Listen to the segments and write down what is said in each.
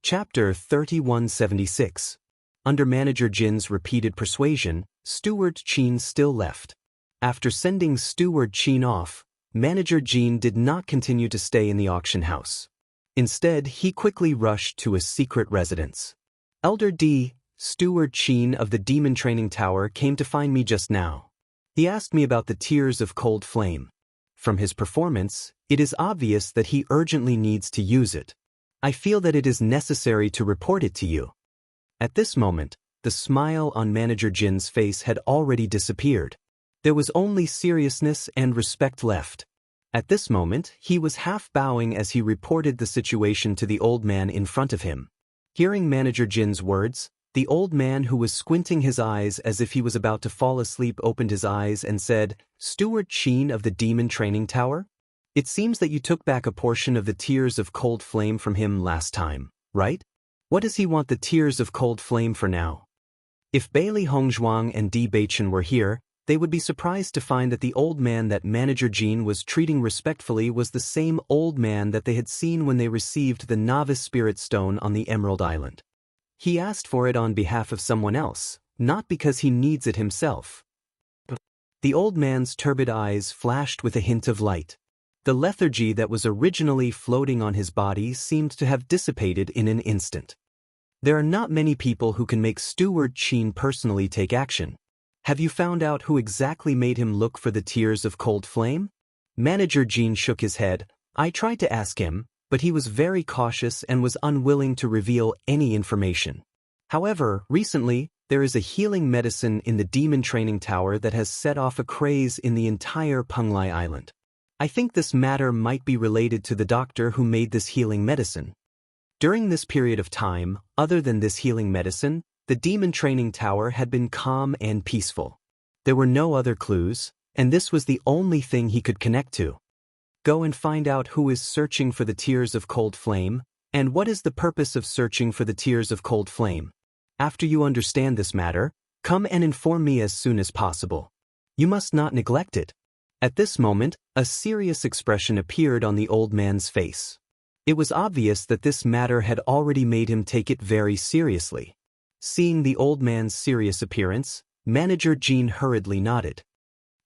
Chapter 3176. Under Manager Jin's repeated persuasion, Steward Qin still left. After sending Steward Qin off, Manager Jin did not continue to stay in the auction house. Instead, he quickly rushed to a secret residence. Elder D, Steward Qin of the Demon Training Tower, came to find me just now. He asked me about the Tears of Cold Flame. From his performance, it is obvious that he urgently needs to use it. I feel that it is necessary to report it to you. At this moment, the smile on Manager Jin's face had already disappeared. There was only seriousness and respect left. At this moment, he was half bowing as he reported the situation to the old man in front of him. Hearing Manager Jin's words, the old man, who was squinting his eyes as if he was about to fall asleep, opened his eyes and said, "Steward Qin of the Demon Training Tower? It seems that you took back a portion of the Tears of Cold Flame from him last time, right? What does he want the Tears of Cold Flame for now?" If Bailey Hongzhuang and Di Beichen were here, they would be surprised to find that the old man that Manager Jin was treating respectfully was the same old man that they had seen when they received the Novice Spirit Stone on the Emerald Island. He asked for it on behalf of someone else, not because he needs it himself. The old man's turbid eyes flashed with a hint of light. The lethargy that was originally floating on his body seemed to have dissipated in an instant. There are not many people who can make Steward Qin personally take action. Have you found out who exactly made him look for the Tears of Cold Flame? Manager Jin shook his head. I tried to ask him, but he was very cautious and was unwilling to reveal any information. However, recently, there is a healing medicine in the Demon Training Tower that has set off a craze in the entire Penglai Island. I think this matter might be related to the doctor who made this healing medicine. During this period of time, other than this healing medicine, the Demon Training Tower had been calm and peaceful. There were no other clues, and this was the only thing he could connect to. Go and find out who is searching for the Tears of Cold Flame, and what is the purpose of searching for the Tears of Cold Flame. After you understand this matter, come and inform me as soon as possible. You must not neglect it. At this moment, a serious expression appeared on the old man's face. It was obvious that this matter had already made him take it very seriously. Seeing the old man's serious appearance, Manager Jin hurriedly nodded.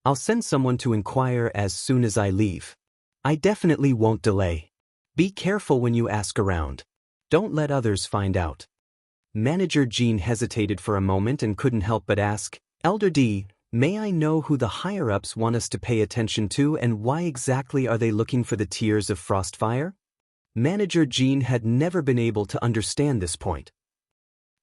I'll send someone to inquire as soon as I leave. I definitely won't delay. Be careful when you ask around. Don't let others find out. Manager Jin hesitated for a moment and couldn't help but ask, Elder D, may I know who the higher-ups want us to pay attention to and why exactly are they looking for the Tears of Frostfire? Manager Jin had never been able to understand this point.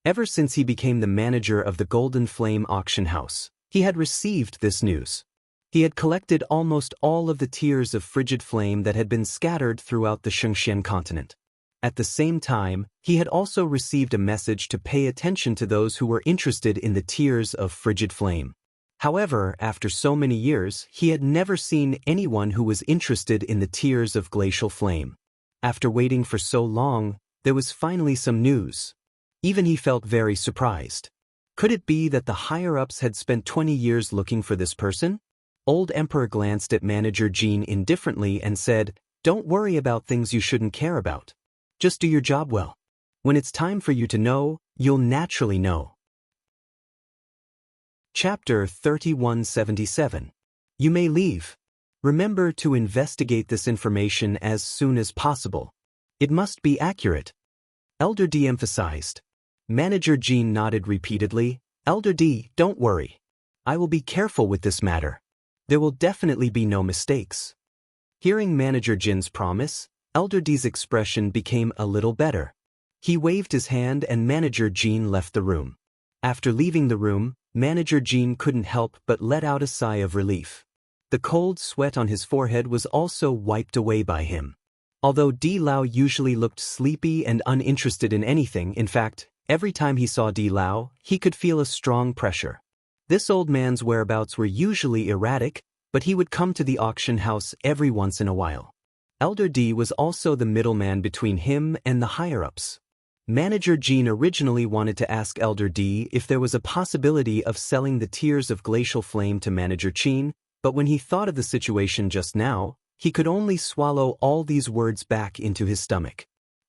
Ever since he became the manager of the Golden Flame Auction House, he had received this news. He had collected almost all of the Tears of Frigid Flame that had been scattered throughout the Shengxian continent. At the same time, he had also received a message to pay attention to those who were interested in the Tears of Frigid Flame. However, after so many years, he had never seen anyone who was interested in the Tears of Glacial Flame. After waiting for so long, there was finally some news. Even he felt very surprised. Could it be that the higher-ups had spent 20 years looking for this person? Old Emperor glanced at Manager Jin indifferently and said, Don't worry about things you shouldn't care about. Just do your job well. When it's time for you to know, you'll naturally know. Chapter 3177. You may leave. Remember to investigate this information as soon as possible. It must be accurate. Elder D emphasized. Manager Jin nodded repeatedly. Elder D, don't worry. I will be careful with this matter. There will definitely be no mistakes. Hearing Manager Jin's promise, Elder D's expression became a little better. He waved his hand and Manager Jin left the room. After leaving the room, Manager Jin couldn't help but let out a sigh of relief. The cold sweat on his forehead was also wiped away by him. Although Di Lao usually looked sleepy and uninterested in anything, in fact, every time he saw Di Lao, he could feel a strong pressure. This old man's whereabouts were usually erratic, but he would come to the auction house every once in a while. Elder D was also the middleman between him and the higher-ups. Manager Jin originally wanted to ask Elder D if there was a possibility of selling the Tears of Glacial Flame to Manager Qin, but when he thought of the situation just now, he could only swallow all these words back into his stomach.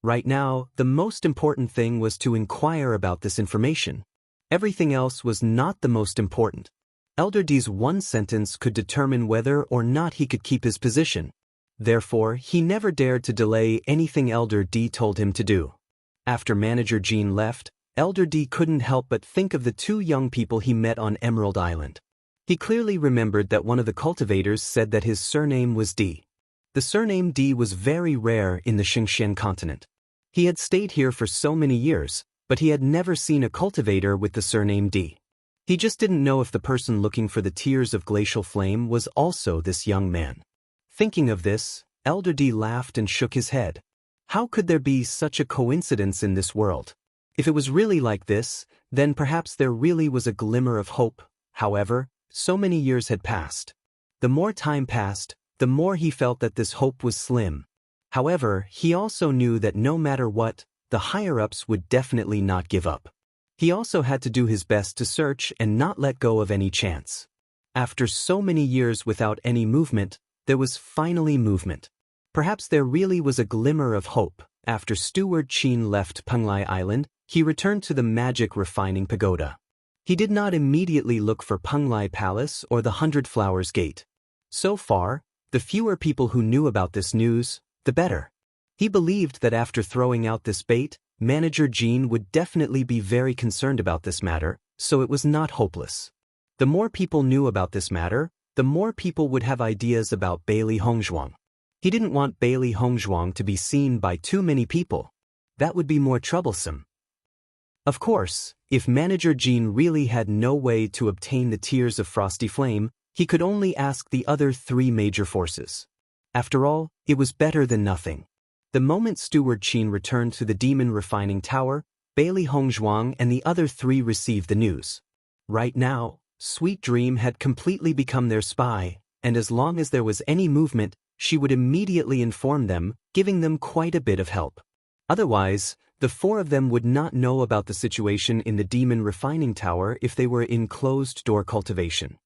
Right now, the most important thing was to inquire about this information. Everything else was not the most important. Elder D's one sentence could determine whether or not he could keep his position. Therefore, he never dared to delay anything Elder D told him to do. After Manager Jean left, Elder D couldn't help but think of the two young people he met on Emerald Island. He clearly remembered that one of the cultivators said that his surname was D. The surname D was very rare in the Xingxian continent. He had stayed here for so many years, but he had never seen a cultivator with the surname D. He just didn't know if the person looking for the tears of glacial flame was also this young man. Thinking of this, Elder D laughed and shook his head. How could there be such a coincidence in this world? If it was really like this, then perhaps there really was a glimmer of hope. However, so many years had passed. The more time passed, the more he felt that this hope was slim. However, he also knew that no matter what, the higher-ups would definitely not give up. He also had to do his best to search and not let go of any chance. After so many years without any movement, there was finally movement. Perhaps there really was a glimmer of hope. After Steward Qin left Penglai Island, he returned to the magic refining pagoda. He did not immediately look for Penglai Palace or the 100 Flowers Gate. So far, the fewer people who knew about this news, the better. He believed that after throwing out this bait, Manager Jean would definitely be very concerned about this matter, so it was not hopeless. The more people knew about this matter, the more people would have ideas about Bailey Hongzhuang. He didn't want Bailey Hongzhuang to be seen by too many people. That would be more troublesome. Of course, if Manager Jean really had no way to obtain the tears of Frosty Flame, he could only ask the other three major forces. After all, it was better than nothing. The moment Steward Qin returned to the Demon Refining Tower, Bailey Hongzhuang and the other three received the news. Right now, Sweet Dream had completely become their spy, and as long as there was any movement, she would immediately inform them, giving them quite a bit of help. Otherwise, the four of them would not know about the situation in the Demon Refining Tower if they were in closed-door cultivation.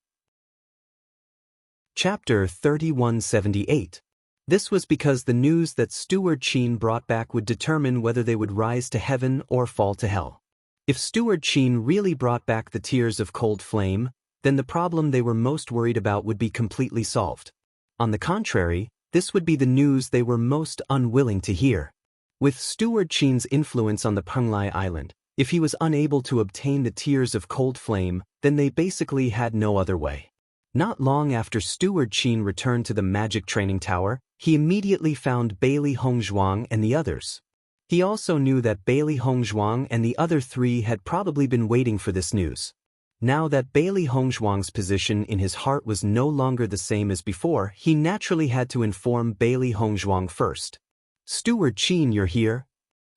Chapter 3178. This was because the news that Steward Qin brought back would determine whether they would rise to heaven or fall to hell. If Steward Qin really brought back the tears of cold flame, then the problem they were most worried about would be completely solved. On the contrary, this would be the news they were most unwilling to hear. With Steward Qin's influence on the Penglai Island, if he was unable to obtain the tears of cold flame, then they basically had no other way. Not long after Steward Qin returned to the magic training tower, he immediately found Bailey Hongzhuang and the others. He also knew that Bailey Hongzhuang and the other three had probably been waiting for this news. Now that Bailey Hongzhuang's position in his heart was no longer the same as before, he naturally had to inform Bailey Hongzhuang first. "Steward Qin, you're here?"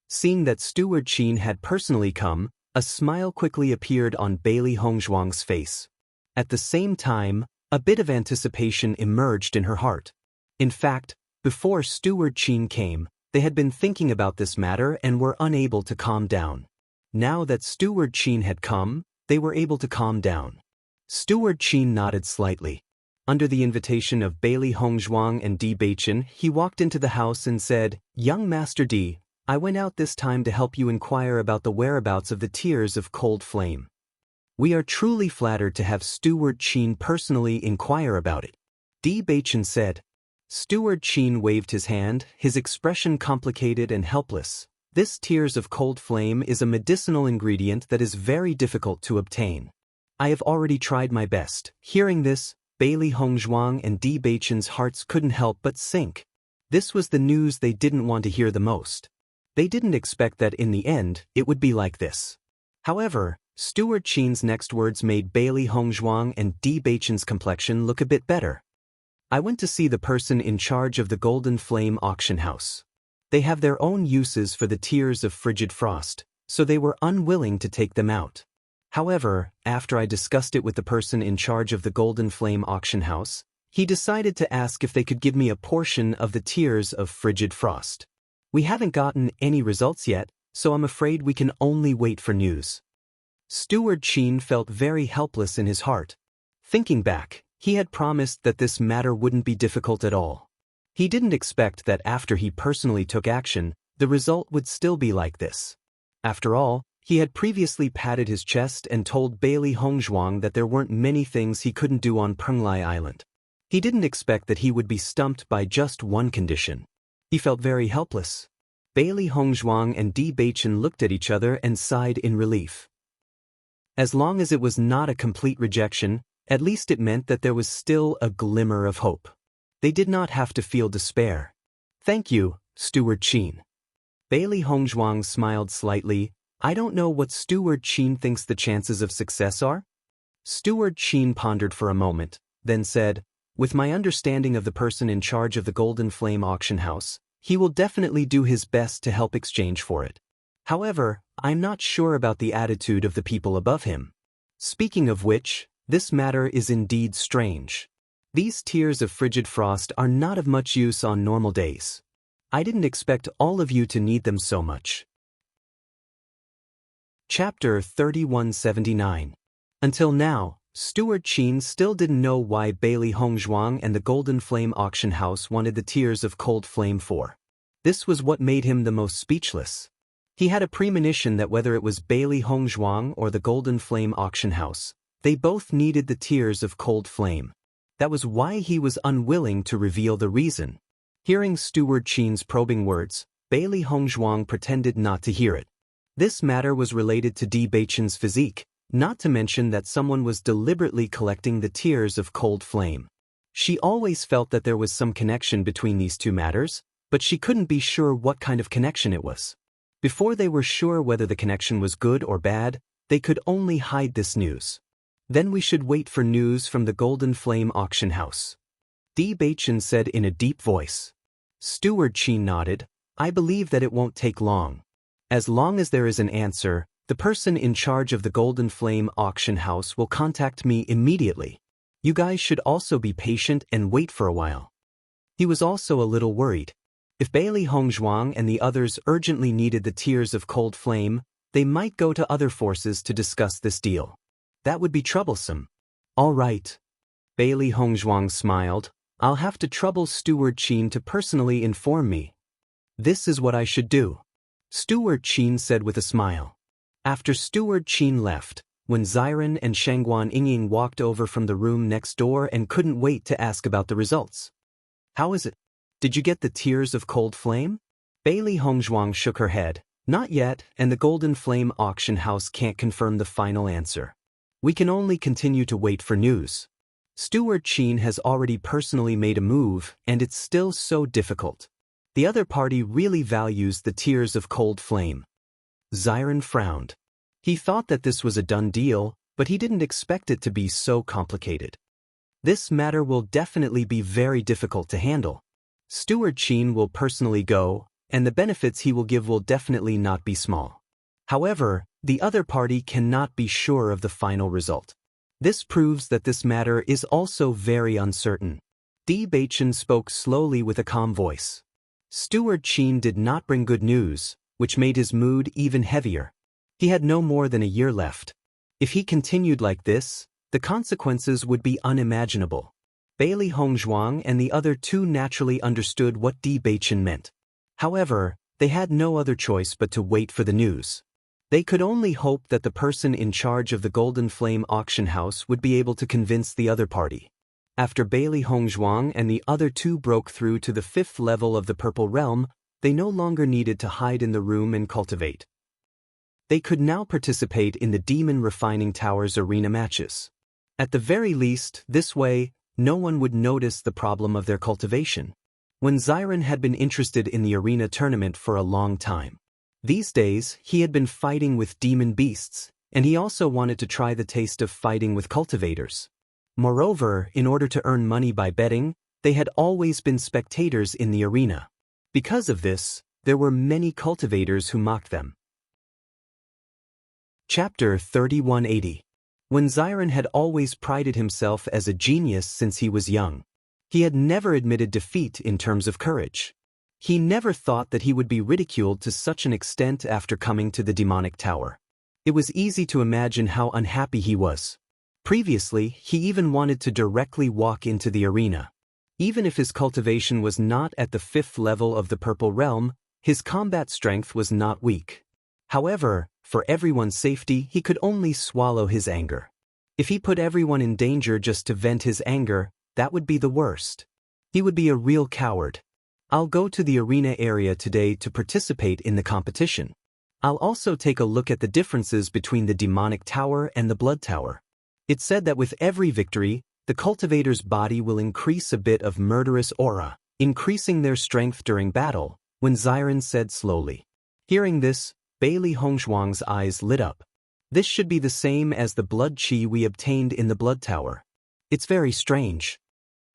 Seeing that Steward Qin had personally come, a smile quickly appeared on Bailey Hongzhuang's face. At the same time, a bit of anticipation emerged in her heart. In fact, before Steward Qin came, they had been thinking about this matter and were unable to calm down. Now that Steward Qin had come, they were able to calm down. Steward Qin nodded slightly. Under the invitation of Bailey Hongzhuang and Bewitching, he walked into the house and said, "Young Master D, I went out this time to help you inquire about the whereabouts of the tears of cold flame. We are truly flattered to have Steward Qin personally inquire about it," Bewitching said. Steward Qin waved his hand, his expression complicated and helpless. "This tears of cold flame is a medicinal ingredient that is very difficult to obtain. I have already tried my best." Hearing this, Bailey Hongzhuang and Bewitching's hearts couldn't help but sink. This was the news they didn't want to hear the most. They didn't expect that in the end, it would be like this. However, Steward Qin's next words made Bailey Hongzhuang and Bewitching's complexion look a bit better. "I went to see the person in charge of the Golden Flame auction house. They have their own uses for the tears of frigid frost, so they were unwilling to take them out. However, after I discussed it with the person in charge of the Golden Flame auction house, he decided to ask if they could give me a portion of the tears of frigid frost. We haven't gotten any results yet, so I'm afraid we can only wait for news." Steward Qin felt very helpless in his heart. Thinking back, he had promised that this matter wouldn't be difficult at all. He didn't expect that after he personally took action, the result would still be like this. After all, he had previously patted his chest and told Bailey Hongzhuang that there weren't many things he couldn't do on Penglai Island. He didn't expect that he would be stumped by just one condition. He felt very helpless. Bailey Hongzhuang and Di Beichen looked at each other and sighed in relief. As long as it was not a complete rejection, at least it meant that there was still a glimmer of hope. They did not have to feel despair. "Thank you, Steward Qin." Bailey Hongzhuang smiled slightly. "I don't know what Steward Qin thinks the chances of success are?" Steward Qin pondered for a moment, then said, "With my understanding of the person in charge of the Golden Flame auction house, he will definitely do his best to help exchange for it. However, I'm not sure about the attitude of the people above him. Speaking of which, this matter is indeed strange. These tears of frigid frost are not of much use on normal days. I didn't expect all of you to need them so much." Chapter 3179. Until now, Steward Qin still didn't know why Bailey Hongzhuang and the Golden Flame auction house wanted the tears of cold flame for. This was what made him the most speechless. He had a premonition that whether it was Bailey Hongzhuang or the Golden Flame auction house, they both needed the tears of cold flame. That was why he was unwilling to reveal the reason. Hearing Steward Qin's probing words, Bailey Hongzhuang pretended not to hear it. This matter was related to Di Beichen's physique, not to mention that someone was deliberately collecting the tears of cold flame. She always felt that there was some connection between these two matters, but she couldn't be sure what kind of connection it was. Before they were sure whether the connection was good or bad, they could only hide this news. "Then we should wait for news from the Golden Flame auction house," Di Beichen said in a deep voice. Steward Qin nodded. "I believe that it won't take long. As long as there is an answer, the person in charge of the Golden Flame auction house will contact me immediately. You guys should also be patient and wait for a while." He was also a little worried. If Bailey Hongzhuang and the others urgently needed the tears of cold flame, they might go to other forces to discuss this deal. That would be troublesome. "All right." Bailey Hongzhuang smiled. "I'll have to trouble Steward Qin to personally inform me. This is what I should do," Steward Qin said with a smile. After Steward Qin left, when Xiren and Shangguan Yingying walked over from the room next door and couldn't wait to ask about the results. "How is it? Did you get the tears of cold flame?" Bailey Hongzhuang shook her head. "Not yet, and the Golden Flame auction house can't confirm the final answer. We can only continue to wait for news. Steward Qin has already personally made a move, and it's still so difficult. The other party really values the tears of cold flame." Xiren frowned. He thought that this was a done deal, but he didn't expect it to be so complicated. This matter will definitely be very difficult to handle. Steward Qin will personally go, and the benefits he will give will definitely not be small. However, the other party cannot be sure of the final result. This proves that this matter is also very uncertain. Di Beichen spoke slowly with a calm voice. Steward Qin did not bring good news, which made his mood even heavier. He had no more than a year left. If he continued like this, the consequences would be unimaginable. Bailey Hongzhuang and the other two naturally understood what Di Beichen meant. However, they had no other choice but to wait for the news. They could only hope that the person in charge of the Golden Flame auction house would be able to convince the other party. After Bailey Hongzhuang and the other two broke through to the 5th level of the Purple Realm, they no longer needed to hide in the room and cultivate. They could now participate in the Demon Refining Tower's arena matches. At the very least, this way, no one would notice the problem of their cultivation. When Xiren had been interested in the arena tournament for a long time. These days, he had been fighting with demon beasts, and he also wanted to try the taste of fighting with cultivators. Moreover, in order to earn money by betting, they had always been spectators in the arena. Because of this, there were many cultivators who mocked them. Chapter 3180. When Xiren had always prided himself as a genius since he was young. He had never admitted defeat in terms of courage. He never thought that he would be ridiculed to such an extent after coming to the demonic tower. It was easy to imagine how unhappy he was. Previously, he even wanted to directly walk into the arena. Even if his cultivation was not at the 5th level of the Purple Realm, His combat strength was not weak. However, for everyone's safety, he could only swallow his anger. If he put everyone in danger just to vent his anger, that would be the worst. He would be a real coward. I'll go to the arena area today to participate in the competition. I'll also take a look at the differences between the demonic tower and the blood tower. It said that with every victory, the cultivator's body will increase a bit of murderous aura, increasing their strength during battle, when Xiren said slowly. Hearing this, Bailey Hongzhuang's eyes lit up. This should be the same as the blood qi we obtained in the blood tower. It's very strange.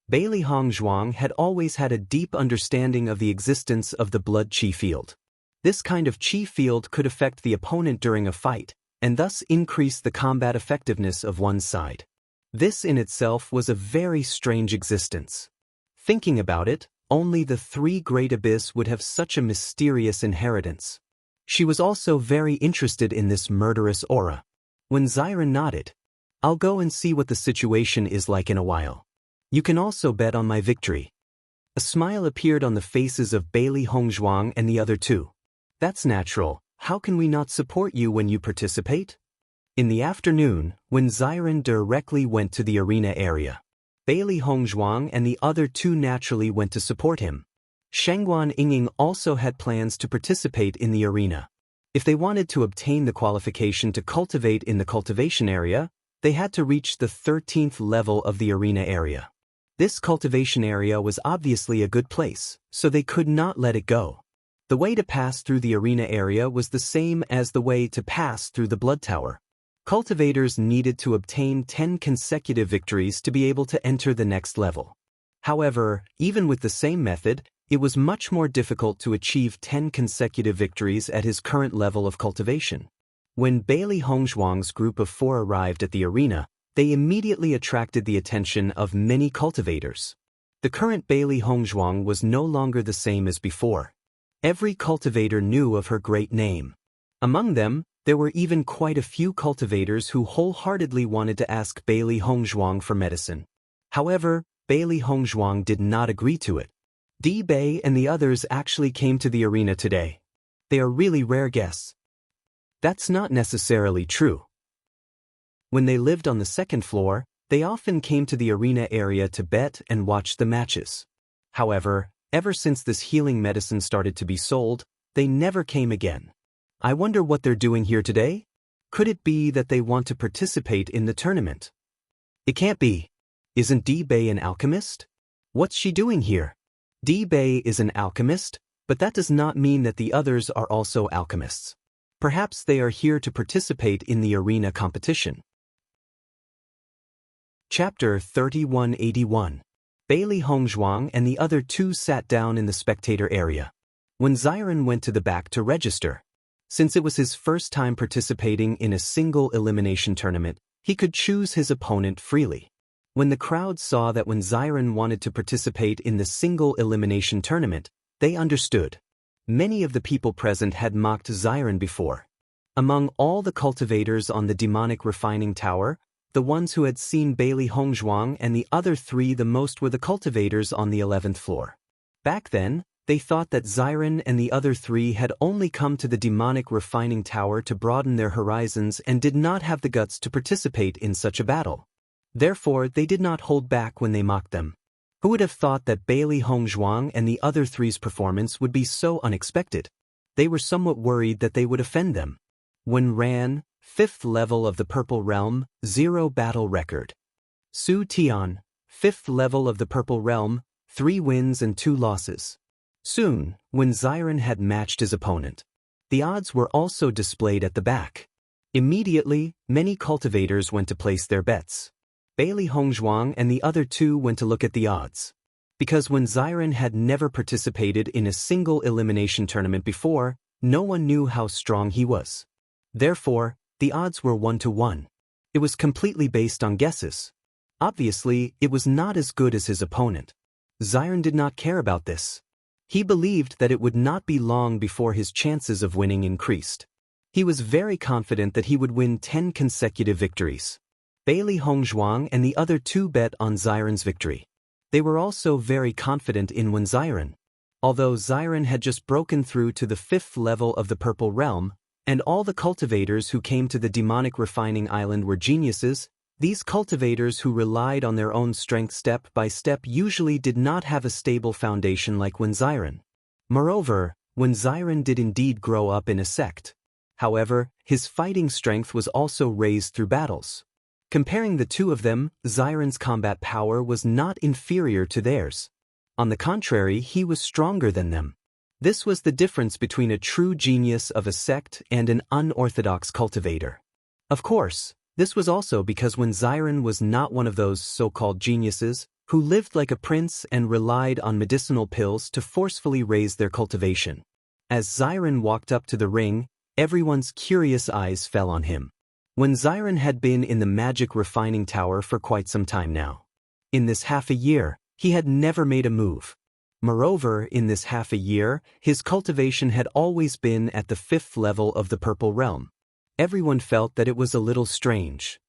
Bailey Hongzhuang had always had a deep understanding of the existence of the blood qi field. This kind of qi field could affect the opponent during a fight, and thus increase the combat effectiveness of one's side. This in itself was a very strange existence. Thinking about it, only the three great abyss would have such a mysterious inheritance. She was also very interested in this murderous aura. When Xiren nodded, I'll go and see what the situation is like in a while. You can also bet on my victory. A smile appeared on the faces of Bailey Hongzhuang and the other two. That's natural. How can we not support you when you participate? In the afternoon, when Xiren directly went to the arena area, Bailey Hongzhuang and the other two naturally went to support him. Shengguan Yinging also had plans to participate in the arena. If they wanted to obtain the qualification to cultivate in the cultivation area, they had to reach the 13th level of the arena area. This cultivation area was obviously a good place, so they could not let it go. The way to pass through the arena area was the same as the way to pass through the blood tower. Cultivators needed to obtain 10 consecutive victories to be able to enter the next level. However, even with the same method, it was much more difficult to achieve 10 consecutive victories at his current level of cultivation. When Bailey Hongzhuang's group of 4 arrived at the arena, they immediately attracted the attention of many cultivators. The current Bailey Hongzhuang was no longer the same as before. Every cultivator knew of her great name. Among them, there were even quite a few cultivators who wholeheartedly wanted to ask Bailey Hongzhuang for medicine. However, Bailey Hongzhuang did not agree to it. Di Bei and the others actually came to the arena today. They are really rare guests. That's not necessarily true. When they lived on the second floor, they often came to the arena area to bet and watch the matches. However, ever since this healing medicine started to be sold, they never came again. I wonder what they're doing here today? Could it be that they want to participate in the tournament? It can't be. Isn't Di Bei an alchemist? What's she doing here? Di Bei is an alchemist, but that does not mean that the others are also alchemists. Perhaps they are here to participate in the arena competition. Chapter 3181. Bailey Hongzhuang and the other two sat down in the spectator area. When Xiren went to the back to register, since it was his first time participating in a single elimination tournament, he could choose his opponent freely. When the crowd saw that when Xiren wanted to participate in the single elimination tournament, they understood. Many of the people present had mocked Xiren before. Among all the cultivators on the demonic refining tower, the ones who had seen Bailey Hongzhuang and the other 3 the most were the cultivators on the 11th floor. Back then, they thought that Xiren and the other 3 had only come to the demonic refining tower to broaden their horizons and did not have the guts to participate in such a battle. Therefore, they did not hold back when they mocked them. Who would have thought that Bailey Hongzhuang and the other 3's performance would be so unexpected? They were somewhat worried that they would offend them. When Ran, 5th level of the Purple Realm, 0 battle record. Su Tian, 5th level of the Purple Realm, 3 wins and 2 losses. Soon, when Xiren had matched his opponent, the odds were also displayed at the back. Immediately, many cultivators went to place their bets. Bailey Hongzhuang and the other 2 went to look at the odds. Because when Xiren had never participated in a single elimination tournament before, no one knew how strong he was. Therefore, the odds were 1 to 1. It was completely based on guesses. Obviously, it was not as good as his opponent. Xiren did not care about this. He believed that it would not be long before his chances of winning increased. He was very confident that he would win 10 consecutive victories. Bailey Hongzhuang and the other 2 bet on Xiren's victory. They were also very confident in when Xiren. Although Xiren had just broken through to the 5th level of the Purple Realm, and all the cultivators who came to the demonic refining island were geniuses, these cultivators who relied on their own strength step by step usually did not have a stable foundation like when Xiren. Moreover, when Xiren did indeed grow up in a sect. However, his fighting strength was also raised through battles. Comparing the two of them, Xiren's combat power was not inferior to theirs. On the contrary, he was stronger than them. This was the difference between a true genius of a sect and an unorthodox cultivator. Of course, this was also because when Xiren was not one of those so-called geniuses who lived like a prince and relied on medicinal pills to forcefully raise their cultivation. As Xiren walked up to the ring, everyone's curious eyes fell on him. When Xiren had been in the magic refining tower for quite some time now. In this half a year, he had never made a move. Moreover, in this half a year, his cultivation had always been at the 5th level of the Purple Realm. Everyone felt that it was a little strange.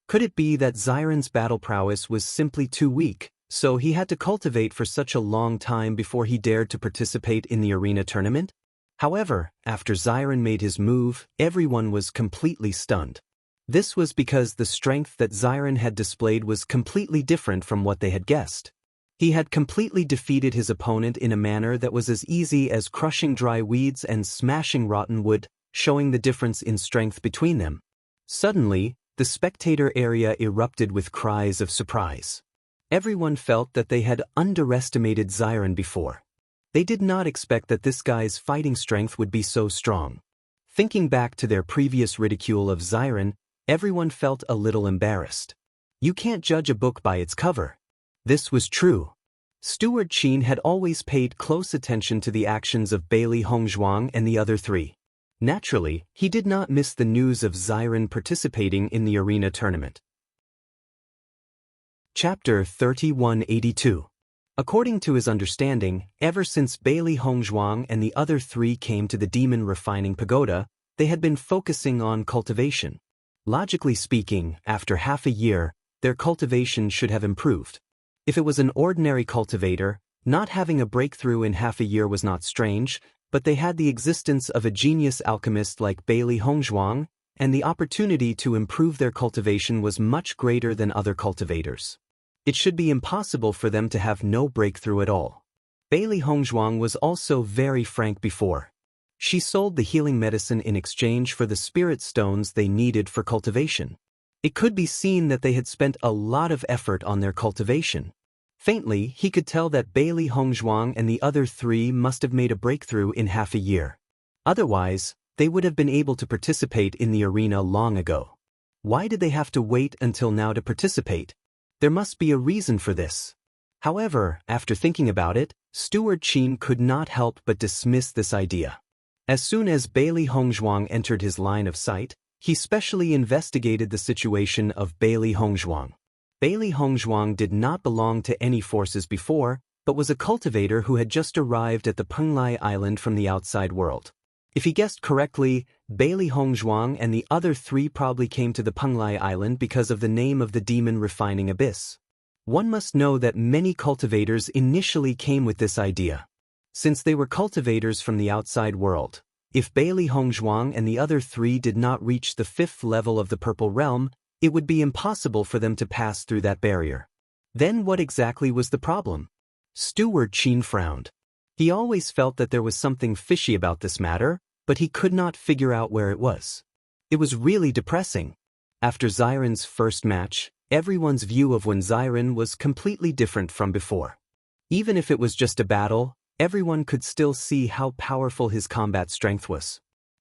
Could it be that Xiren's battle prowess was simply too weak, so he had to cultivate for such a long time before he dared to participate in the arena tournament? However, after Xiren made his move, everyone was completely stunned. This was because the strength that Xiren had displayed was completely different from what they had guessed. He had completely defeated his opponent in a manner that was as easy as crushing dry weeds and smashing rotten wood, showing the difference in strength between them. Suddenly, the spectator area erupted with cries of surprise. Everyone felt that they had underestimated Xiren before. They did not expect that this guy's fighting strength would be so strong. Thinking back to their previous ridicule of Xiren, everyone felt a little embarrassed. You can't judge a book by its cover. This was true. Steward Qin had always paid close attention to the actions of Bailey Hongzhuang and the other three. Naturally, he did not miss the news of Xiren participating in the arena tournament. Chapter 3182. According to his understanding, ever since Bailey Hongzhuang and the other three came to the Demon Refining Pagoda, they had been focusing on cultivation. Logically speaking, after half a year, their cultivation should have improved. If it was an ordinary cultivator, not having a breakthrough in half a year was not strange, but they had the existence of a genius alchemist like Bailey Hongzhuang, and the opportunity to improve their cultivation was much greater than other cultivators. It should be impossible for them to have no breakthrough at all. Bailey Hongzhuang was also very frank before. She sold the healing medicine in exchange for the spirit stones they needed for cultivation. It could be seen that they had spent a lot of effort on their cultivation. Faintly, he could tell that Bailey Hongzhuang and the other three must have made a breakthrough in half a year. Otherwise, they would have been able to participate in the arena long ago. Why did they have to wait until now to participate? There must be a reason for this. However, after thinking about it, Steward Qin could not help but dismiss this idea. As soon as Bailey Hongzhuang entered his line of sight, he specially investigated the situation of Bailey Hongzhuang. Bailey Hongzhuang did not belong to any forces before, but was a cultivator who had just arrived at the Penglai Island from the outside world. If he guessed correctly, Bailey Hongzhuang and the other three probably came to the Penglai Island because of the name of the demon refining abyss. One must know that many cultivators initially came with this idea. Since they were cultivators from the outside world, if Bailey Hongzhuang and the other three did not reach the 5th level of the Purple Realm, it would be impossible for them to pass through that barrier. Then what exactly was the problem? Steward Qin frowned. He always felt that there was something fishy about this matter, but he could not figure out where it was. It was really depressing. After Xiren's first match, everyone's view of when Xiren was completely different from before. Even if it was just a battle, everyone could still see how powerful his combat strength was.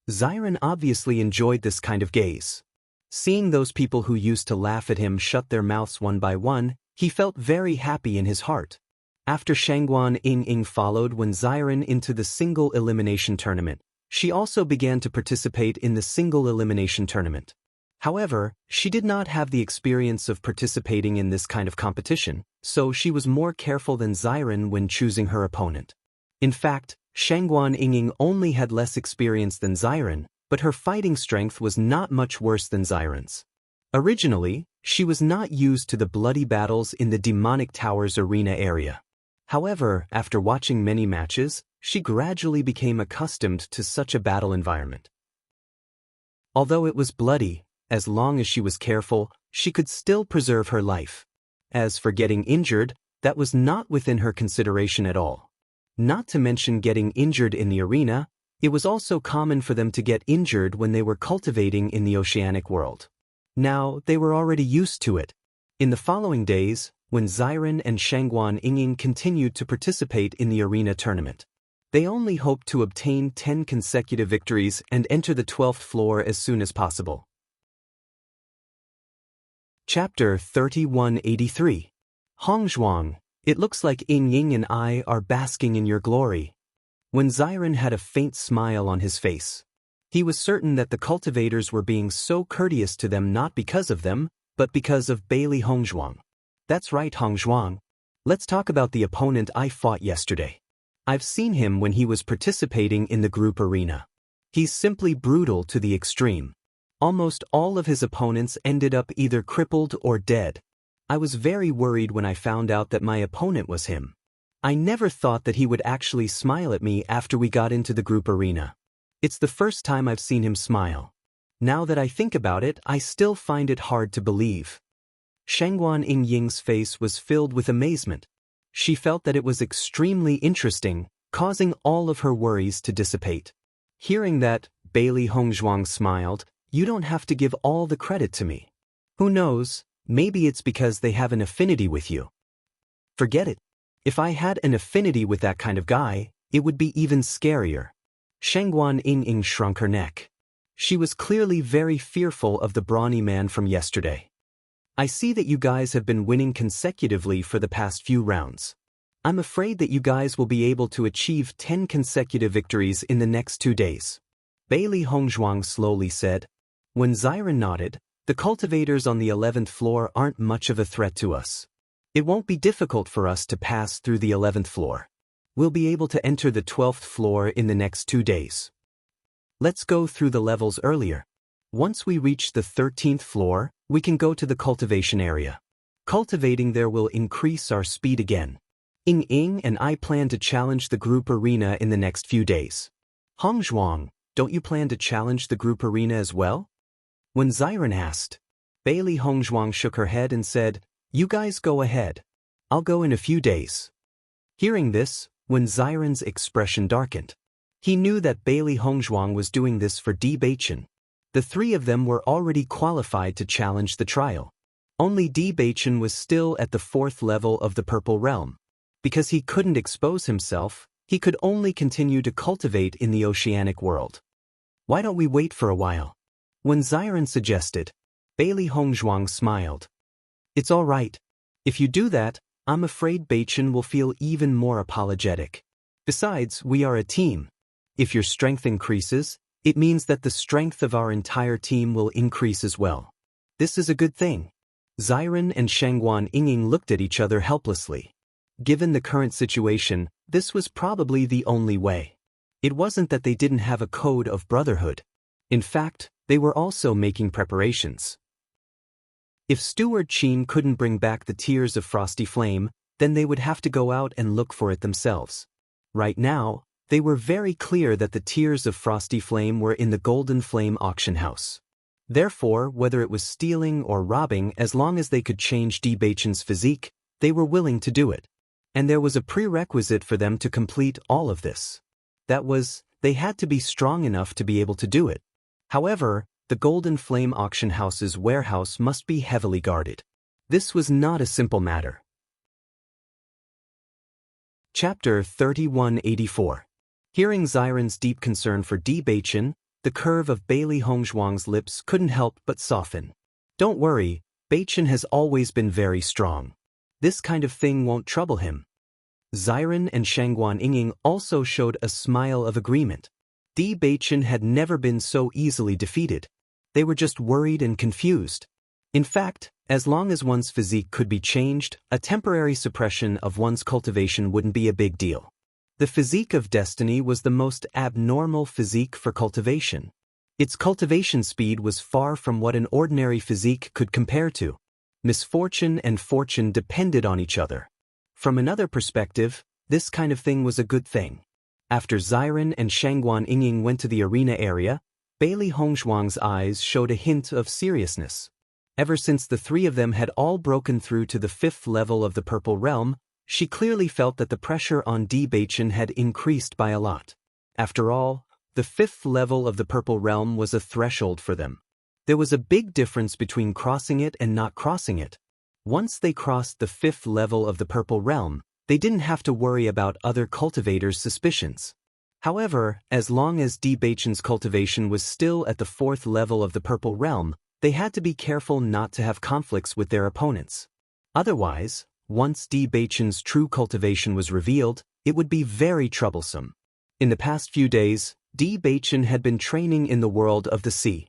Xiren obviously enjoyed this kind of gaze. Seeing those people who used to laugh at him shut their mouths one by one, he felt very happy in his heart. After Shangguan Ying followed when Xiren into the single elimination tournament, she also began to participate in the single elimination tournament. However, she did not have the experience of participating in this kind of competition, so she was more careful than Xiren when choosing her opponent. In fact, Shangguan Ying only had less experience than Xiren, but her fighting strength was not much worse than Xiren's. Originally, she was not used to the bloody battles in the Demonic Tower's arena area. However, after watching many matches, she gradually became accustomed to such a battle environment. Although it was bloody, as long as she was careful, she could still preserve her life. As for getting injured, that was not within her consideration at all. Not to mention getting injured in the arena, it was also common for them to get injured when they were cultivating in the oceanic world. Now, they were already used to it. In the following days, when Xiren and Shangguan Yingying continued to participate in the arena tournament, they only hoped to obtain 10 consecutive victories and enter the 12th floor as soon as possible. Chapter 3183. Hongzhuang, it looks like Yingying and I are basking in your glory. When Xiren had a faint smile on his face, he was certain that the cultivators were being so courteous to them not because of them, but because of Bailey Hongzhuang. That's right, Hongzhuang. Let's talk about the opponent I fought yesterday. I've seen him when he was participating in the group arena. He's simply brutal to the extreme. Almost all of his opponents ended up either crippled or dead. I was very worried when I found out that my opponent was him. I never thought that he would actually smile at me after we got into the group arena. It's the first time I've seen him smile. Now that I think about it, I still find it hard to believe. Shangguan Yingying's face was filled with amazement. She felt that it was extremely interesting, causing all of her worries to dissipate. Hearing that, Bailey Hongzhuang smiled. You don't have to give all the credit to me. Who knows, maybe it's because they have an affinity with you. Forget it. If I had an affinity with that kind of guy, it would be even scarier. Shangguan Yingying shrunk her neck. She was clearly very fearful of the brawny man from yesterday. I see that you guys have been winning consecutively for the past few rounds. I'm afraid that you guys will be able to achieve 10 consecutive victories in the next 2 days. Bailey Hongzhuang slowly said. When Xiren nodded, the cultivators on the 11th floor aren't much of a threat to us. It won't be difficult for us to pass through the 11th floor. We'll be able to enter the 12th floor in the next 2 days. Let's go through the levels earlier. Once we reach the 13th floor, we can go to the cultivation area. Cultivating there will increase our speed again. Yingying and I plan to challenge the group arena in the next few days. Hongzhuang, don't you plan to challenge the group arena as well? When Xiren asked, Bailey Hongzhuang shook her head and said, You guys go ahead. I'll go in a few days. Hearing this, when Xiren's expression darkened, he knew that Bailey Hongzhuang was doing this for Bewitching. The three of them were already qualified to challenge the trial. Only Bewitching was still at the 4th level of the Purple Realm. Because he couldn't expose himself, he could only continue to cultivate in the oceanic world. Why don't we wait for a while? When Xiren suggested, Bailey Hongzhuang smiled. It's all right. If you do that, I'm afraid Bewitching will feel even more apologetic. Besides, we are a team. If your strength increases, it means that the strength of our entire team will increase as well. This is a good thing. Xiren and Shangguan Yingying looked at each other helplessly. Given the current situation, this was probably the only way. It wasn't that they didn't have a code of brotherhood. In fact, they were also making preparations. If Steward Qin couldn't bring back the Tears of Frosty Flame, then they would have to go out and look for it themselves. Right now, they were very clear that the Tears of Frosty Flame were in the Golden Flame auction house. Therefore, whether it was stealing or robbing, as long as they could change Bewitching's physique, they were willing to do it. And there was a prerequisite for them to complete all of this. That was, they had to be strong enough to be able to do it. However, the Golden Flame auction house's warehouse must be heavily guarded. This was not a simple matter. Chapter 3184. Hearing Xiren's deep concern for Bewitching, the curve of Bailey Hongzhuang's lips couldn't help but soften. Don't worry, Bewitching has always been very strong. This kind of thing won't trouble him. Xiren and Shangguan Yingying also showed a smile of agreement. Bewitching had never been so easily defeated. They were just worried and confused. In fact, as long as one's physique could be changed, a temporary suppression of one's cultivation wouldn't be a big deal. The physique of destiny was the most abnormal physique for cultivation. Its cultivation speed was far from what an ordinary physique could compare to. Misfortune and fortune depended on each other. From another perspective, this kind of thing was a good thing. After Xiren and Shangguan Yingying went to the arena area, Bailey Hongzhuang's eyes showed a hint of seriousness. Ever since the three of them had all broken through to the 5th level of the Purple Realm, she clearly felt that the pressure on Bewitching had increased by a lot. After all, the 5th level of the Purple Realm was a threshold for them. There was a big difference between crossing it and not crossing it. Once they crossed the 5th level of the Purple Realm, they didn't have to worry about other cultivators' suspicions. However, as long as Bewitching's cultivation was still at the 4th level of the Purple Realm, they had to be careful not to have conflicts with their opponents. Otherwise, once Bewitching's true cultivation was revealed, it would be very troublesome. In the past few days, Bewitching had been training in the world of the sea.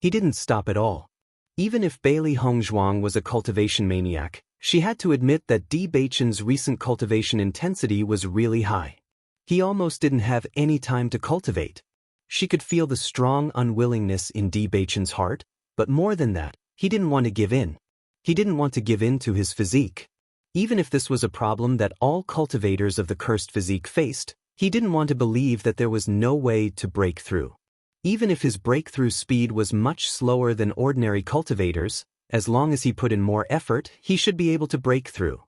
He didn't stop at all. Even if Bailey Hongzhuang was a cultivation maniac, she had to admit that Bewitching's recent cultivation intensity was really high. He almost didn't have any time to cultivate. She could feel the strong unwillingness in Bewitching's heart, but more than that, he didn't want to give in. He didn't want to give in to his physique. Even if this was a problem that all cultivators of the cursed physique faced, he didn't want to believe that there was no way to break through. Even if his breakthrough speed was much slower than ordinary cultivators, as long as he put in more effort, he should be able to break through.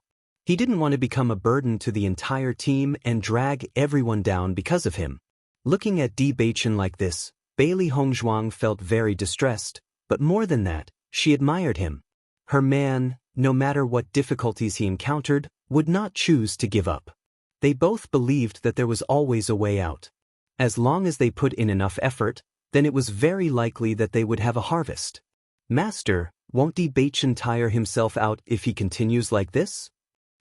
He didn't want to become a burden to the entire team and drag everyone down because of him. Looking at Bewitching like this, Bailey Hongzhuang felt very distressed, but more than that, she admired him. Her man, no matter what difficulties he encountered, would not choose to give up. They both believed that there was always a way out. As long as they put in enough effort, then it was very likely that they would have a harvest. Master, won't Bewitching tire himself out if he continues like this?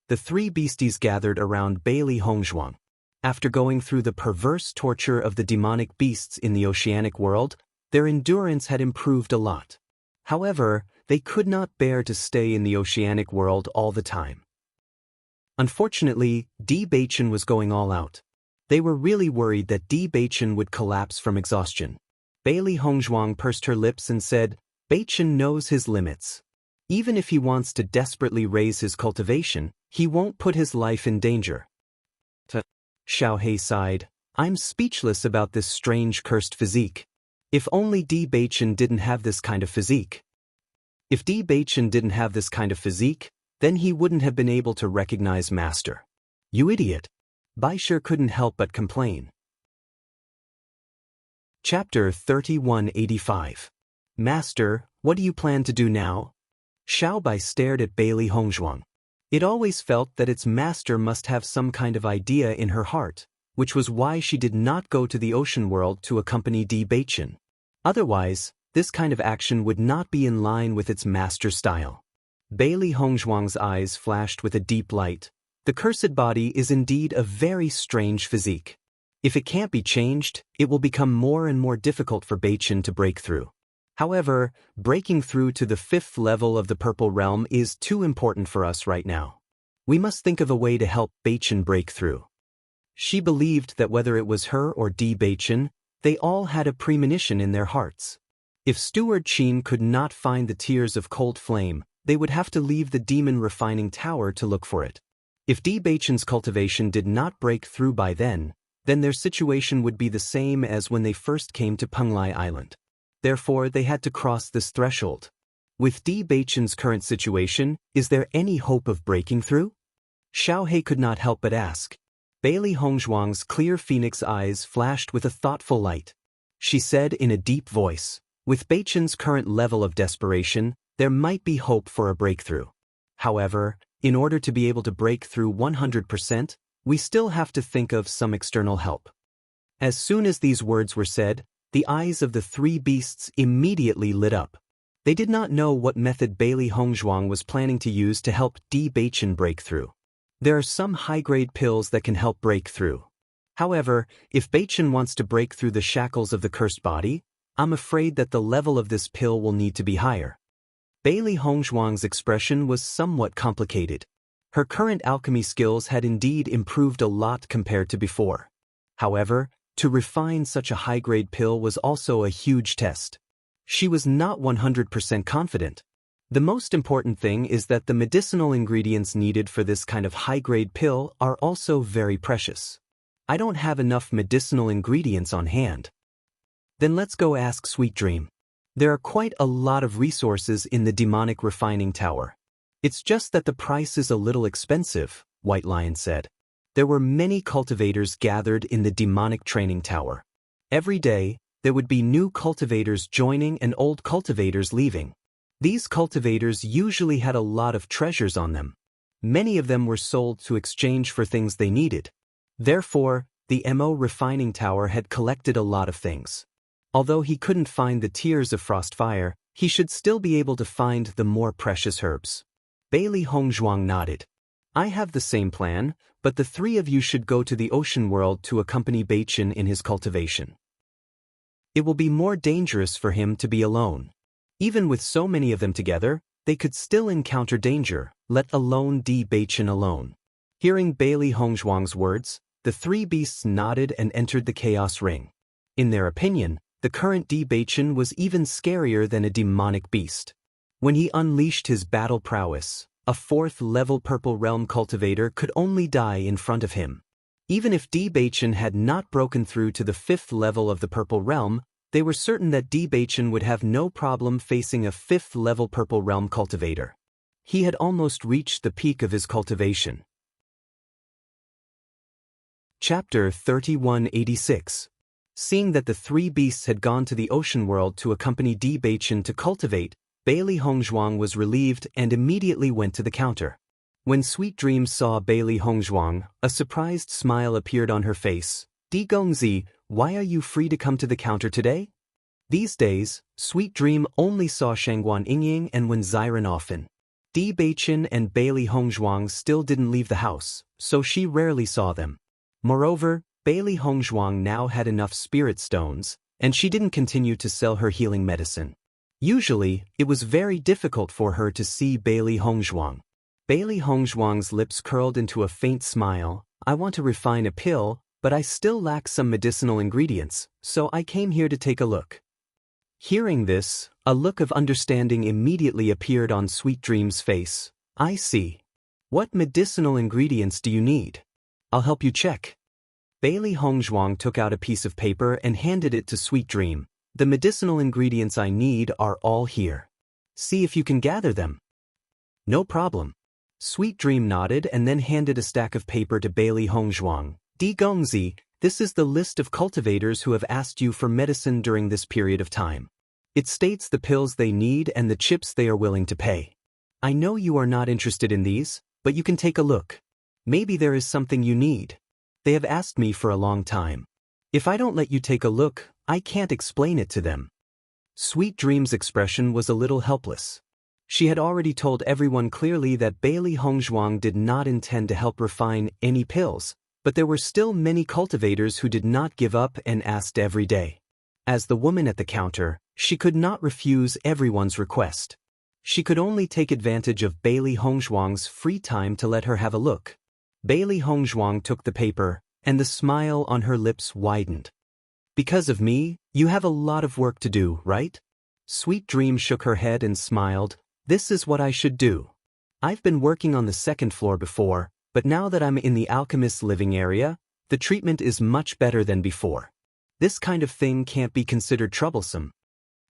The three beasties gathered around Bailey Hongzhuang. After going through the perverse torture of the demonic beasts in the oceanic world, their endurance had improved a lot. However, they could not bear to stay in the oceanic world all the time. Unfortunately, Bewitching was going all out. They were really worried that Bewitching would collapse from exhaustion. Bailey Hongzhuang pursed her lips and said, Bewitching knows his limits. Even if he wants to desperately raise his cultivation, he won't put his life in danger. Xiaohei sighed, I'm speechless about this strange cursed physique. If only Bewitching didn't have this kind of physique. If Bewitching didn't have this kind of physique, then he wouldn't have been able to recognize Master. You idiot. Baisher couldn't help but complain. Chapter 3185. Master, what do you plan to do now? Xiao Bai stared at Bailey Hongzhuang. It always felt that its master must have some kind of idea in her heart, which was why she did not go to the ocean world to accompany Bewitching. Otherwise, this kind of action would not be in line with its master style. Bailey Hongzhuang's eyes flashed with a deep light. The cursed body is indeed a very strange physique. If it can't be changed, it will become more and more difficult for Bewitching to break through. However, breaking through to the 5th level of the Purple Realm is too important for us right now. We must think of a way to help Bewitching break through. She believed that whether it was her or Bewitching, they all had a premonition in their hearts. If Steward Qin could not find the tears of cold flame, they would have to leave the demon refining tower to look for it. If Bewitching's cultivation did not break through by then their situation would be the same as when they first came to Penglai Island. Therefore, they had to cross this threshold. With Bewitching's current situation, is there any hope of breaking through? Xiaohei could not help but ask. Bailey Hongzhuang's clear phoenix eyes flashed with a thoughtful light. She said in a deep voice, with Bewitching's current level of desperation, there might be hope for a breakthrough. However, in order to be able to break through 100%, we still have to think of some external help. As soon as these words were said, the eyes of the three beasts immediately lit up. They did not know what method Bailey Hongzhuang was planning to use to help Bewitching break through. There are some high-grade pills that can help break through. However, if Bewitching wants to break through the shackles of the cursed body, I'm afraid that the level of this pill will need to be higher. Bailey Hongzhuang's expression was somewhat complicated. Her current alchemy skills had indeed improved a lot compared to before. However, to refine such a high-grade pill was also a huge test. She was not 100% confident. The most important thing is that the medicinal ingredients needed for this kind of high-grade pill are also very precious. I don't have enough medicinal ingredients on hand. Then let's go ask Sweet Dream. There are quite a lot of resources in the demonic refining tower. It's just that the price is a little expensive, White Lion said. There were many cultivators gathered in the demonic training tower. Every day, there would be new cultivators joining and old cultivators leaving. These cultivators usually had a lot of treasures on them. Many of them were sold to exchange for things they needed. Therefore, the MO refining tower had collected a lot of things. Although he couldn't find the tears of Frostfire, he should still be able to find the more precious herbs. Bailey Hongzhuang nodded. I have the same plan, but the three of you should go to the ocean world to accompany Bewitching in his cultivation. It will be more dangerous for him to be alone. Even with so many of them together, they could still encounter danger, let alone Bewitching alone. Hearing Bailey Hongzhuang's words, the three beasts nodded and entered the Chaos Ring. In their opinion, the current Bewitching was even scarier than a demonic beast. When he unleashed his battle prowess, a 4th-level Purple Realm cultivator could only die in front of him. Even if Bewitching had not broken through to the 5th level of the Purple Realm, they were certain that Bewitching would have no problem facing a 5th-level Purple Realm cultivator. He had almost reached the peak of his cultivation. Chapter 3186. Seeing that the three beasts had gone to the ocean world to accompany Bewitching to cultivate, Bailey Hongzhuang was relieved and immediately went to the counter. When Sweet Dream saw Bailey Hongzhuang, a surprised smile appeared on her face. Di Gongzi, why are you free to come to the counter today? These days, Sweet Dream only saw Shangguan Yingying and Wen Xiren often. Bewitching and Bailey Hongzhuang still didn't leave the house, so she rarely saw them. Moreover, Bailey Hongzhuang now had enough spirit stones, and she didn't continue to sell her healing medicine. Usually, it was very difficult for her to see Bailey Hongzhuang. Bailey Hongzhuang's lips curled into a faint smile. I want to refine a pill, but I still lack some medicinal ingredients, so I came here to take a look. Hearing this, a look of understanding immediately appeared on Sweet Dream's face. I see. What medicinal ingredients do you need? I'll help you check. Bailey Hongzhuang took out a piece of paper and handed it to Sweet Dream. The medicinal ingredients I need are all here. See if you can gather them. No problem. Sweet Dream nodded and then handed a stack of paper to Bailey Hongzhuang. Di Gongzi, this is the list of cultivators who have asked you for medicine during this period of time. It states the pills they need and the chips they are willing to pay. I know you are not interested in these, but you can take a look. Maybe there is something you need. They have asked me for a long time. If I don't let you take a look, I can't explain it to them. Sweet Dream's expression was a little helpless. She had already told everyone clearly that Bailey Hongzhuang did not intend to help refine any pills, but there were still many cultivators who did not give up and asked every day. As the woman at the counter, she could not refuse everyone's request. She could only take advantage of Bailey Hongzhuang's free time to let her have a look. Bailey Hongzhuang took the paper, and the smile on her lips widened. Because of me, you have a lot of work to do, right? Sweet Dream shook her head and smiled. This is what I should do. I've been working on the 2nd floor before, but now that I'm in the alchemist's living area, the treatment is much better than before. This kind of thing can't be considered troublesome.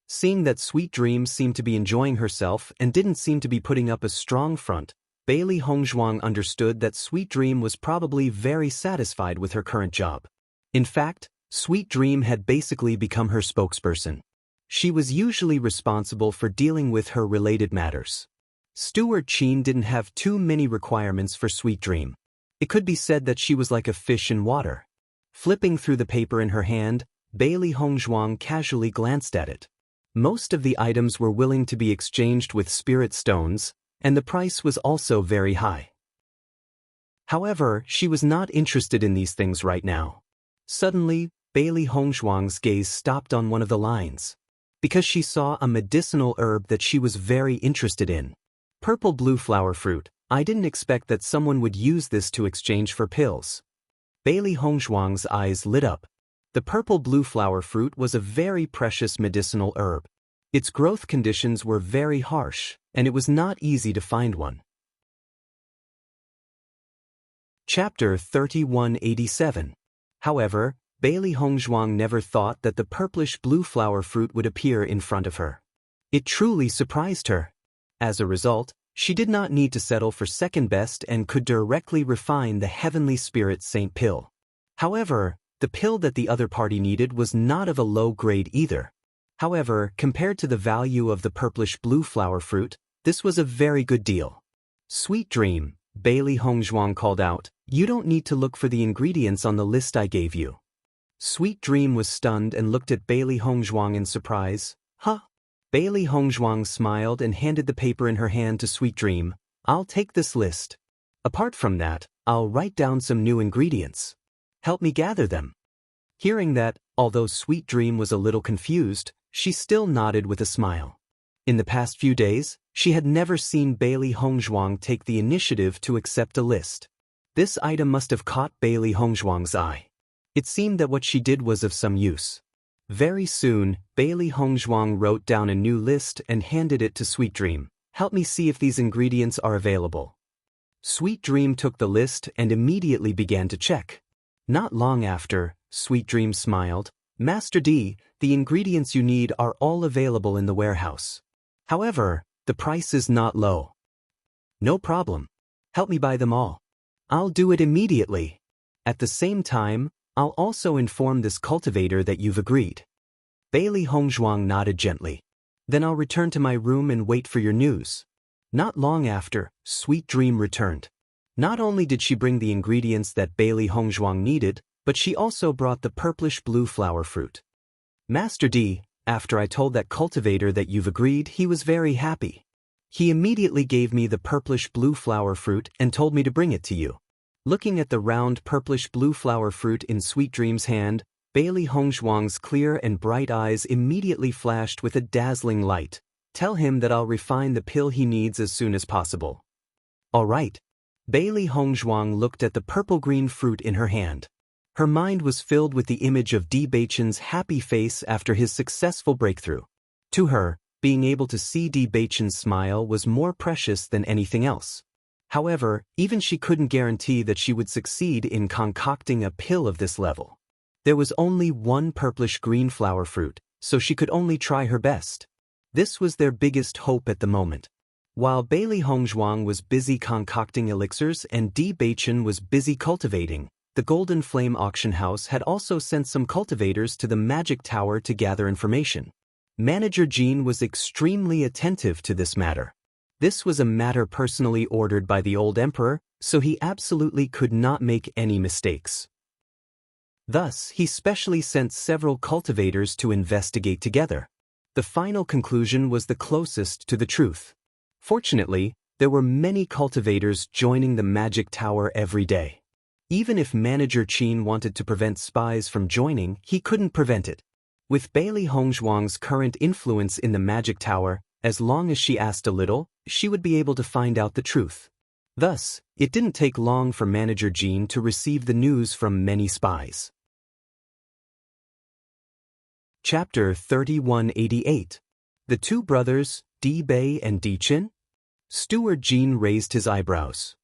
Seeing that Sweet Dream seemed to be enjoying herself and didn't seem to be putting up a strong front, Bailey Hongzhuang understood that Sweet Dream was probably very satisfied with her current job. In fact, Sweet Dream had basically become her spokesperson. She was usually responsible for dealing with her related matters. Steward Qin didn't have too many requirements for Sweet Dream. It could be said that she was like a fish in water. Flipping through the paper in her hand, Bailey Hongzhuang casually glanced at it. Most of the items were willing to be exchanged with spirit stones, and the price was also very high. However, she was not interested in these things right now. Suddenly, Bailey Hongzhuang's gaze stopped on one of the lines. Because she saw a medicinal herb that she was very interested in. Purple blue flower fruit. I didn't expect that someone would use this to exchange for pills. Bailey Hongzhuang's eyes lit up. The purple blue flower fruit was a very precious medicinal herb. Its growth conditions were very harsh, and it was not easy to find one. Chapter 3187. However, Bailey Hongzhuang never thought that the purplish-blue flower fruit would appear in front of her. It truly surprised her. As a result, she did not need to settle for second best and could directly refine the heavenly spirit Saint pill. However, the pill that the other party needed was not of a low grade either. However, compared to the value of the purplish-blue flower fruit, this was a very good deal. Sweet dream, Bailey Hongzhuang called out, "You don't need to look for the ingredients on the list I gave you." Sweet dream was stunned and looked at Bailey Hongzhuang in surprise. "Huh?" Bailey Hongzhuang smiled and handed the paper in her hand to Sweet Dream. "I'll take this list. Apart from that, I'll write down some new ingredients. Help me gather them." Hearing that, although Sweet Dream was a little confused, she still nodded with a smile. In the past few days, she had never seen Bailey Hongzhuang take the initiative to accept a list. This item must have caught Bailey Hongzhuang's eye. It seemed that what she did was of some use. Very soon, Bailey Hongzhuang wrote down a new list and handed it to Sweet Dream. "Help me see if these ingredients are available." Sweet Dream took the list and immediately began to check. Not long after, Sweet Dream smiled. "Master D, the ingredients you need are all available in the warehouse. However, the price is not low." "No problem. Help me buy them all." "I'll do it immediately. At the same time, I'll also inform this cultivator that you've agreed." Bailey Hongzhuang nodded gently. "Then I'll return to my room and wait for your news." Not long after, Sweet Dream returned. Not only did she bring the ingredients that Bailey Hongzhuang needed, but she also brought the purplish-blue flower fruit. "Master D, after I told that cultivator that you've agreed, he was very happy. He immediately gave me the purplish-blue flower fruit and told me to bring it to you." Looking at the round purplish-blue flower fruit in Sweet Dream's hand, Bailey Hongzhuang's clear and bright eyes immediately flashed with a dazzling light. "Tell him that I'll refine the pill he needs as soon as possible." "All right." Bailey Hongzhuang looked at the purple-green fruit in her hand. Her mind was filled with the image of Bewitching's happy face after his successful breakthrough. To her, being able to see Bewitching's smile was more precious than anything else. However, even she couldn't guarantee that she would succeed in concocting a pill of this level. There was only one purplish-green flower fruit, so she could only try her best. This was their biggest hope at the moment. While Bailey Hongzhuang was busy concocting elixirs and Bewitching was busy cultivating, the Golden Flame Auction House had also sent some cultivators to the Magic Tower to gather information. Manager Jean was extremely attentive to this matter. This was a matter personally ordered by the old emperor, so he absolutely could not make any mistakes. Thus, he specially sent several cultivators to investigate together. The final conclusion was the closest to the truth. Fortunately, there were many cultivators joining the Magic Tower every day. Even if Manager Qin wanted to prevent spies from joining, he couldn't prevent it. With Bailey Hongzhuang's current influence in the Magic Tower, as long as she asked a little, she would be able to find out the truth. Thus, it didn't take long for Manager Jean to receive the news from many spies. Chapter 3188. The two brothers, Di Bei and Di Qin? Steward Jean raised his eyebrows.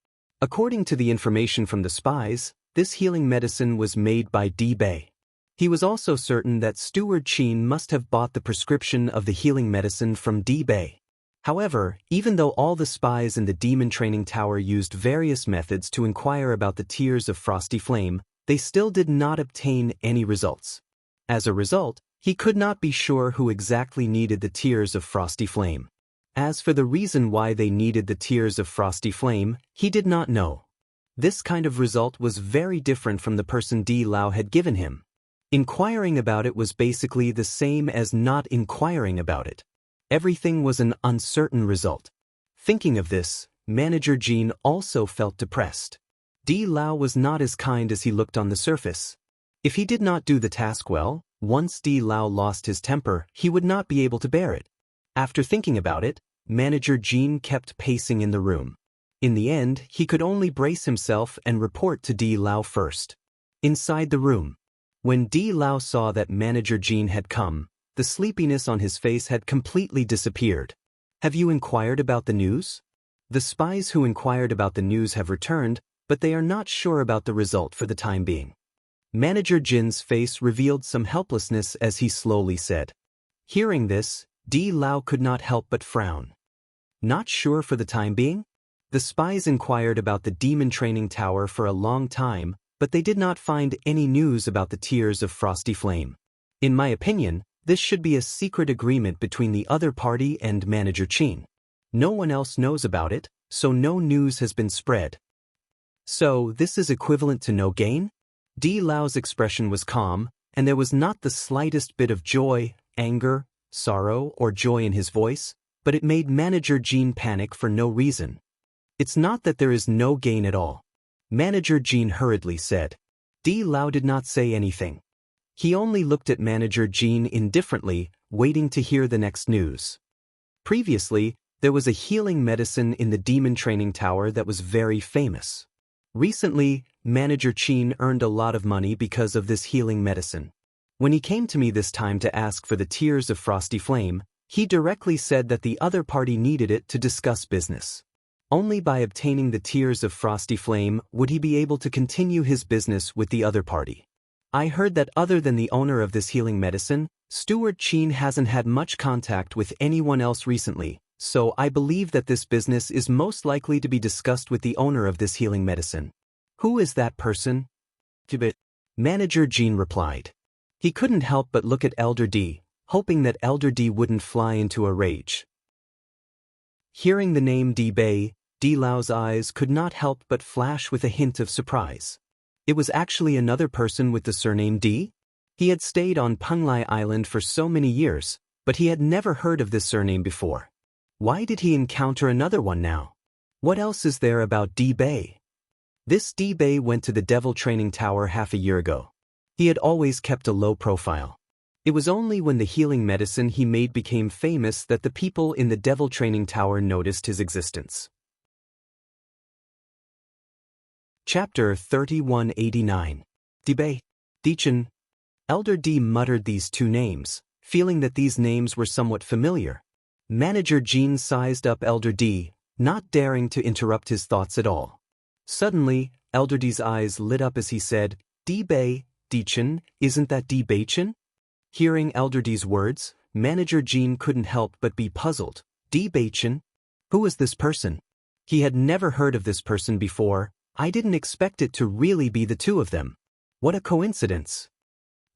According to the information from the spies, this healing medicine was made by Di Bei. He was also certain that Steward Qin must have bought the prescription of the healing medicine from Di Bei. However, even though all the spies in the Demon Training Tower used various methods to inquire about the tears of Frosty Flame, they still did not obtain any results. As a result, he could not be sure who exactly needed the tears of Frosty Flame. As for the reason why they needed the tears of Frosty Flame, he did not know. This kind of result was very different from the person Di Lao had given him. Inquiring about it was basically the same as not inquiring about it. Everything was an uncertain result. Thinking of this, Manager Jean also felt depressed. Di Lao was not as kind as he looked on the surface. If he did not do the task well, once Di Lao lost his temper, he would not be able to bear it. After thinking about it, Manager Jean kept pacing in the room. In the end, he could only brace himself and report to Di Lao first. Inside the room, when Di Lao saw that Manager Jean had come, The sleepiness on his face had completely disappeared. Have you inquired about the news? The spies who inquired about the news have returned, but they are not sure about the result for the time being. Manager Jin's face revealed some helplessness as he slowly said. Hearing this, Di Lao could not help but frown. Not sure for the time being? The spies inquired about the demon training tower for a long time, but they did not find any news about the Tears of Frosty Flame. In my opinion, this should be a secret agreement between the other party and Manager Qin. No one else knows about it, so no news has been spread. So, this is equivalent to no gain? Di Lao's expression was calm, and there was not the slightest bit of joy, anger, sorrow, or joy in his voice, but it made Manager Jin panic for no reason. It's not that there is no gain at all. Manager Jin hurriedly said. Di Lao did not say anything. He only looked at Manager Jin indifferently, waiting to hear the next news. Previously, there was a healing medicine in the demon training tower that was very famous. Recently, Manager Qin earned a lot of money because of this healing medicine. When he came to me this time to ask for the Tears of Frosty Flame, he directly said that the other party needed it to discuss business. Only by obtaining the Tears of Frosty Flame would he be able to continue his business with the other party. I heard that other than the owner of this healing medicine, Steward Qin hasn't had much contact with anyone else recently, so I believe that this business is most likely to be discussed with the owner of this healing medicine. Who is that person? Manager Jin replied. He couldn't help but look at Elder D, hoping that Elder D wouldn't fly into a rage. Hearing the name Di Bei, Di Lao's eyes could not help but flash with a hint of surprise. It was actually another person with the surname Di? He had stayed on Penglai Island for so many years, but he had never heard of this surname before. Why did he encounter another one now? What else is there about Di Bei? This Di Bei went to the Devil Training Tower half a year ago. He had always kept a low profile. It was only when the healing medicine he made became famous that the people in the Devil Training Tower noticed his existence. Chapter 3189. Di Bei, Dichen. Elder D muttered these two names, feeling that these names were somewhat familiar. Manager Jin sized up Elder D, not daring to interrupt his thoughts at all. Suddenly, Elder D's eyes lit up as he said, Di Bei, Dichen, isn't that Di Beichen? Hearing Elder D's words, Manager Jin couldn't help but be puzzled. Di Beichen? Who is this person? He had never heard of this person before. I didn't expect it to really be the two of them. What a coincidence.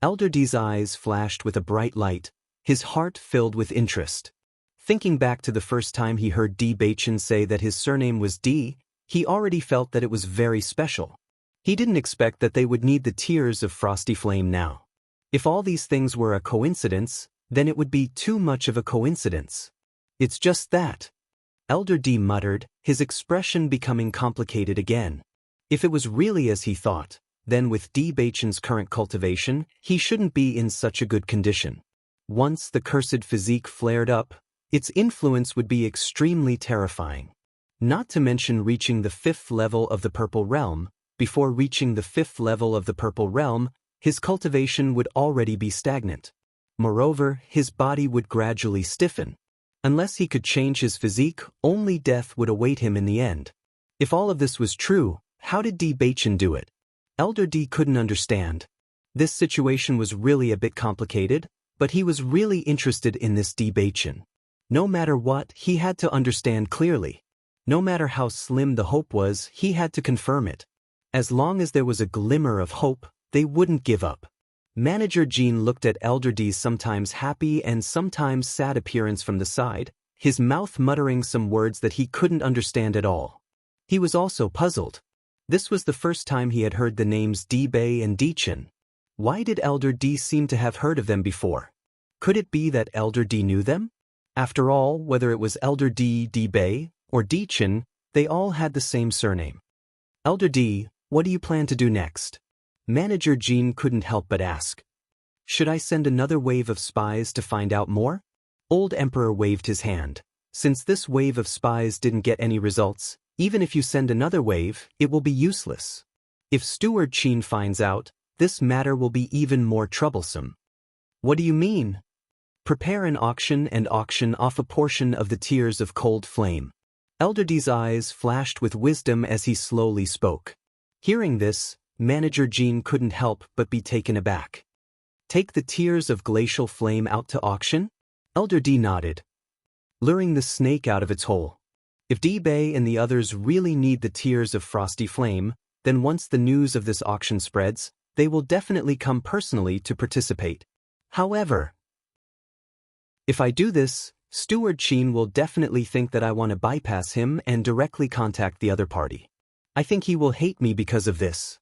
Elder D's eyes flashed with a bright light, his heart filled with interest. Thinking back to the first time he heard Di Beichen say that his surname was Di, he already felt that it was very special. He didn't expect that they would need the Tears of Frosty Flame now. If all these things were a coincidence, then it would be too much of a coincidence. It's just that. Elder D muttered, his expression becoming complicated again. If it was really as he thought, then with Di Beichen's current cultivation, he shouldn't be in such a good condition. Once the cursed physique flared up, its influence would be extremely terrifying. Not to mention reaching the 5th level of the Purple Realm. Before reaching the 5th level of the Purple Realm, his cultivation would already be stagnant. Moreover, his body would gradually stiffen. Unless he could change his physique, only death would await him in the end. If all of this was true, how did Di Beichen do it? Elder D couldn't understand. This situation was really a bit complicated, but he was really interested in this Di Beichen. No matter what, he had to understand clearly. No matter how slim the hope was, he had to confirm it. As long as there was a glimmer of hope, they wouldn't give up. Manager Jin looked at Elder D's sometimes happy and sometimes sad appearance from the side, his mouth muttering some words that he couldn't understand at all. He was also puzzled. This was the first time he had heard the names Di Bei and Dichen. Why did Elder D seem to have heard of them before? Could it be that Elder D knew them? After all, whether it was Elder D, Di Bei, or Dichen, they all had the same surname. Elder D, what do you plan to do next? Manager Jin couldn't help but ask. Should I send another wave of spies to find out more? Old Emperor waved his hand. Since this wave of spies didn't get any results, even if you send another wave, it will be useless. If Steward Qin finds out, this matter will be even more troublesome. What do you mean? Prepare an auction and auction off a portion of the tears of cold flame. Elder D's eyes flashed with wisdom as he slowly spoke. Hearing this, Manager Jean couldn't help but be taken aback. Take the tears of glacial flame out to auction? Elder D nodded, luring the snake out of its hole. If D-Bay and the others really need the tears of frosty flame, then once the news of this auction spreads, they will definitely come personally to participate. However, if I do this, Steward Sheen will definitely think that I want to bypass him and directly contact the other party. I think he will hate me because of this.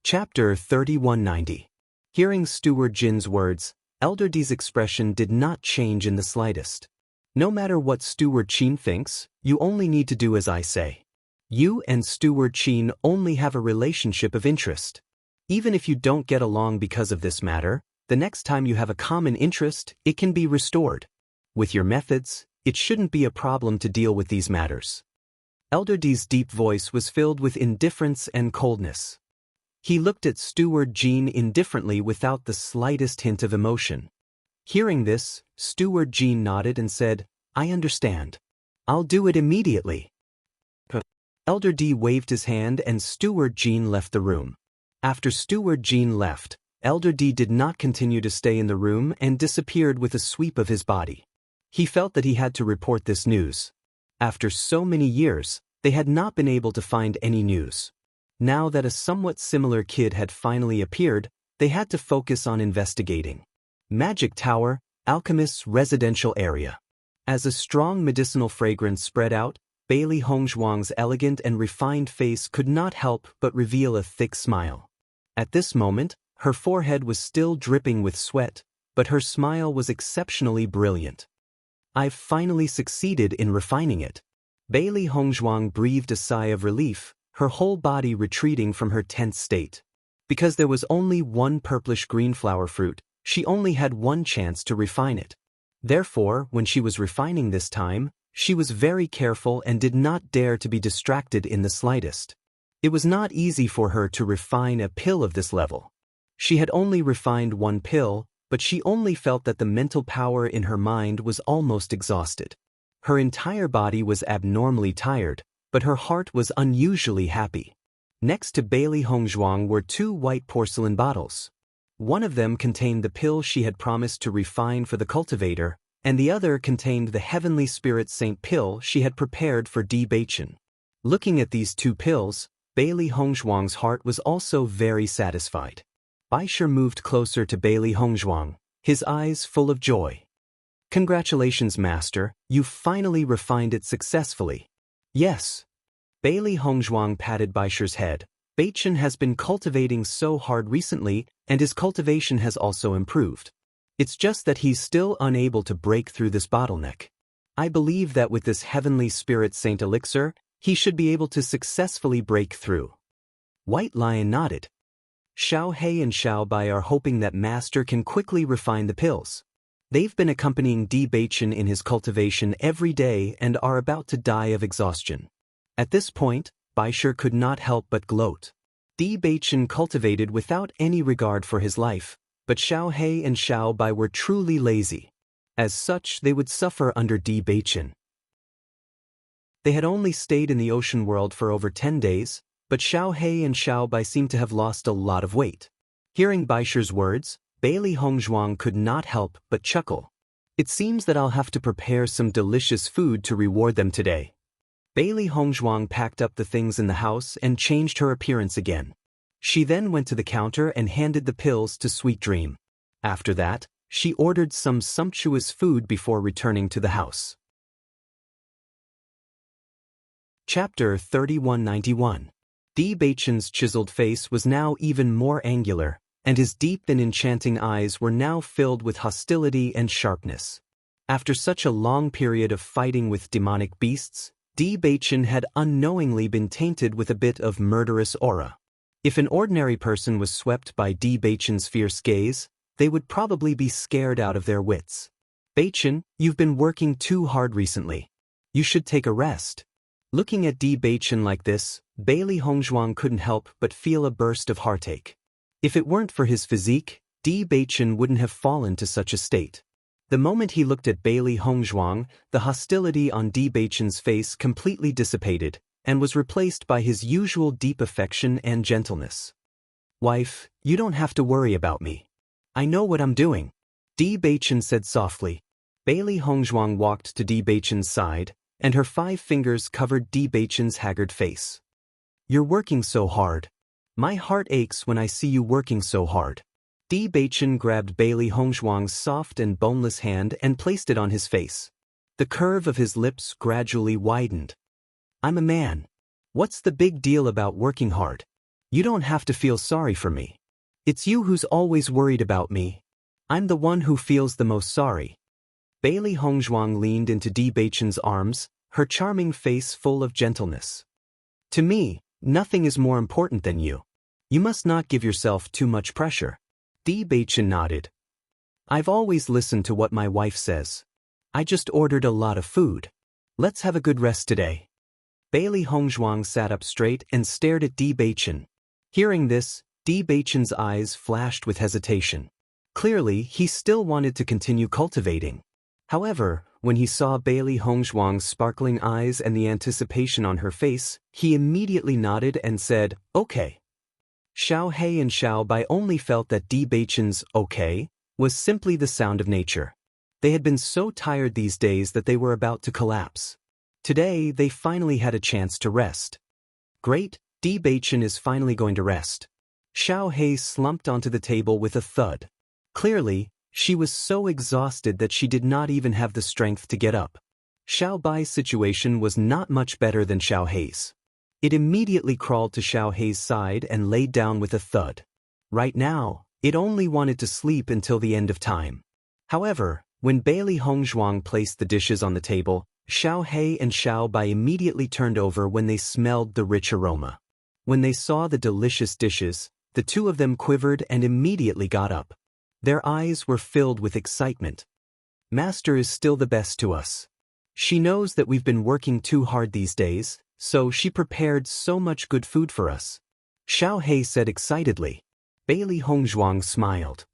Chapter 3190. Hearing Steward Jin's words, Elder D's expression did not change in the slightest. No matter what Steward Sheen thinks, you only need to do as I say. You and Steward Sheen only have a relationship of interest. Even if you don't get along because of this matter, the next time you have a common interest, it can be restored. With your methods, it shouldn't be a problem to deal with these matters. Elder D's deep voice was filled with indifference and coldness. He looked at Steward Jean indifferently without the slightest hint of emotion. Hearing this, Steward Jean nodded and said, I understand. I'll do it immediately. Elder D waved his hand and Steward Jean left the room. After Steward Jean left, Elder D did not continue to stay in the room and disappeared with a sweep of his body. He felt that he had to report this news. After so many years, they had not been able to find any news. Now that a somewhat similar kid had finally appeared, they had to focus on investigating. Magic Tower, Alchemist's residential area. As a strong medicinal fragrance spread out, Bailey Hongzhuang's elegant and refined face could not help but reveal a thick smile. At this moment, her forehead was still dripping with sweat, but her smile was exceptionally brilliant. I've finally succeeded in refining it. Bailey Hongzhuang breathed a sigh of relief, her whole body retreating from her tense state. Because there was only one purplish-green flower fruit, she only had one chance to refine it. Therefore, when she was refining this time, she was very careful and did not dare to be distracted in the slightest. It was not easy for her to refine a pill of this level. She had only refined one pill, but she only felt that the mental power in her mind was almost exhausted. Her entire body was abnormally tired, but her heart was unusually happy. Next to Bailey Hongzhuang were two white porcelain bottles. One of them contained the pill she had promised to refine for the cultivator, and the other contained the Heavenly Spirit Saint pill she had prepared for Bewitching. Looking at these two pills, Bailey Hongzhuang's heart was also very satisfied. Baisher moved closer to Bailey Hongzhuang, his eyes full of joy. Congratulations, Master, you finally refined it successfully. Yes. Bailey Hongzhuang patted Baisher's head. Baichen has been cultivating so hard recently, and his cultivation has also improved. It's just that he's still unable to break through this bottleneck. I believe that with this Heavenly Spirit Saint elixir, he should be able to successfully break through. White Lion nodded. Xiao He and Xiao Bai are hoping that Master can quickly refine the pills. They've been accompanying Di Baichen in his cultivation every day and are about to die of exhaustion. At this point, Baisher could not help but gloat. Di Baichen cultivated without any regard for his life, but Xiao He and Xiao Bai were truly lazy. As such, they would suffer under Di Baichen. They had only stayed in the ocean world for over 10 days, but Xiao He and Xiao Bai seemed to have lost a lot of weight. Hearing Baisher's words, Bailey Hongzhuang could not help but chuckle. It seems that I'll have to prepare some delicious food to reward them today. Bailey Hongzhuang packed up the things in the house and changed her appearance again. She then went to the counter and handed the pills to Sweet Dream. After that, she ordered some sumptuous food before returning to the house. Chapter 3191. Di Baichen's chiseled face was now even more angular, and his deep and enchanting eyes were now filled with hostility and sharpness. After such a long period of fighting with demonic beasts, Di Baichen had unknowingly been tainted with a bit of murderous aura. If an ordinary person was swept by Di Baichen's fierce gaze, they would probably be scared out of their wits. Baichen, you've been working too hard recently. You should take a rest. Looking at Di Baichen like this, Bailey Hongzhuang couldn't help but feel a burst of heartache. If it weren't for his physique, Di Baichen wouldn't have fallen to such a state. The moment he looked at Bailey Hongzhuang, the hostility on Di Baichen's face completely dissipated, and was replaced by his usual deep affection and gentleness. "Wife, you don't have to worry about me. I know what I'm doing," Di Baichen said softly. Bailey Hongzhuang walked to Di Baichen's side, and her 5 fingers covered Di Baichen's haggard face. "You're working so hard. My heart aches when I see you working so hard." Di Baichen grabbed Bailey Hongzhuang's soft and boneless hand and placed it on his face. The curve of his lips gradually widened. "I'm a man. What's the big deal about working hard? You don't have to feel sorry for me. It's you who's always worried about me. I'm the one who feels the most sorry." Bailey Hongzhuang leaned into Di Baichen's arms, her charming face full of gentleness. "To me, nothing is more important than you. You must not give yourself too much pressure." Di Baichen nodded. "I've always listened to what my wife says. I just ordered a lot of food. Let's have a good rest today." Bailey Hongzhuang sat up straight and stared at Di Baichen. Hearing this, Di Baichen's eyes flashed with hesitation. Clearly, he still wanted to continue cultivating. However, when he saw Bailey Hongzhuang's sparkling eyes and the anticipation on her face, he immediately nodded and said, "Okay." Xiao He and Xiao Bai only felt that Di Baichen's "okay" was simply the sound of nature. They had been so tired these days that they were about to collapse. Today, they finally had a chance to rest. "Great, Di Baichen is finally going to rest." Xiao He slumped onto the table with a thud. Clearly, she was so exhausted that she did not even have the strength to get up. Xiao Bai's situation was not much better than Xiao He's. It immediately crawled to Xiao He's side and laid down with a thud. Right now, it only wanted to sleep until the end of time. However, when Bailey Hongzhuang placed the dishes on the table, Xiao He and Xiao Bai immediately turned over when they smelled the rich aroma. When they saw the delicious dishes, the 2 of them quivered and immediately got up. Their eyes were filled with excitement. "Master is still the best to us. She knows that we've been working too hard these days, so she prepared so much good food for us," Xiao He said excitedly. Bailey Hongzhuang smiled.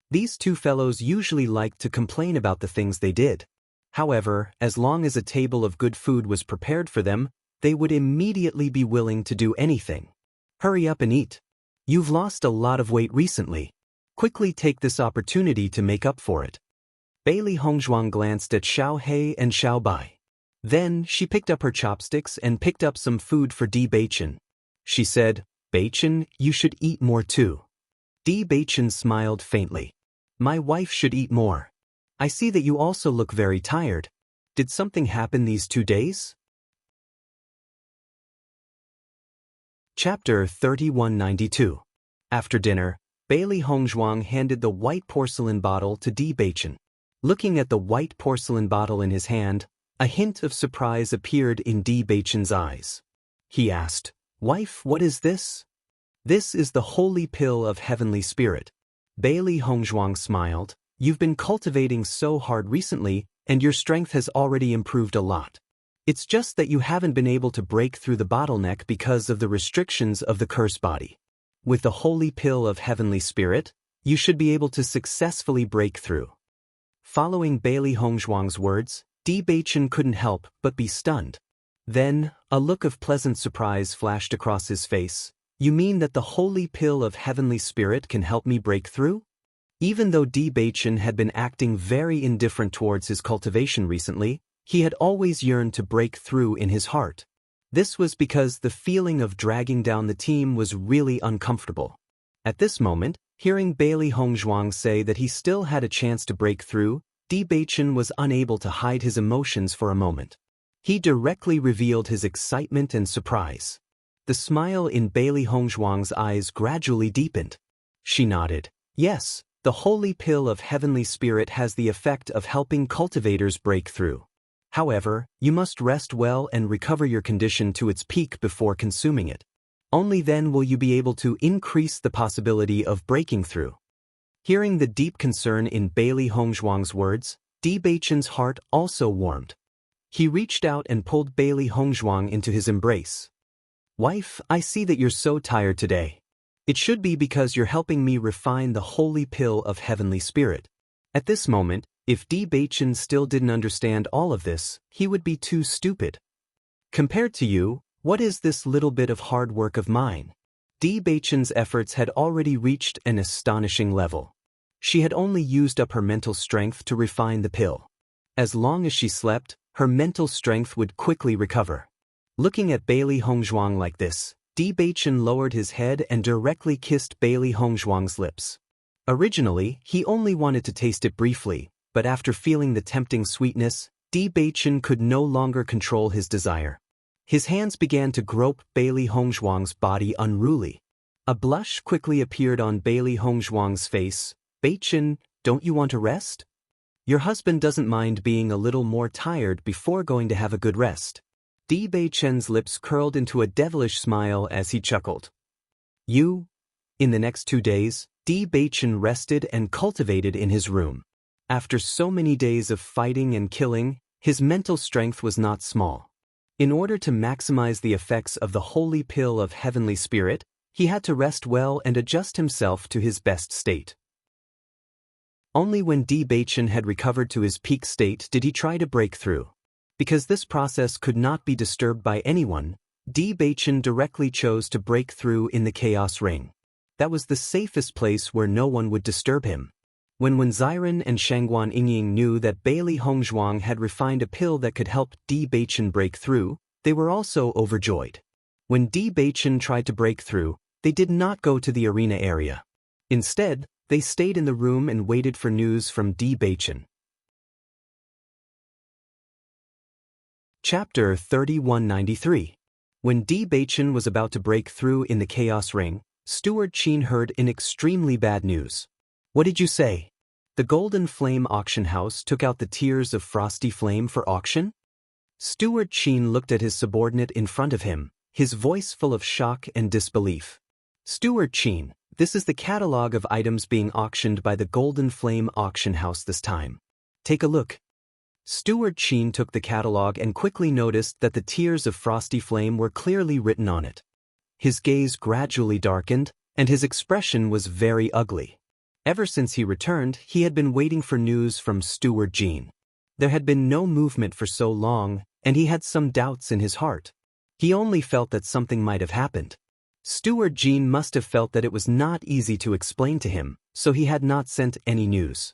These 2 fellows usually liked to complain about the things they did. However, as long as a table of good food was prepared for them, they would immediately be willing to do anything. "Hurry up and eat. You've lost a lot of weight recently. Quickly take this opportunity to make up for it." Bailey Hongzhuang glanced at Xiao He and Xiao Bai. Then she picked up her chopsticks and picked up some food for Di Baichen. She said, "Baichen, you should eat more too." Di Baichen smiled faintly. "My wife should eat more. I see that you also look very tired. Did something happen these 2 days?" Chapter 3192. After dinner, Bailey Hongzhuang handed the white porcelain bottle to Di Baichen. Looking at the white porcelain bottle in his hand, a hint of surprise appeared in Di Baichen's eyes. He asked, "Wife, what is this?" "This is the holy pill of heavenly spirit." Bailey Hongzhuang smiled. "You've been cultivating so hard recently, and your strength has already improved a lot. It's just that you haven't been able to break through the bottleneck because of the restrictions of the curse body. With the holy pill of heavenly spirit, you should be able to successfully break through." Following Bailey Hongzhuang's words, Di Baichen couldn't help but be stunned. Then, a look of pleasant surprise flashed across his face. "You mean that the holy pill of heavenly spirit can help me break through?" Even though Di Baichen had been acting very indifferent towards his cultivation recently, he had always yearned to break through in his heart. This was because the feeling of dragging down the team was really uncomfortable. At this moment, hearing Bailey Hongzhuang say that he still had a chance to break through, Di Baichen was unable to hide his emotions for a moment. He directly revealed his excitement and surprise. The smile in Bailey Hongzhuang's eyes gradually deepened. She nodded. "Yes, the holy pill of heavenly spirit has the effect of helping cultivators break through. However, you must rest well and recover your condition to its peak before consuming it. Only then will you be able to increase the possibility of breaking through." Hearing the deep concern in Bailey Hongzhuang's words, Di Baichen's heart also warmed. He reached out and pulled Bailey Hongzhuang into his embrace. "Wife, I see that you're so tired today. It should be because you're helping me refine the holy pill of heavenly spirit. At this moment, if Bewitching still didn't understand all of this, he would be too stupid. Compared to you, what is this little bit of hard work of mine? Bewitching's efforts had already reached an astonishing level. She had only used up her mental strength to refine the pill. As long as she slept, her mental strength would quickly recover. Looking at Bailey Hongzhuang like this, Bewitching lowered his head and directly kissed Bailey Hongzhuang's lips. Originally, he only wanted to taste it briefly, but after feeling the tempting sweetness, Bewitching could no longer control his desire. His hands began to grope Bailey Hongzhuang's body unruly. A blush quickly appeared on Bailey Hongzhuang's face. Bewitching, don't you want to rest? Your husband doesn't mind being a little more tired before going to have a good rest. Bewitching's lips curled into a devilish smile as he chuckled. You? In the next 2 days, Bewitching rested and cultivated in his room. After so many days of fighting and killing, his mental strength was not small. In order to maximize the effects of the holy pill of heavenly spirit, he had to rest well and adjust himself to his best state. Only when Bewitching had recovered to his peak state did he try to break through. Because this process could not be disturbed by anyone, Bewitching directly chose to break through in the chaos ring. That was the safest place where no one would disturb him. When Ziren and Shangguan Yingying knew that Bailey Hongzhuang had refined a pill that could help Bewitching break through, they were also overjoyed. When Bewitching tried to break through, they did not go to the arena area. Instead, they stayed in the room and waited for news from Bewitching. Chapter 3193. When Bewitching was about to break through in the chaos ring, Steward Qin heard an extremely bad news. What did you say? The Golden Flame auction house took out the Tears of Frosty Flame for auction? Steward Qin looked at his subordinate in front of him, his voice full of shock and disbelief. Steward Qin, this is the catalog of items being auctioned by the Golden Flame auction house this time. Take a look. Steward Qin took the catalog and quickly noticed that the Tears of Frosty Flame were clearly written on it. His gaze gradually darkened, and his expression was very ugly. Ever since he returned, he had been waiting for news from Steward Qin. There had been no movement for so long, and he had some doubts in his heart. He only felt that something might have happened. Steward Qin must have felt that it was not easy to explain to him, so he had not sent any news.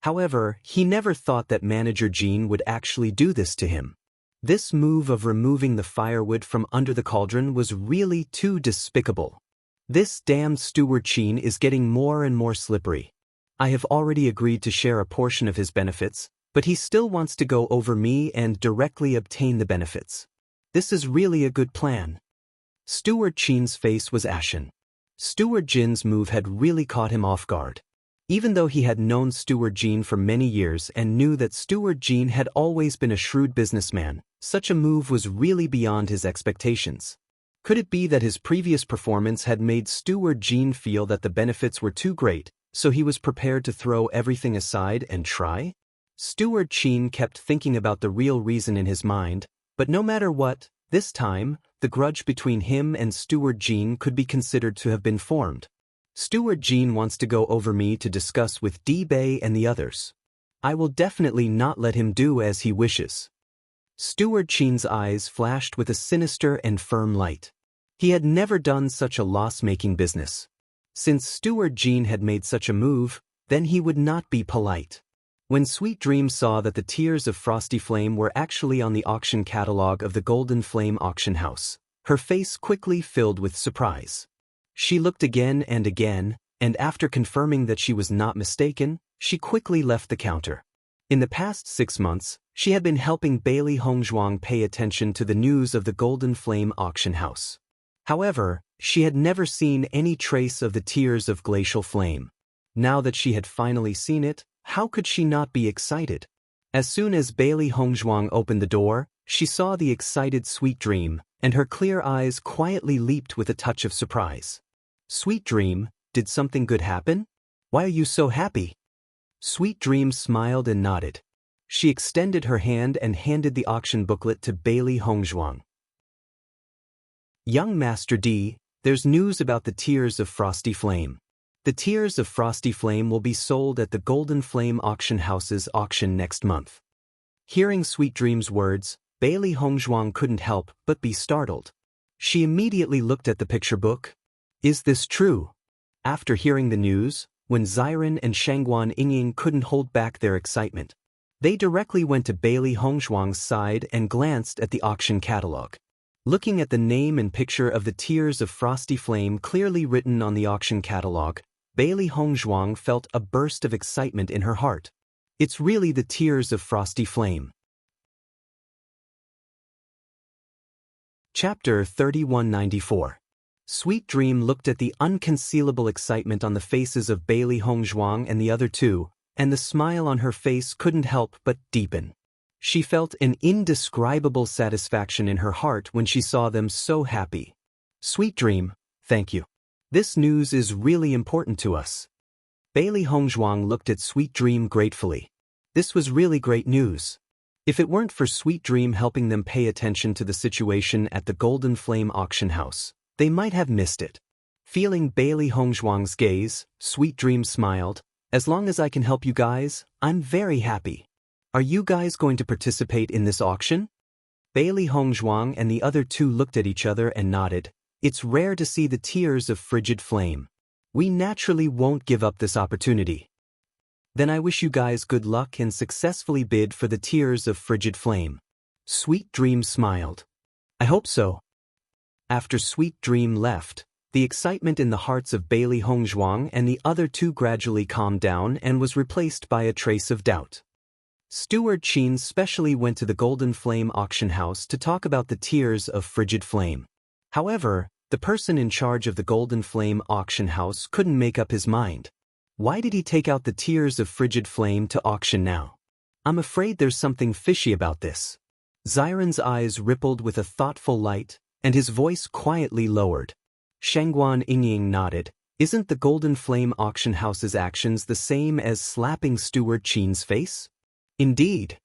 However, he never thought that Manager Qin would actually do this to him. This move of removing the firewood from under the cauldron was really too despicable. This damned Steward Qin is getting more and more slippery. I have already agreed to share a portion of his benefits, but he still wants to go over me and directly obtain the benefits. This is really a good plan. Steward Qin's face was ashen. Steward Jin's move had really caught him off guard. Even though he had known Steward Qin for many years and knew that Steward Qin had always been a shrewd businessman, such a move was really beyond his expectations. Could it be that his previous performance had made Steward Qin feel that the benefits were too great, so he was prepared to throw everything aside and try? Steward Qin kept thinking about the real reason in his mind, but no matter what, this time, the grudge between him and Steward Qin could be considered to have been formed. Steward Qin wants to go over me to discuss with Bei and the others. I will definitely not let him do as he wishes. Steward Qin's eyes flashed with a sinister and firm light. He had never done such a loss-making business. Since Steward Qin had made such a move, then he would not be polite. When Sweet Dream saw that the Tears of Frosty Flame were actually on the auction catalog of the Golden Flame auction house, her face quickly filled with surprise. She looked again, and after confirming that she was not mistaken, she quickly left the counter. In the past 6 months, she had been helping Bailey Hongzhuang pay attention to the news of the Golden Flame auction house. However, she had never seen any trace of the Tears of Glacial Flame. Now that she had finally seen it, how could she not be excited? As soon as Bailey Hongzhuang opened the door, she saw the excited Sweet Dream, and her clear eyes quietly leaped with a touch of surprise. Sweet Dream, did something good happen? Why are you so happy? Sweet Dream smiled and nodded. She extended her hand and handed the auction booklet to Bailey Hongzhuang. Young Master D, There's news about the Tears of Frosty Flame. The Tears of Frosty Flame will be sold at the Golden Flame Auction House's auction next month. Hearing Sweet Dream's words, Bailey Hongzhuang couldn't help but be startled. She immediately looked at the picture book. Is this true? After hearing the news, when Xiren and Shangguan Yingying couldn't hold back their excitement, they directly went to Bailey Hongzhuang's side and glanced at the auction catalog. Looking at the name and picture of the Tears of Frosty Flame clearly written on the auction catalog, Bailey Hongzhuang felt a burst of excitement in her heart. It's really the Tears of Frosty Flame. Chapter 3194. Sweet Dream looked at the unconcealable excitement on the faces of Bailey Hongzhuang and the other two, and the smile on her face couldn't help but deepen. She felt an indescribable satisfaction in her heart when she saw them so happy. Sweet Dream, thank you. This news is really important to us. Bailey Hongzhuang looked at Sweet Dream gratefully. This was really great news. If it weren't for Sweet Dream helping them pay attention to the situation at the Golden Flame Auction House, they might have missed it. Feeling Bailey Hongzhuang's gaze, Sweet Dream smiled. As long as I can help you guys, I'm very happy. Are you guys going to participate in this auction? Bailey Hongzhuang and the other two looked at each other and nodded. It's rare to see the Tears of Frigid Flame. We naturally won't give up this opportunity. Then I wish you guys good luck and successfully bid for the Tears of Frigid Flame. Sweet Dream smiled. I hope so. After Sweet Dream left, the excitement in the hearts of Bailey Hongzhuang and the other two gradually calmed down and was replaced by a trace of doubt. Steward Qin specially went to the Golden Flame Auction House to talk about the Tears of Frigid Flame. However, the person in charge of the Golden Flame Auction House couldn't make up his mind. Why did he take out the Tears of Frigid Flame to auction now? I'm afraid there's something fishy about this. Xiren's eyes rippled with a thoughtful light, and his voice quietly lowered. Shangguan Yingying nodded. Isn't the Golden Flame Auction House's actions the same as slapping Steward Qin's face? Indeed.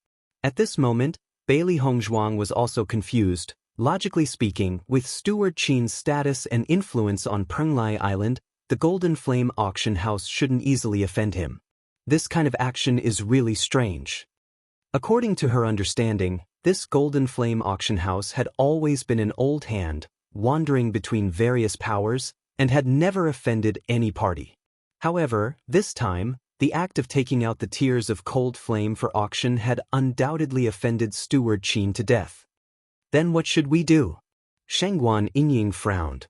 At this moment, Bailey Hongzhuang was also confused. Logically speaking, with Steward Qin's status and influence on Penglai Island, the Golden Flame Auction House shouldn't easily offend him. This kind of action is really strange. According to her understanding, this Golden Flame Auction House had always been an old hand, wandering between various powers, and had never offended any party. However, this time, the act of taking out the Tears of Cold Flame for auction had undoubtedly offended Steward Qin to death. Then what should we do? Shangguan Yingying frowned.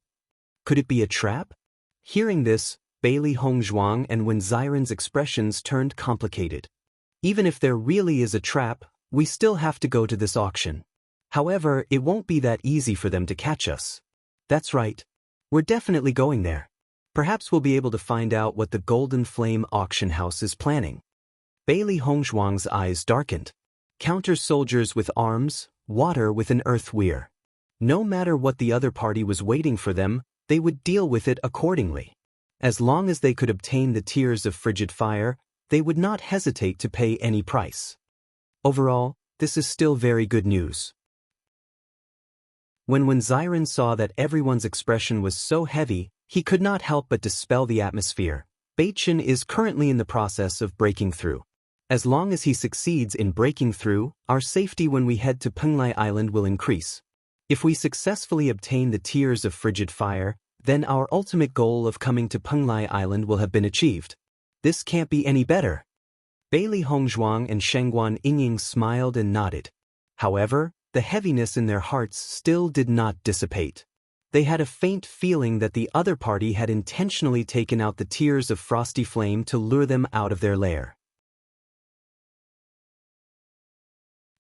Could it be a trap? Hearing this, Bailey Hongzhuang and Wen Xiren's expressions turned complicated. Even if there really is a trap, we still have to go to this auction. However, it won't be that easy for them to catch us. That's right. We're definitely going there. Perhaps we'll be able to find out what the Golden Flame Auction House is planning. Bailey Hongzhuang's eyes darkened. Counter soldiers with arms, water with an earth weir. No matter what the other party was waiting for them, they would deal with it accordingly. As long as they could obtain the Tears of Frigid Fire, they would not hesitate to pay any price. Overall, this is still very good news. When Xiren saw that everyone's expression was so heavy, he could not help but dispel the atmosphere. Bewitching is currently in the process of breaking through. As long as he succeeds in breaking through, our safety when we head to Penglai Island will increase. If we successfully obtain the Tears of Frigid Fire, then our ultimate goal of coming to Penglai Island will have been achieved. This can't be any better. Bailey Hongzhuang and Shangguan Yingying smiled and nodded. However, the heaviness in their hearts still did not dissipate. They had a faint feeling that the other party had intentionally taken out the Tears of Frosty Flame to lure them out of their lair.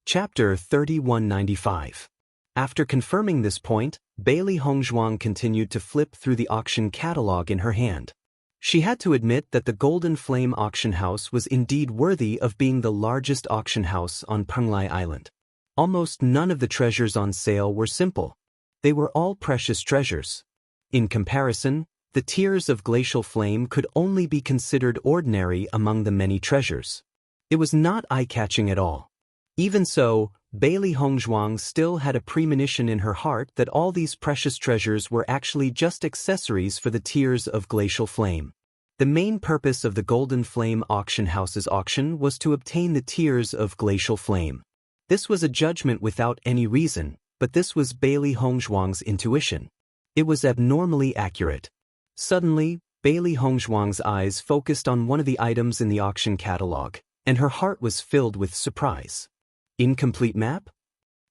Chapter 3195. After confirming this point, Bailey Hongzhuang continued to flip through the auction catalog in her hand. She had to admit that the Golden Flame Auction House was indeed worthy of being the largest auction house on Penglai Island. Almost none of the treasures on sale were simple. They were all precious treasures. In comparison, the Tears of Glacial Flame could only be considered ordinary among the many treasures. It was not eye-catching at all. Even so, Bailey Hongzhuang still had a premonition in her heart that all these precious treasures were actually just accessories for the tears of glacial flame. The main purpose of the Golden Flame Auction House's auction was to obtain the tears of glacial flame. This was a judgment without any reason, but this was Bailey Hongzhuang's intuition. It was abnormally accurate. Suddenly, Bailey Hongzhuang's eyes focused on one of the items in the auction catalog, and her heart was filled with surprise. Incomplete map?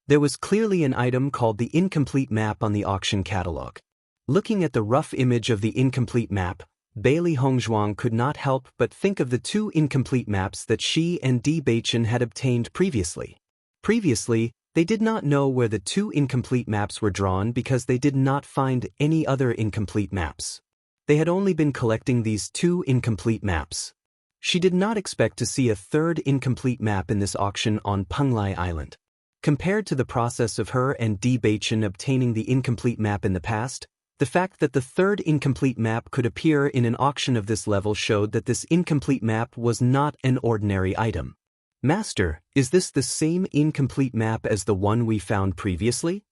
There was clearly an item called the incomplete map on the auction catalog. Looking at the rough image of the incomplete map, Bailey Hongzhuang could not help but think of the two incomplete maps that she and Bewitching had obtained previously. Previously, they did not know where the two incomplete maps were drawn because they did not find any other incomplete maps. They had only been collecting these two incomplete maps. She did not expect to see a third incomplete map in this auction on Penglai Island. Compared to the process of her and Bewitching obtaining the incomplete map in the past, the fact that the third incomplete map could appear in an auction of this level showed that this incomplete map was not an ordinary item. Master, is this the same incomplete map as the one we found previously?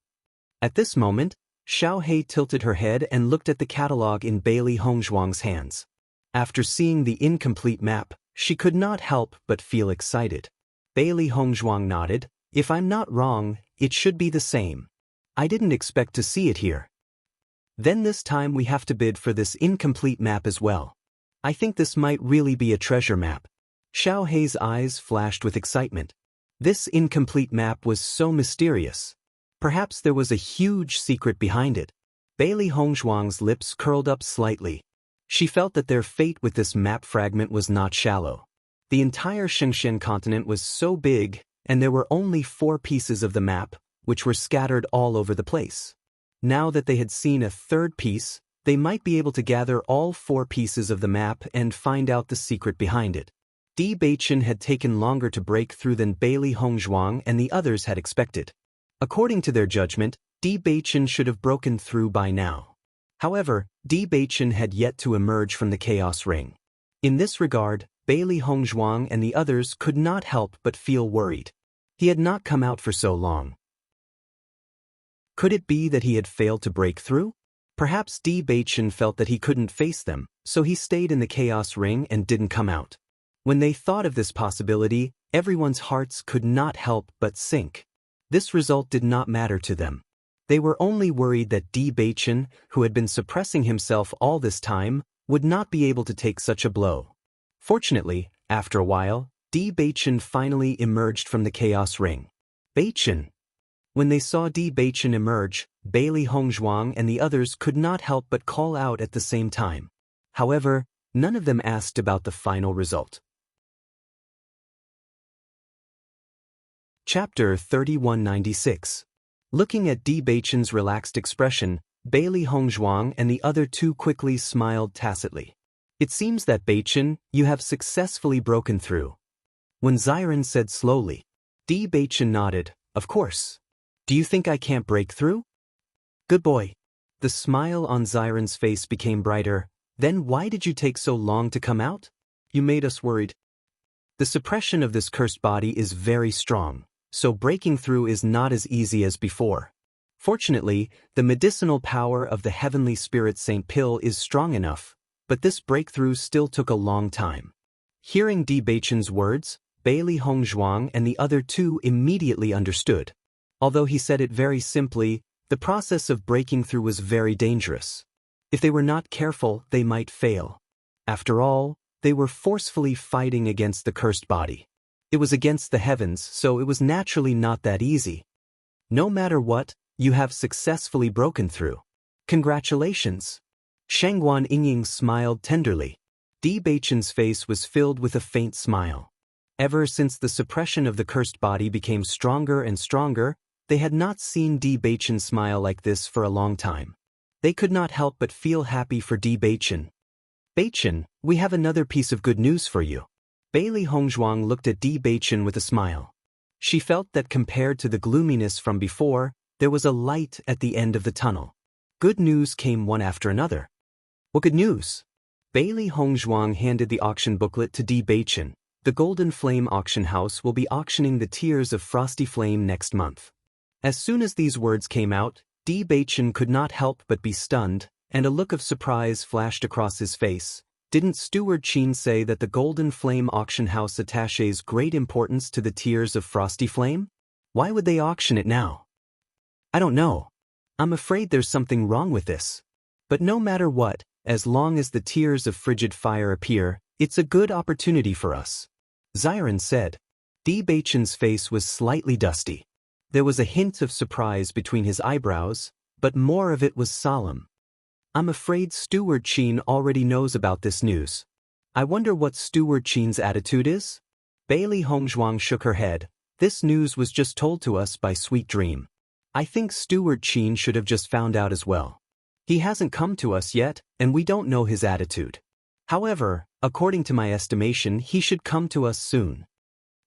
At this moment, Xiao He tilted her head and looked at the catalog in Bailey Hongzhuang's hands. After seeing the incomplete map, she could not help but feel excited. Bailey Hongzhuang nodded. If I'm not wrong, it should be the same. I didn't expect to see it here. Then this time we have to bid for this incomplete map as well. I think this might really be a treasure map. Xiao He's eyes flashed with excitement. This incomplete map was so mysterious. Perhaps there was a huge secret behind it. Bailey Hongzhuang's lips curled up slightly. She felt that their fate with this map fragment was not shallow. The entire Xingxian continent was so big, and there were only 4 pieces of the map, which were scattered all over the place. Now that they had seen a third piece, they might be able to gather all 4 pieces of the map and find out the secret behind it. Bewitching had taken longer to break through than Bailey Hongzhuang and the others had expected. According to their judgment, Bewitching should have broken through by now. However, Bewitching had yet to emerge from the chaos ring. In this regard, Bailey Hongzhuang and the others could not help but feel worried. He had not come out for so long. Could it be that he had failed to break through? Perhaps Bewitching felt that he couldn't face them, so he stayed in the chaos ring and didn't come out. When they thought of this possibility, everyone's hearts could not help but sink. This result did not matter to them. They were only worried that Bewitching, who had been suppressing himself all this time, would not be able to take such a blow. Fortunately, after a while, Bewitching finally emerged from the chaos ring. Bewitching. When they saw Bewitching emerge, Bailey Hongzhuang and the others could not help but call out at the same time. However, none of them asked about the final result. Chapter 3196. Looking at Bewitching's relaxed expression, Bailey Hongzhuang and the other two quickly smiled tacitly. It seems that Bewitching, you have successfully broken through. When Xiren said slowly. Bewitching nodded, of course. Do you think I can't break through? Good boy. The smile on Xiren's face became brighter. Then why did you take so long to come out? You made us worried. The suppression of this cursed body is very strong, so breaking through is not as easy as before. Fortunately, the medicinal power of the heavenly spirit Saint Pill is strong enough, but this breakthrough still took a long time. Hearing Bewitching's words, Bailey Hongzhuang and the other two immediately understood. Although he said it very simply, the process of breaking through was very dangerous. If they were not careful, they might fail. After all, they were forcefully fighting against the cursed body. It was against the heavens, so it was naturally not that easy. No matter what, you have successfully broken through. Congratulations. Shangguan Yingying smiled tenderly. Bewitching's face was filled with a faint smile. Ever since the suppression of the cursed body became stronger and stronger, they had not seen Bewitching smile like this for a long time. They could not help but feel happy for Bewitching. Bewitching, we have another piece of good news for you. Bailey Hongzhuang looked at Bewitching with a smile. She felt that compared to the gloominess from before, there was a light at the end of the tunnel. Good news came one after another. What good news? Bailey Hongzhuang handed the auction booklet to Bewitching. The Golden Flame Auction House will be auctioning the Tears of Frosty Flame next month. As soon as these words came out, Bewitching could not help but be stunned, and a look of surprise flashed across his face. Didn't Steward Chin say that the Golden Flame Auction House attaches great importance to the Tears of Frosty Flame? Why would they auction it now? I don't know. I'm afraid there's something wrong with this. But no matter what, as long as the Tears of Frigid Fire appear, it's a good opportunity for us. Xiren said. Bewitching's face was slightly dusty. There was a hint of surprise between his eyebrows, but more of it was solemn. I'm afraid Steward Chin already knows about this news. I wonder what Steward Chin's attitude is? Bailey Hongzhuang shook her head. This news was just told to us by Sweet Dream. I think Steward Chin should have just found out as well. He hasn't come to us yet, and we don't know his attitude. However, according to my estimation, he should come to us soon.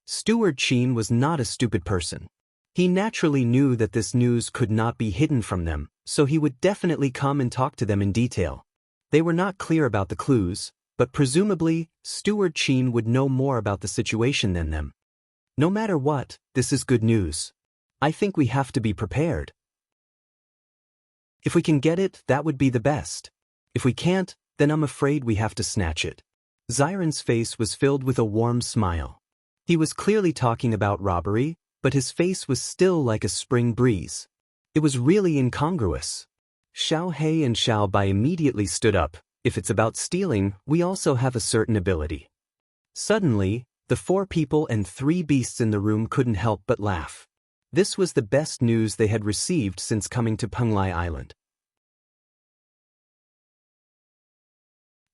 Steward Chin was not a stupid person. He naturally knew that this news could not be hidden from them, so he would definitely come and talk to them in detail. They were not clear about the clues, but presumably, Steward Chin would know more about the situation than them. No matter what, this is good news. I think we have to be prepared. If we can get it, that would be the best. If we can't, then I'm afraid we have to snatch it. Xiren's face was filled with a warm smile. He was clearly talking about robbery, but his face was still like a spring breeze. It was really incongruous. Xiao He and Xiao Bai immediately stood up. If it's about stealing, we also have a certain ability. Suddenly, the 4 people and 3 beasts in the room couldn't help but laugh. This was the best news they had received since coming to Penglai Island.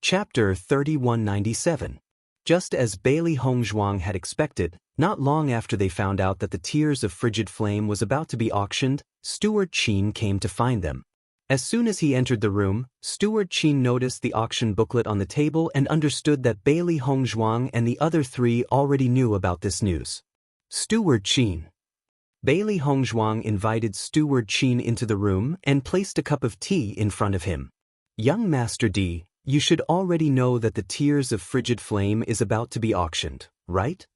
Chapter 3197. Just as Bailey Hongzhuang had expected, not long after they found out that the Tears of Frigid Flame was about to be auctioned, Steward Chin came to find them. As soon as he entered the room, Steward Chin noticed the auction booklet on the table and understood that Bailey Hongzhuang and the other 3 already knew about this news. Steward Chin. Bailey Hongzhuang invited Steward Chin into the room and placed a cup of tea in front of him. Young Master D, you should already know that the Tears of Frigid Flame is about to be auctioned, right?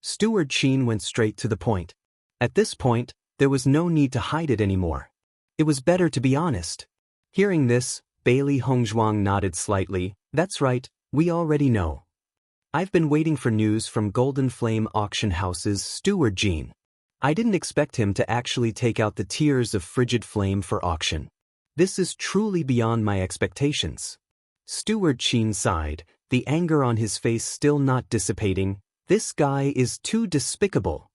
Steward Chin went straight to the point. At this point, there was no need to hide it anymore. It was better to be honest. Hearing this, Bailey Hongzhuang nodded slightly. That's right, we already know. I've been waiting for news from Golden Flame Auction House's Steward Chin. I didn't expect him to actually take out the Tears of Frigid Flame for auction. This is truly beyond my expectations. Steward Chin sighed, the anger on his face still not dissipating. This guy is too despicable.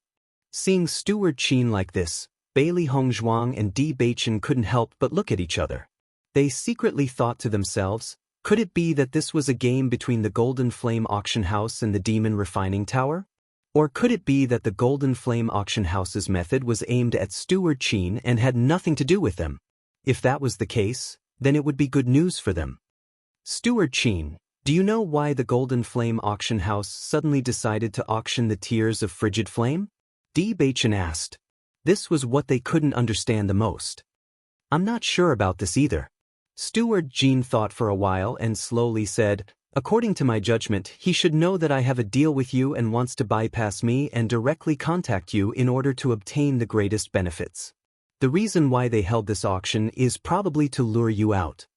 Seeing Steward Chin like this, Bailey Hongzhuang and Bewitching couldn't help but look at each other. They secretly thought to themselves, could it be that this was a game between the Golden Flame Auction House and the Demon Refining Tower? Or could it be that the Golden Flame Auction House's method was aimed at Steward Chin and had nothing to do with them? If that was the case, then it would be good news for them. Steward Chin, do you know why the Golden Flame Auction House suddenly decided to auction the Tears of Frigid Flame? Bewitching asked. This was what they couldn't understand the most. I'm not sure about this either. Steward Chin thought for a while and slowly said, according to my judgment, he should know that I have a deal with you and wants to bypass me and directly contact you in order to obtain the greatest benefits. The reason why they held this auction is probably to lure you out.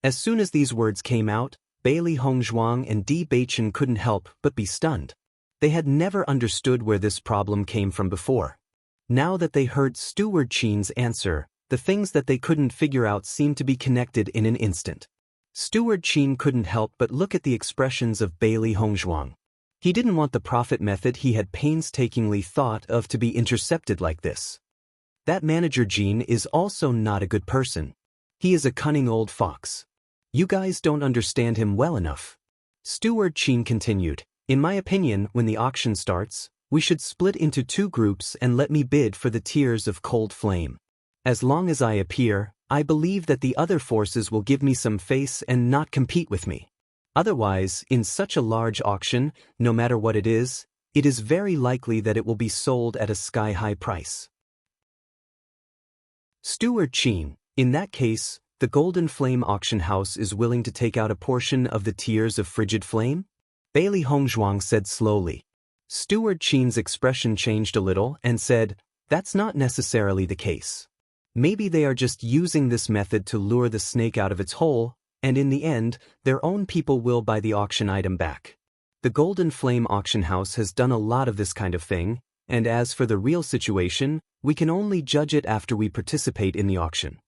As soon as these words came out, Bailey Hongzhuang and Bewitching couldn't help but be stunned. They had never understood where this problem came from before. Now that they heard Steward Chin's answer, the things that they couldn't figure out seemed to be connected in an instant. Steward Chin couldn't help but look at the expressions of Bailey Hongzhuang. He didn't want the profit method he had painstakingly thought of to be intercepted like this. That manager Chin is also not a good person. He is a cunning old fox. You guys don't understand him well enough. Steward Chin continued, in my opinion, when the auction starts, we should split into 2 groups and let me bid for the Tears of Cold Flame. As long as I appear, I believe that the other forces will give me some face and not compete with me. Otherwise, in such a large auction, no matter what it is very likely that it will be sold at a sky-high price. Steward Chin, in that case, the Golden Flame Auction House is willing to take out a portion of the Tears of Frigid Flame? Bailey Hongzhuang said slowly. Steward Qin's expression changed a little and said, "That's not necessarily the case. Maybe they are just using this method to lure the snake out of its hole, and in the end, their own people will buy the auction item back. The Golden Flame Auction House has done a lot of this kind of thing, and as for the real situation, we can only judge it after we participate in the auction."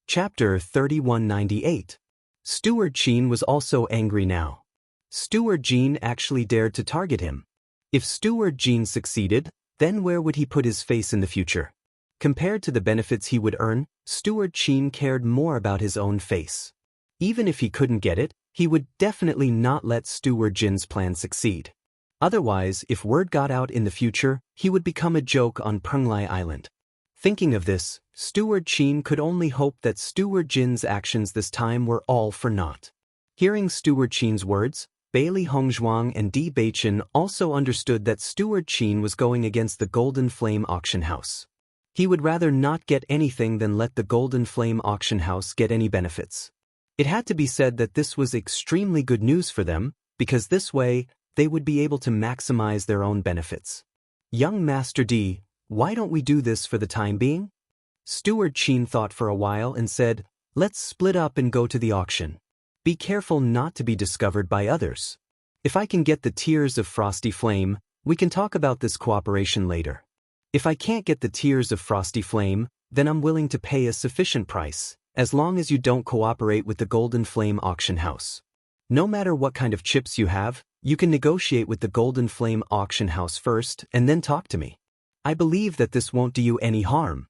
Chapter 3198. Steward Qin was also angry now. Steward Qin actually dared to target him. If Steward Qin succeeded, then where would he put his face in the future? Compared to the benefits he would earn, Steward Qin cared more about his own face. Even if he couldn't get it, he would definitely not let Steward Qin's plan succeed. Otherwise, if word got out in the future, he would become a joke on Penglai Island. Thinking of this, Steward Qin could only hope that Steward Qin's actions this time were all for naught. Hearing Steward Qin's words, Bailey Hongzhuang and Di Beichen also understood that Steward Qin was going against the Golden Flame Auction House. He would rather not get anything than let the Golden Flame Auction House get any benefits. It had to be said that this was extremely good news for them, because this way, they would be able to maximize their own benefits. "Young Master Di, why don't we do this for the time being?" Steward Qin thought for a while and said, "Let's split up and go to the auction. Be careful not to be discovered by others. If I can get the Tears of Frosty Flame, we can talk about this cooperation later. If I can't get the Tears of Frosty Flame, then I'm willing to pay a sufficient price, as long as you don't cooperate with the Golden Flame Auction House. No matter what kind of chips you have, you can negotiate with the Golden Flame Auction House first and then talk to me. I believe that this won't do you any harm.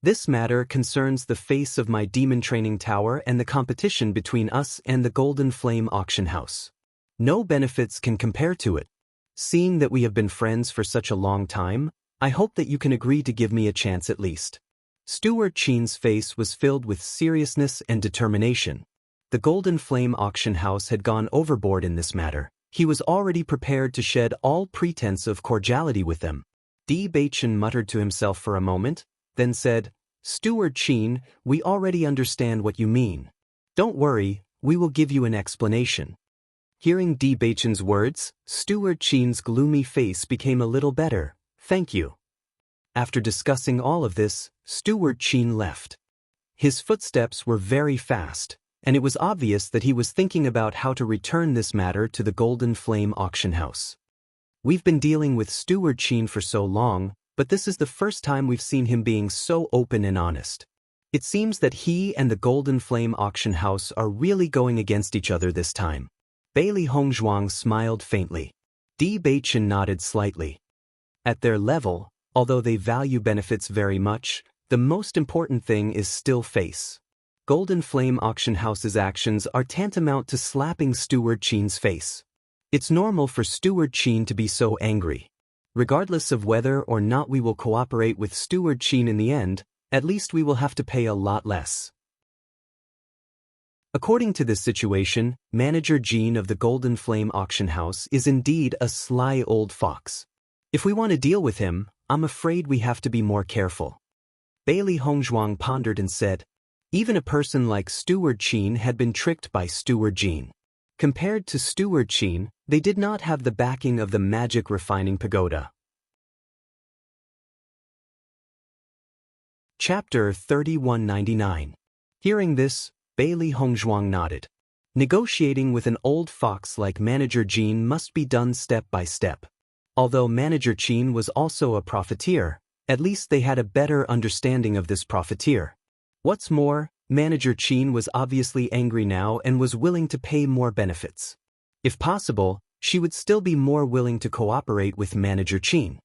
This matter concerns the face of my demon training tower and the competition between us and the Golden Flame Auction House. No benefits can compare to it. Seeing that we have been friends for such a long time, I hope that you can agree to give me a chance at least." Steward Qin's face was filled with seriousness and determination. The Golden Flame Auction House had gone overboard in this matter. He was already prepared to shed all pretense of cordiality with them. Di Beichen muttered to himself for a moment, then said, "Steward Qin, we already understand what you mean. Don't worry, we will give you an explanation." Hearing Di Beichen's words, Steward Qin's gloomy face became a little better. "Thank you." After discussing all of this, Steward Qin left. His footsteps were very fast, and it was obvious that he was thinking about how to return this matter to the Golden Flame Auction House. We've been dealing with Steward Qin for so long, but this is the first time we've seen him being so open and honest. It seems that he and the Golden Flame Auction House are really going against each other this time. Bailey Hongzhuang smiled faintly. Di Beichen nodded slightly. At their level, although they value benefits very much, the most important thing is still face. Golden Flame Auction House's actions are tantamount to slapping Steward Qin's face. It's normal for Steward Qin to be so angry. Regardless of whether or not we will cooperate with Steward Qin in the end, at least we will have to pay a lot less. According to this situation, Manager Jean of the Golden Flame Auction House is indeed a sly old fox. If we want to deal with him, I'm afraid we have to be more careful. Bailey Hongzhuang pondered and said, even a person like Steward Qin had been tricked by Steward Jean. Compared to Steward Qin, they did not have the backing of the magic refining pagoda. Chapter 3199. Hearing this, Bailey Hongzhuang nodded. Negotiating with an old fox like Manager Jean must be done step by step. Although Manager Qin was also a profiteer, at least they had a better understanding of this profiteer. What's more, Manager Qin was obviously angry now and was willing to pay more benefits. If possible, she would still be more willing to cooperate with Manager Qin.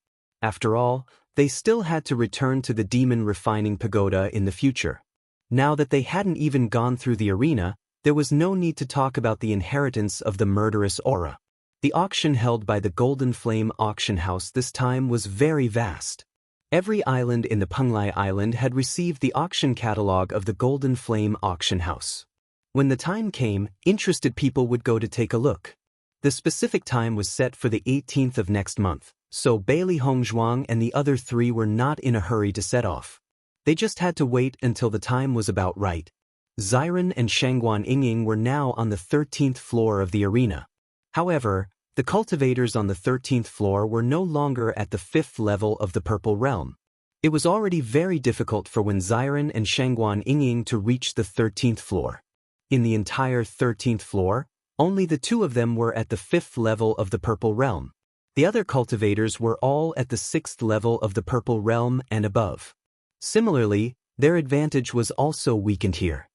After all, they still had to return to the demon refining pagoda in the future. Now that they hadn't even gone through the arena, there was no need to talk about the inheritance of the murderous aura. The auction held by the Golden Flame Auction House this time was very vast. Every island in the Penglai Island had received the auction catalog of the Golden Flame Auction House. When the time came, interested people would go to take a look. The specific time was set for the 18th of next month, so Bailey Hongzhuang and the other three were not in a hurry to set off. They just had to wait until the time was about right. Xiren and Shangguan Yingying were now on the 13th floor of the arena. However, the cultivators on the 13th floor were no longer at the 5th level of the Purple Realm. It was already very difficult for Xiren and Shangguan Yingying to reach the 13th floor. In the entire 13th floor, only the two of them were at the 5th level of the Purple Realm. The other cultivators were all at the 6th level of the Purple Realm and above. Similarly, their advantage was also weakened here.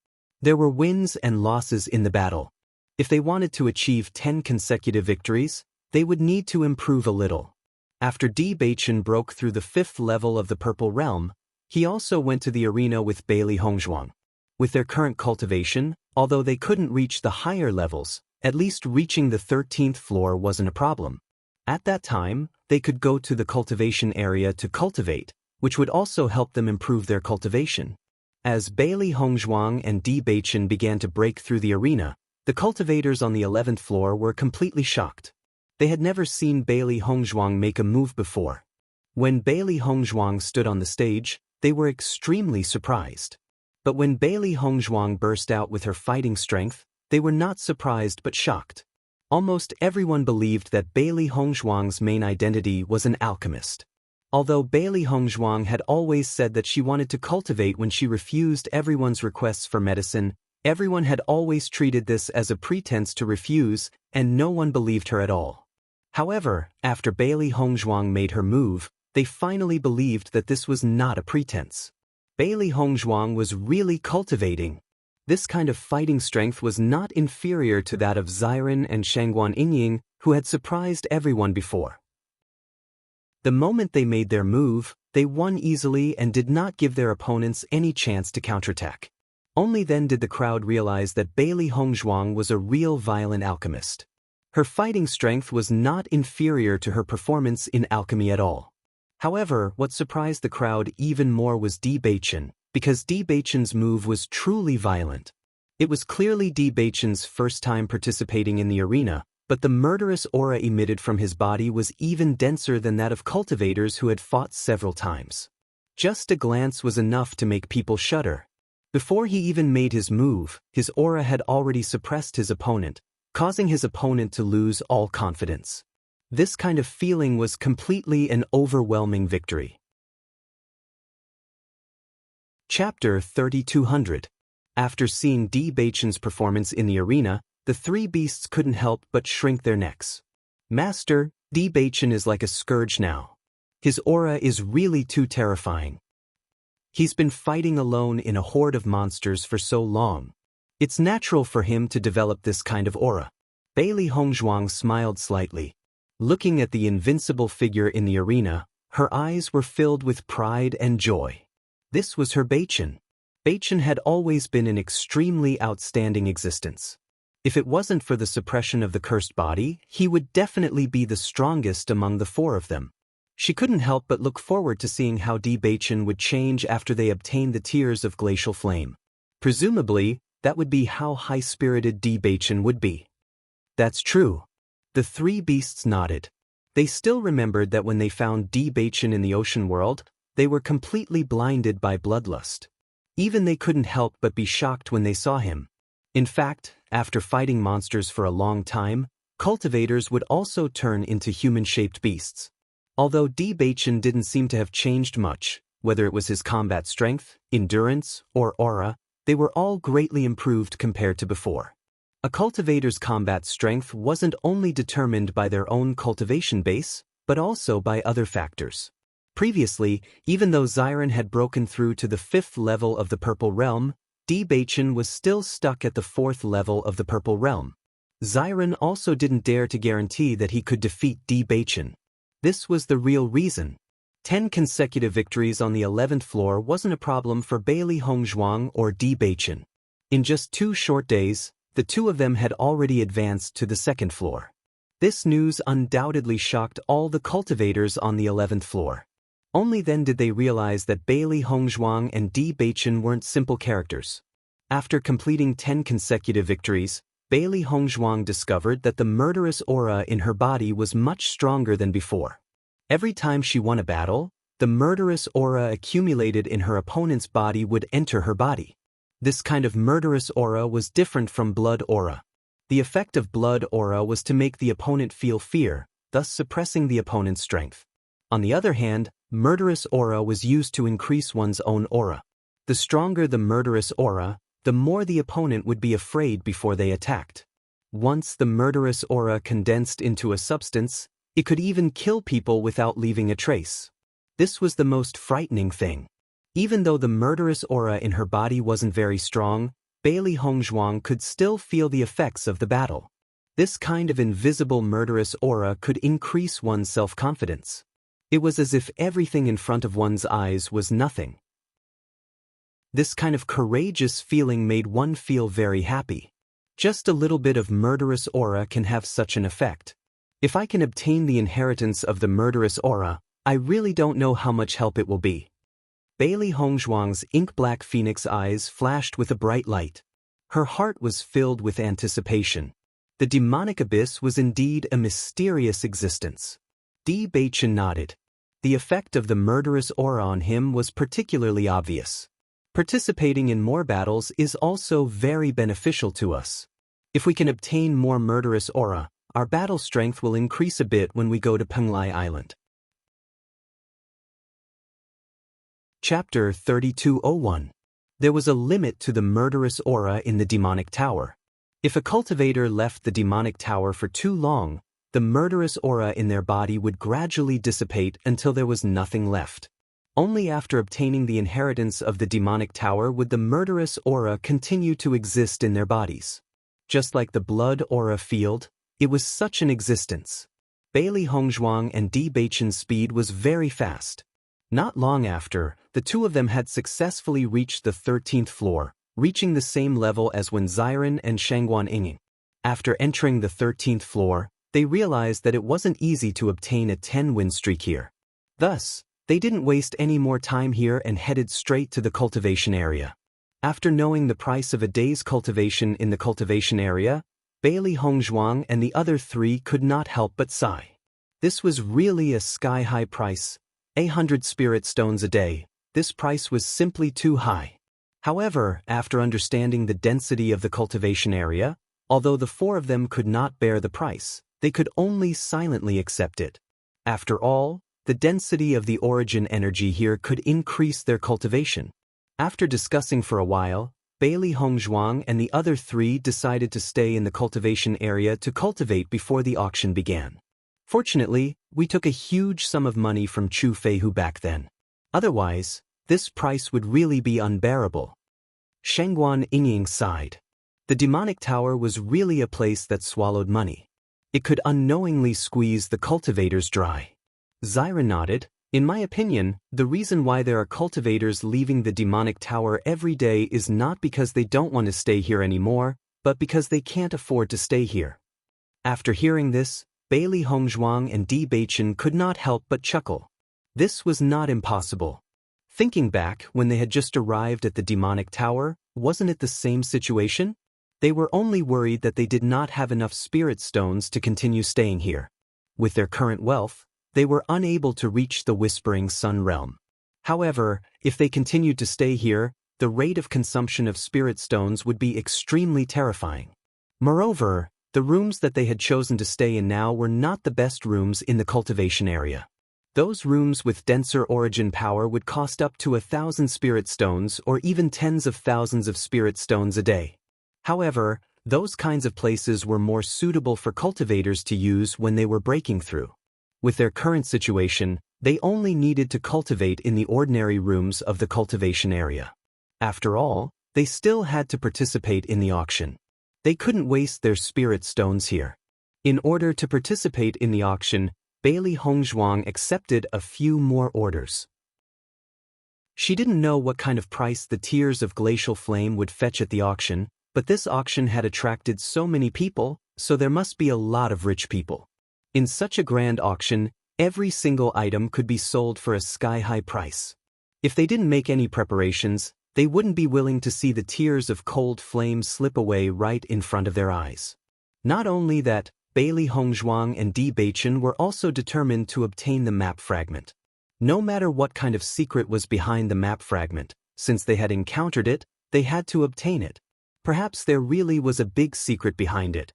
There were wins and losses in the battle. If they wanted to achieve 10 consecutive victories, they would need to improve a little. After Bewitching broke through the 5th level of the Purple Realm, he also went to the arena with Bailey Hongzhuang. With their current cultivation, although they couldn't reach the higher levels, at least reaching the 13th floor wasn't a problem. At that time, they could go to the cultivation area to cultivate, which would also help them improve their cultivation. As Bailey Hongzhuang and Bewitching began to break through the arena, the cultivators on the 11th floor were completely shocked. They had never seen Bailey Hongzhuang make a move before. When Bailey Hongzhuang stood on the stage, they were extremely surprised. But when Bailey Hongzhuang burst out with her fighting strength, they were not surprised but shocked. Almost everyone believed that Bailey Hongzhuang's main identity was an alchemist. Although Bailey Hongzhuang had always said that she wanted to cultivate when she refused everyone's requests for medicine, everyone had always treated this as a pretense to refuse, and no one believed her at all. However, after Bailey Hongzhuang made her move, they finally believed that this was not a pretense. Bailey Hongzhuang was really cultivating. This kind of fighting strength was not inferior to that of Xiren and Shangguan Yingying, who had surprised everyone before. The moment they made their move, they won easily and did not give their opponents any chance to counterattack. Only then did the crowd realize that Bailey Hongzhuang was a real violent alchemist. Her fighting strength was not inferior to her performance in alchemy at all. However, what surprised the crowd even more was Bewitching, because Bewitching's move was truly violent. It was clearly Bewitching's first time participating in the arena, but the murderous aura emitted from his body was even denser than that of cultivators who had fought several times. Just a glance was enough to make people shudder. Before he even made his move, his aura had already suppressed his opponent, causing his opponent to lose all confidence. This kind of feeling was completely an overwhelming victory. Chapter 3200. After seeing Bewitching's performance in the arena, the three beasts couldn't help but shrink their necks. Master, Bewitching is like a scourge now. His aura is really too terrifying. He's been fighting alone in a horde of monsters for so long. It's natural for him to develop this kind of aura. Bailey Hongzhuang smiled slightly. Looking at the invincible figure in the arena, her eyes were filled with pride and joy. This was her Bewitching. Bewitching had always been an extremely outstanding existence. If it wasn't for the suppression of the cursed body, he would definitely be the strongest among the four of them. She couldn't help but look forward to seeing how Bewitching would change after they obtained the Tears of Glacial Flame. Presumably, that would be how high-spirited Bewitching would be. That's true. The three beasts nodded. They still remembered that when they found Bewitching in the ocean world, they were completely blinded by bloodlust. Even they couldn't help but be shocked when they saw him. In fact, after fighting monsters for a long time, cultivators would also turn into human-shaped beasts. Although Bewitching didn't seem to have changed much, whether it was his combat strength, endurance, or aura, they were all greatly improved compared to before. A cultivator's combat strength wasn't only determined by their own cultivation base, but also by other factors. Previously, even though Xiren had broken through to the 5th level of the Purple Realm, Bewitching was still stuck at the 4th level of the Purple Realm. Xiren also didn't dare to guarantee that he could defeat Bewitching. This was the real reason. 10 consecutive victories on the 11th floor wasn't a problem for Bailey Hongzhuang or Bewitching. In just 2 short days, the two of them had already advanced to the 2nd floor. This news undoubtedly shocked all the cultivators on the 11th floor. Only then did they realize that Bailey Hongzhuang and Bewitching weren't simple characters. After completing 10 consecutive victories, Bailey Hongzhuang discovered that the murderous aura in her body was much stronger than before. Every time she won a battle, the murderous aura accumulated in her opponent's body would enter her body. This kind of murderous aura was different from blood aura. The effect of blood aura was to make the opponent feel fear, thus suppressing the opponent's strength. On the other hand, murderous aura was used to increase one's own aura. The stronger the murderous aura, the more the opponent would be afraid before they attacked. Once the murderous aura condensed into a substance, it could even kill people without leaving a trace. This was the most frightening thing. Even though the murderous aura in her body wasn't very strong, Bailey Hongzhuang could still feel the effects of the battle. This kind of invisible murderous aura could increase one's self-confidence. It was as if everything in front of one's eyes was nothing. This kind of courageous feeling made one feel very happy. Just a little bit of murderous aura can have such an effect. If I can obtain the inheritance of the murderous aura, I really don't know how much help it will be. Bailey Hongzhuang's ink-black phoenix eyes flashed with a bright light. Her heart was filled with anticipation. The demonic abyss was indeed a mysterious existence. Bewitching nodded. The effect of the murderous aura on him was particularly obvious. Participating in more battles is also very beneficial to us. If we can obtain more murderous aura, our battle strength will increase a bit when we go to Penglai Island. Chapter 3201. There was a limit to the murderous aura in the demonic tower. If a cultivator left the demonic tower for too long, the murderous aura in their body would gradually dissipate until there was nothing left. Only after obtaining the inheritance of the demonic tower would the murderous aura continue to exist in their bodies. Just like the blood aura field, it was such an existence. Bailey Hongzhuang and Bewitching's speed was very fast. Not long after, the two of them had successfully reached the 13th floor, reaching the same level as when Xiren and Shangguan Yinging. After entering the 13th floor, they realized that it wasn't easy to obtain a 10-win streak here. Thus, they didn't waste any more time here and headed straight to the cultivation area. After knowing the price of a day's cultivation in the cultivation area, Bailey Hongzhuang and the other three could not help but sigh. This was really a sky-high price. 800 spirit stones a day. This price was simply too high. However, after understanding the density of the cultivation area, although the four of them could not bear the price, they could only silently accept it. After all, the density of the origin energy here could increase their cultivation. After discussing for a while, Bailey Hongzhuang and the other three decided to stay in the cultivation area to cultivate before the auction began. Fortunately, we took a huge sum of money from Chu Feihu back then. Otherwise, this price would really be unbearable. Shangguan Yinging sighed. The demonic tower was really a place that swallowed money. It could unknowingly squeeze the cultivators dry. Xiren nodded. In my opinion, the reason why there are cultivators leaving the demonic tower every day is not because they don't want to stay here anymore, but because they can't afford to stay here. After hearing this, Bailey Hongzhuang and Bewitching could not help but chuckle. This was not impossible. Thinking back when they had just arrived at the demonic tower, wasn't it the same situation? They were only worried that they did not have enough spirit stones to continue staying here. With their current wealth, they were unable to reach the Whispering Sun realm. However, if they continued to stay here, the rate of consumption of spirit stones would be extremely terrifying. Moreover, the rooms that they had chosen to stay in now were not the best rooms in the cultivation area. Those rooms with denser origin power would cost up to 1,000 spirit stones or even tens of thousands of spirit stones a day. However, those kinds of places were more suitable for cultivators to use when they were breaking through. With their current situation, they only needed to cultivate in the ordinary rooms of the cultivation area. After all, they still had to participate in the auction. They couldn't waste their spirit stones here. In order to participate in the auction, Bailey Hongzhuang accepted a few more orders. She didn't know what kind of price the Tears of Glacial Flame would fetch at the auction, but this auction had attracted so many people, so there must be a lot of rich people. In such a grand auction, every single item could be sold for a sky-high price. If they didn't make any preparations, they wouldn't be willing to see the tears of cold flame slip away right in front of their eyes. Not only that, Bailey Hongzhuang and Bewitching were also determined to obtain the map fragment. No matter what kind of secret was behind the map fragment, since they had encountered it, they had to obtain it. Perhaps there really was a big secret behind it.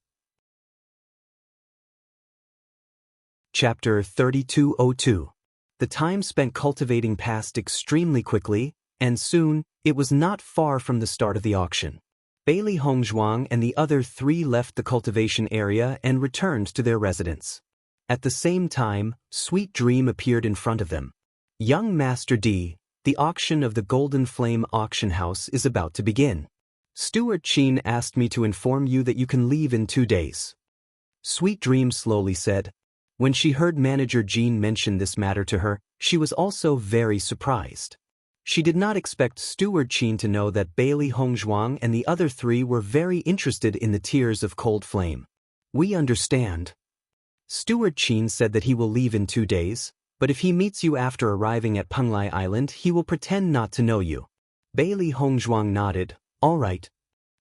Chapter 3202. The time spent cultivating passed extremely quickly, and soon, it was not far from the start of the auction. Bailey Hongzhuang and the other three left the cultivation area and returned to their residence. At the same time, Sweet Dream appeared in front of them. Young Master D, the auction of the Golden Flame auction house is about to begin. Steward Qin asked me to inform you that you can leave in 2 days. Sweet Dream slowly said. When she heard Manager Jean mention this matter to her, she was also very surprised. She did not expect Steward Qin to know that Bailey Hongzhuang and the other three were very interested in the Tears of Cold Flame. We understand. Steward Qin said that he will leave in 2 days, but if he meets you after arriving at Penglai Island, he will pretend not to know you. Bailey Hongzhuang nodded. All right.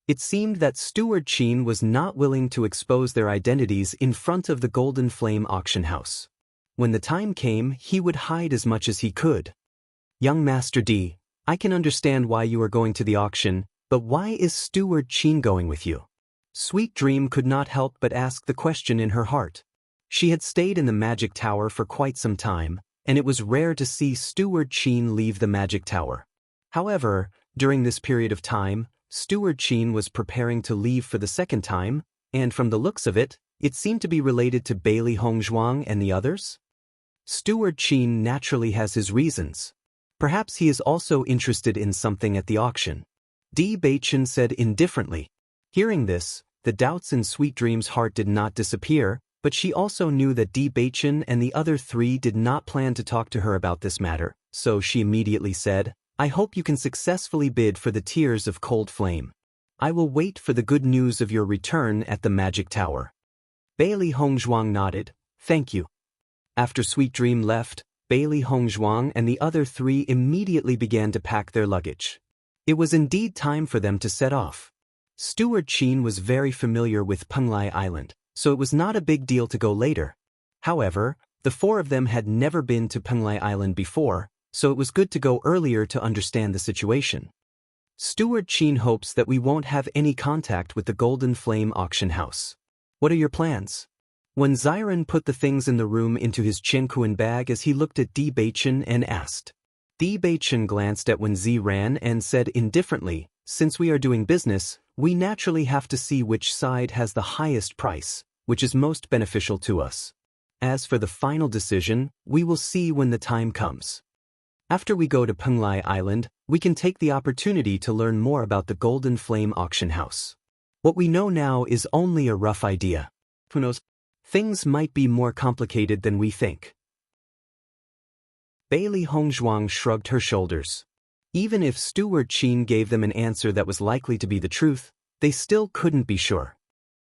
It seemed that Steward Qin was not willing to expose their identities in front of the Golden Flame auction house. When the time came, he would hide as much as he could. Young Master D, I can understand why you are going to the auction, but why is Steward Qin going with you? Sweet Dream could not help but ask the question in her heart. She had stayed in the Magic Tower for quite some time, and it was rare to see Steward Qin leave the Magic Tower. However, during this period of time, Steward Qin was preparing to leave for the second time, and from the looks of it, it seemed to be related to Bailey Hongzhuang and the others. Steward Qin naturally has his reasons. Perhaps he is also interested in something at the auction. Bewitching said indifferently. Hearing this, the doubts in Sweet Dream's heart did not disappear, but she also knew that Bewitching and the other three did not plan to talk to her about this matter, so she immediately said, I hope you can successfully bid for the Tears of Cold Flame. I will wait for the good news of your return at the Magic Tower. Bailey Hongzhuang nodded. Thank you. After Sweet Dream left, Bailey Hongzhuang and the other three immediately began to pack their luggage. It was indeed time for them to set off. Steward Qin was very familiar with Penglai Island, so it was not a big deal to go later. However, the four of them had never been to Penglai Island before, so it was good to go earlier to understand the situation. Steward Qin hopes that we won't have any contact with the Golden Flame auction house. What are your plans? When Xiren put the things in the room into his Chenkuan bag as he looked at Bewitching and asked. Bewitching glanced at Wen Ziran and said indifferently, since we are doing business, we naturally have to see which side has the highest price, which is most beneficial to us. As for the final decision, we will see when the time comes. After we go to Penglai Island, we can take the opportunity to learn more about the Golden Flame auction house. What we know now is only a rough idea. Who knows? Things might be more complicated than we think. Bailey Hongzhuang shrugged her shoulders. Even if Steward Qin gave them an answer that was likely to be the truth, they still couldn't be sure.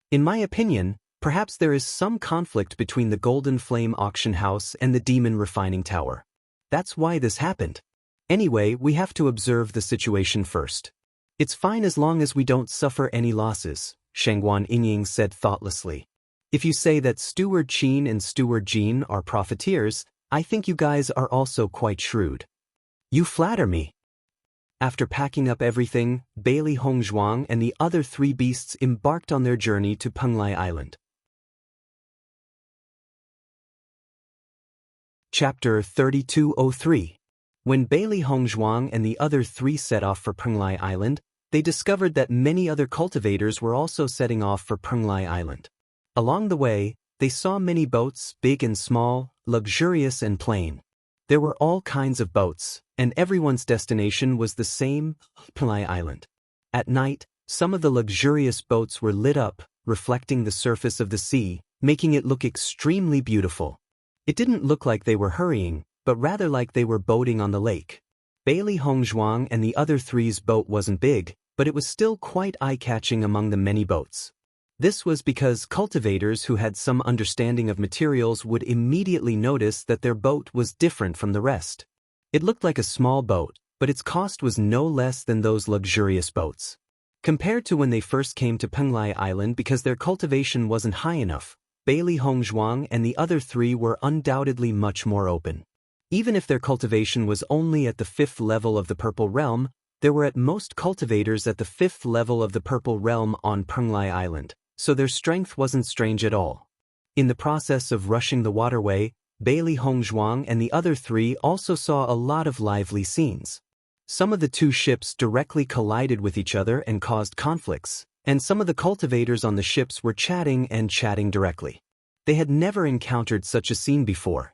In my opinion, perhaps there is some conflict between the Golden Flame auction house and the Demon Refining Tower. That's why this happened. Anyway, we have to observe the situation first. It's fine as long as we don't suffer any losses, Shangguan Yingying said thoughtlessly. If you say that Steward Qin and Steward Jean are profiteers, I think you guys are also quite shrewd. You flatter me. After packing up everything, Bailey Hongzhuang and the other three beasts embarked on their journey to Penglai Island. Chapter 3203. When Bailey Hongzhuang and the other three set off for Penglai Island, they discovered that many other cultivators were also setting off for Penglai Island. Along the way, they saw many boats, big and small, luxurious and plain. There were all kinds of boats, and everyone's destination was the same, Penglai Island. At night, some of the luxurious boats were lit up, reflecting the surface of the sea, making it look extremely beautiful. It didn't look like they were hurrying, but rather like they were boating on the lake. Bailey Hongzhuang and the other three's boat wasn't big, but it was still quite eye-catching among the many boats. This was because cultivators who had some understanding of materials would immediately notice that their boat was different from the rest. It looked like a small boat, but its cost was no less than those luxurious boats. Compared to when they first came to Penglai Island because their cultivation wasn't high enough, Bailey Hongzhuang and the other three were undoubtedly much more open. Even if their cultivation was only at the 5th level of the Purple Realm, There were at most cultivators at the 5th level of the Purple Realm on Penglai Island, so their strength wasn't strange at all. In the process of rushing the waterway, Bailey Hongzhuang and the other 3 also saw a lot of lively scenes. Some of the 2 ships directly collided with each other and caused conflicts, and some of the cultivators on the ships were chatting directly. They had never encountered such a scene before.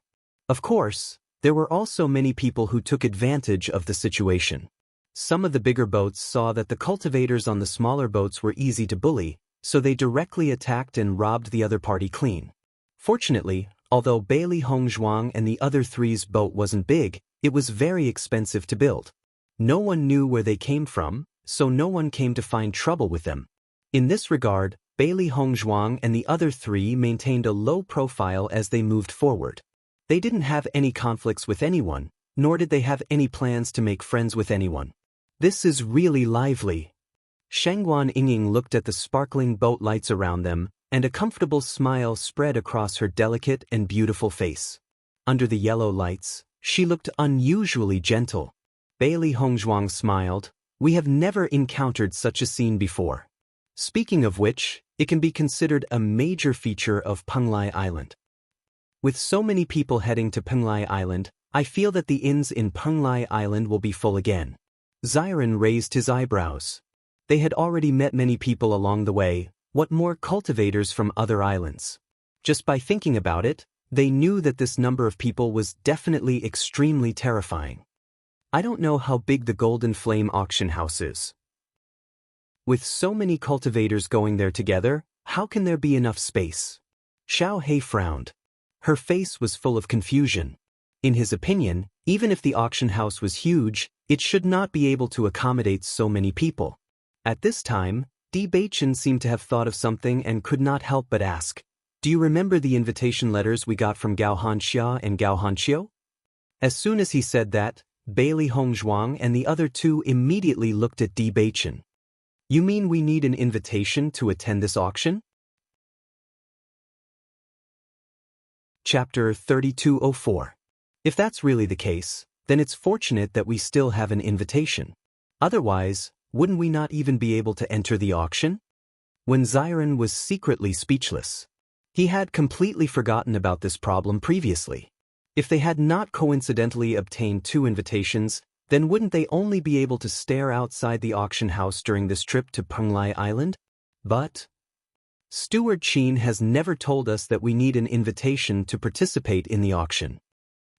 Of course, there were also many people who took advantage of the situation. Some of the bigger boats saw that the cultivators on the smaller boats were easy to bully, so they directly attacked and robbed the other party clean. Fortunately, although Bailey Hongzhuang and the other 3's boat wasn't big, it was very expensive to build. No one knew where they came from, so no one came to find trouble with them. In this regard, Bailey Hongzhuang and the other 3 maintained a low profile as they moved forward. They didn't have any conflicts with anyone, nor did they have any plans to make friends with anyone. This is really lively. Shangguan Yingying looked at the sparkling boat lights around them, and a comfortable smile spread across her delicate and beautiful face. Under the yellow lights, she looked unusually gentle. Bailey Hongzhuang smiled. We have never encountered such a scene before. Speaking of which, it can be considered a major feature of Penglai Island. With so many people heading to Penglai Island, I feel that the inns in Penglai Island will be full again. Xiren raised his eyebrows. They had already met many people along the way, what more cultivators from other islands? Just by thinking about it, they knew that this number of people was definitely extremely terrifying. I don't know how big the Golden Flame auction house is. With so many cultivators going there together, how can there be enough space? Xiao He frowned. Her face was full of confusion. In his opinion, even if the auction house was huge, it should not be able to accommodate so many people. At this time, Bewitching seemed to have thought of something and could not help but ask, "Do you remember the invitation letters we got from Gao Hanxia and Gao Hanqiu?" As soon as he said that, Bailey Hongzhuang and the other 2 immediately looked at Bewitching. You mean we need an invitation to attend this auction? Chapter 3204. If that's really the case, then it's fortunate that we still have an invitation. Otherwise, wouldn't we not even be able to enter the auction? When Xiren was secretly speechless. He had completely forgotten about this problem previously. If they had not coincidentally obtained 2 invitations, then wouldn't they only be able to stare outside the auction house during this trip to Penglai Island? But Steward Qin has never told us that we need an invitation to participate in the auction.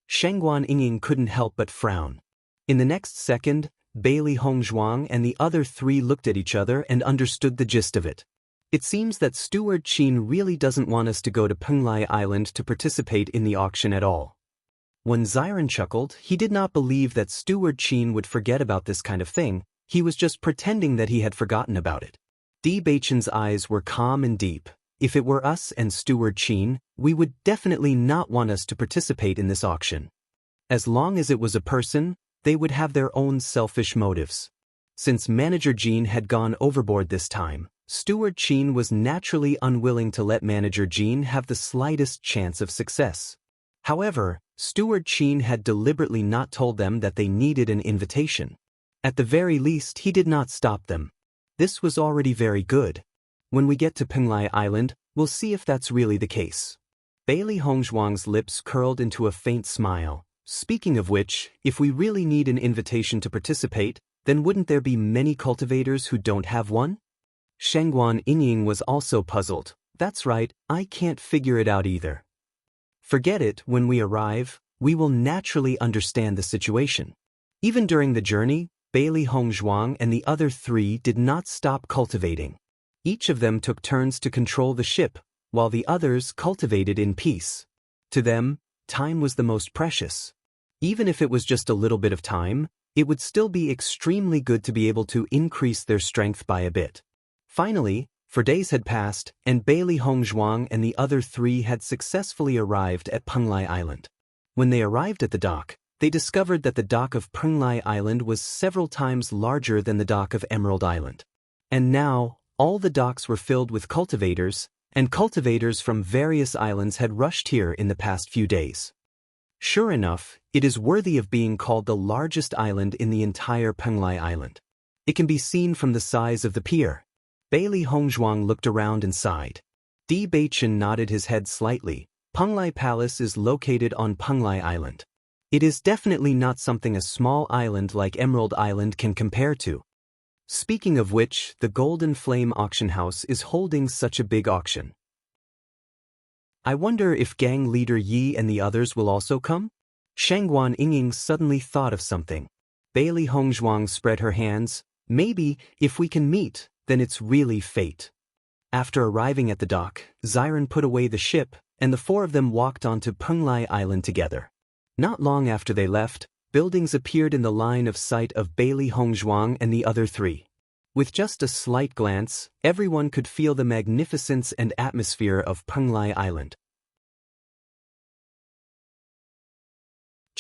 Shangguan Yingying couldn't help but frown. In the next second, Bailey Hongzhuang and the other 3 looked at each other and understood the gist of it. It seems that Steward Qin really doesn't want us to go to Penglai Island to participate in the auction at all. When Xiren chuckled, he did not believe that Steward Qin would forget about this kind of thing. He was just pretending that he had forgotten about it. Bewitching's eyes were calm and deep. If it were us and Steward Qin, we would definitely not want us to participate in this auction. As long as it was a person, they would have their own selfish motives. Since Manager Jean had gone overboard this time, Steward Qin was naturally unwilling to let Manager Jean have the slightest chance of success. However, Steward Qin had deliberately not told them that they needed an invitation. At the very least, he did not stop them. This was already very good. When we get to Penglai Island, we'll see if that's really the case. Bailey Hongzhuang's lips curled into a faint smile. Speaking of which, if we really need an invitation to participate, then wouldn't there be many cultivators who don't have one? Shangguan Yingying was also puzzled. That's right, I can't figure it out either. Forget it, when we arrive, we will naturally understand the situation. Even during the journey, Bailey Hongzhuang and the other 3 did not stop cultivating. Each of them took turns to control the ship, while the others cultivated in peace. To them, time was the most precious. Even if it was just a little bit of time, it would still be extremely good to be able to increase their strength by a bit. Finally, for days had passed, and Bailey Hongzhuang and the other 3 had successfully arrived at Penglai Island. When they arrived at the dock, they discovered that the dock of Penglai Island was several times larger than the dock of Emerald Island. And now, all the docks were filled with cultivators, and cultivators from various islands had rushed here in the past few days. Sure enough, It is worthy of being called the largest island in the entire Penglai Island. It can be seen from the size of the pier. Bailey Hongzhuang looked around and sighed. Di Baichen nodded his head slightly. Penglai Palace is located on Penglai Island. It is definitely not something a small island like Emerald Island can compare to. Speaking of which, the Golden Flame Auction House is holding such a big auction. I wonder if gang leader Yi and the others will also come? Shangguan Yingying suddenly thought of something. Bailey Hongzhuang spread her hands. Maybe, if we can meet, then it's really fate. After arriving at the dock, Xiren put away the ship, and the four of them walked onto Penglai Island together. Not long after they left, buildings appeared in the line of sight of Bailey Hongzhuang and the other three. With just a slight glance, everyone could feel the magnificence and atmosphere of Penglai Island.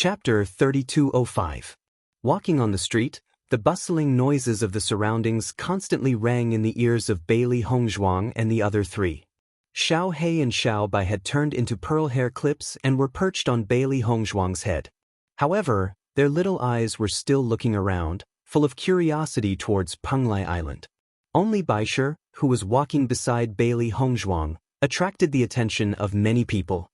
Chapter 3205. Walking on the street, the bustling noises of the surroundings constantly rang in the ears of Bailey Hongzhuang and the other three. Xiao He and Xiao Bai had turned into pearl hair clips and were perched on Bailey Hongzhuang's head. However, their little eyes were still looking around, full of curiosity towards Penglai Island. Only Baisher, who was walking beside Bailey Hongzhuang, attracted the attention of many people.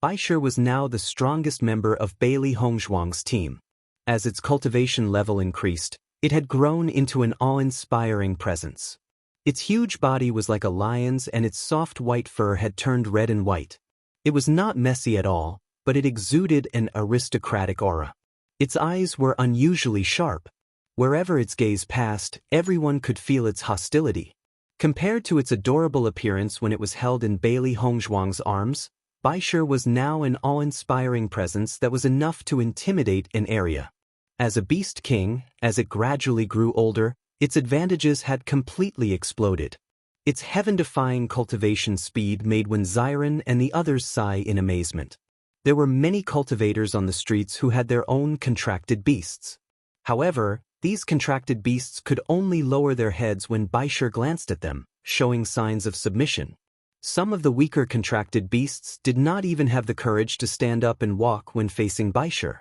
Baisher was now the strongest member of Bailey Hongzhuang's team. As its cultivation level increased, it had grown into an awe-inspiring presence. Its huge body was like a lion's and its soft white fur had turned red and white. It was not messy at all, but it exuded an aristocratic aura. Its eyes were unusually sharp. Wherever its gaze passed, everyone could feel its hostility. Compared to its adorable appearance when it was held in Bailey Hongzhuang's arms, Baisher was now an awe-inspiring presence that was enough to intimidate an area. As a beast king, as it gradually grew older, its advantages had completely exploded. Its heaven-defying cultivation speed made Xiren and the others sigh in amazement. There were many cultivators on the streets who had their own contracted beasts. However, these contracted beasts could only lower their heads when Baisher glanced at them, showing signs of submission. Some of the weaker contracted beasts did not even have the courage to stand up and walk when facing Baisher.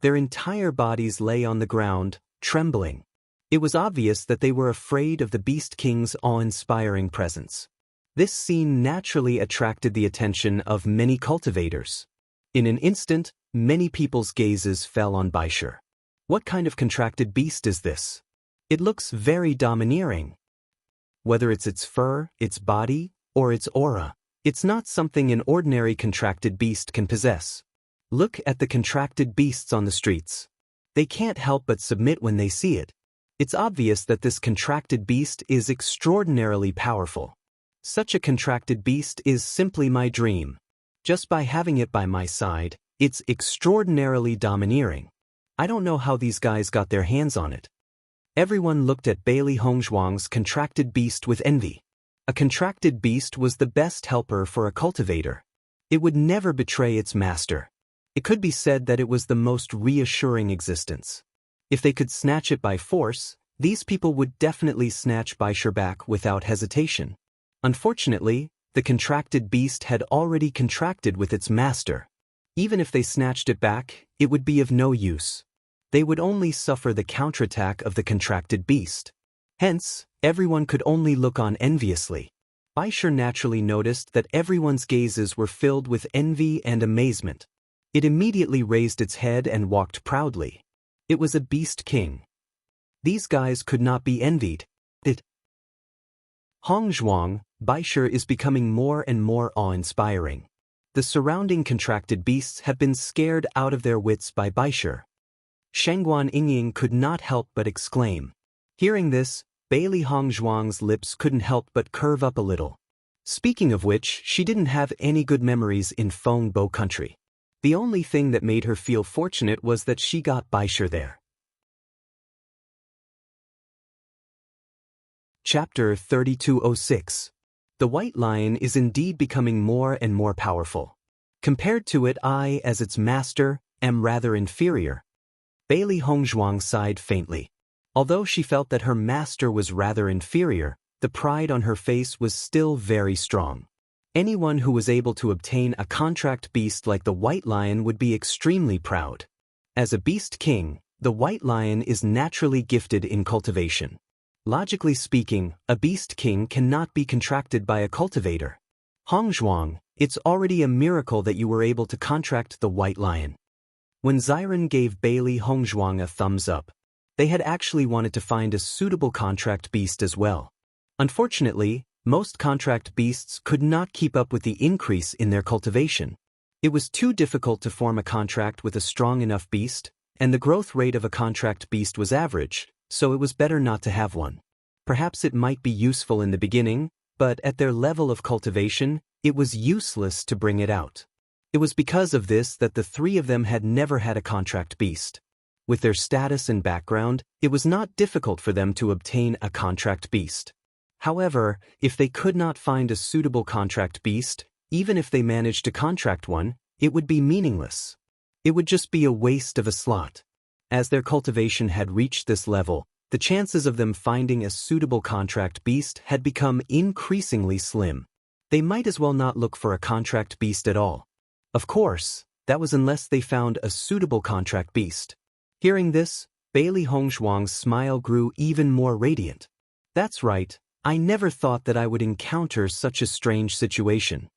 Their entire bodies lay on the ground, trembling. It was obvious that they were afraid of the Beast King's awe-inspiring presence. This scene naturally attracted the attention of many cultivators. In an instant, many people's gazes fell on Baisher. What kind of contracted beast is this? It looks very domineering. Whether it's its fur, its body, or its aura, it's not something an ordinary contracted beast can possess. Look at the contracted beasts on the streets. They can't help but submit when they see it. It's obvious that this contracted beast is extraordinarily powerful. Such a contracted beast is simply my dream. Just by having it by my side, it's extraordinarily domineering. I don't know how these guys got their hands on it. Everyone looked at Bailey Hongzhuang's contracted beast with envy. A contracted beast was the best helper for a cultivator. It would never betray its master. It could be said that it was the most reassuring existence. If they could snatch it by force, these people would definitely snatch Baisher back without hesitation. Unfortunately, the contracted beast had already contracted with its master. Even if they snatched it back, it would be of no use. They would only suffer the counterattack of the contracted beast. Hence, everyone could only look on enviously. Baisher naturally noticed that everyone's gazes were filled with envy and amazement. It immediately raised its head and walked proudly. It was a beast king. These guys could not be envied. Hongzhuang, Baisher is becoming more and more awe-inspiring. The surrounding contracted beasts have been scared out of their wits by Baisher. Shangguan Yingying could not help but exclaim. Hearing this, Bailey Hongzhuang's lips couldn't help but curve up a little. Speaking of which, she didn't have any good memories in Fengbo country. The only thing that made her feel fortunate was that she got Baisher there. Chapter 3206. The White Lion is indeed becoming more and more powerful. Compared to it, I, as its master, am rather inferior. Bailey Hongzhuang sighed faintly. Although she felt that her master was rather inferior, the pride on her face was still very strong. Anyone who was able to obtain a contract beast like the White Lion would be extremely proud. As a beast king, the white lion is naturally gifted in cultivation. Logically speaking, a beast king cannot be contracted by a cultivator. Hongzhuang, it's already a miracle that you were able to contract the white lion. When Xiren gave Bailey Hongzhuang a thumbs up, they had actually wanted to find a suitable contract beast as well. Unfortunately, most contract beasts could not keep up with the increase in their cultivation. It was too difficult to form a contract with a strong enough beast, and the growth rate of a contract beast was average, so it was better not to have one. Perhaps it might be useful in the beginning, but at their level of cultivation, it was useless to bring it out. It was because of this that the three of them had never had a contract beast. With their status and background, it was not difficult for them to obtain a contract beast. However, if they could not find a suitable contract beast, even if they managed to contract one, it would be meaningless. It would just be a waste of a slot. As their cultivation had reached this level, the chances of them finding a suitable contract beast had become increasingly slim. They might as well not look for a contract beast at all. Of course, that was unless they found a suitable contract beast. Hearing this, Bailey Hongzhuang's smile grew even more radiant. That's right, I never thought that I would encounter such a strange situation.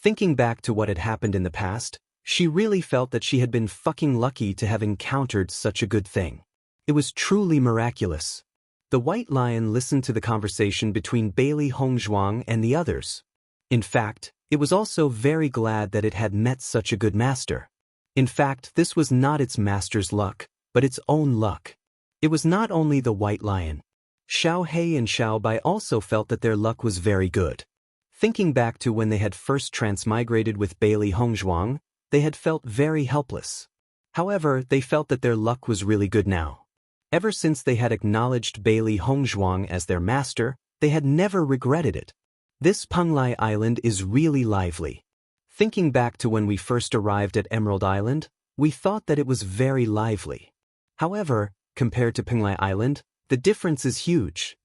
Thinking back to what had happened in the past, she really felt that she had been fucking lucky to have encountered such a good thing. It was truly miraculous. The white lion listened to the conversation between Bailey Hongzhuang and the others. In fact, it was also very glad that it had met such a good master. In fact, this was not its master's luck, but its own luck. It was not only the white lion. Xiao He and Xiao Bai also felt that their luck was very good. Thinking back to when they had first transmigrated with Bailey Hongzhuang, they had felt very helpless. However, they felt that their luck was really good now. Ever since they had acknowledged Bailey Hongzhuang as their master, they had never regretted it. This Penglai Island is really lively. Thinking back to when we first arrived at Emerald Island, we thought that it was very lively. However, compared to Penglai Island, the difference is huge.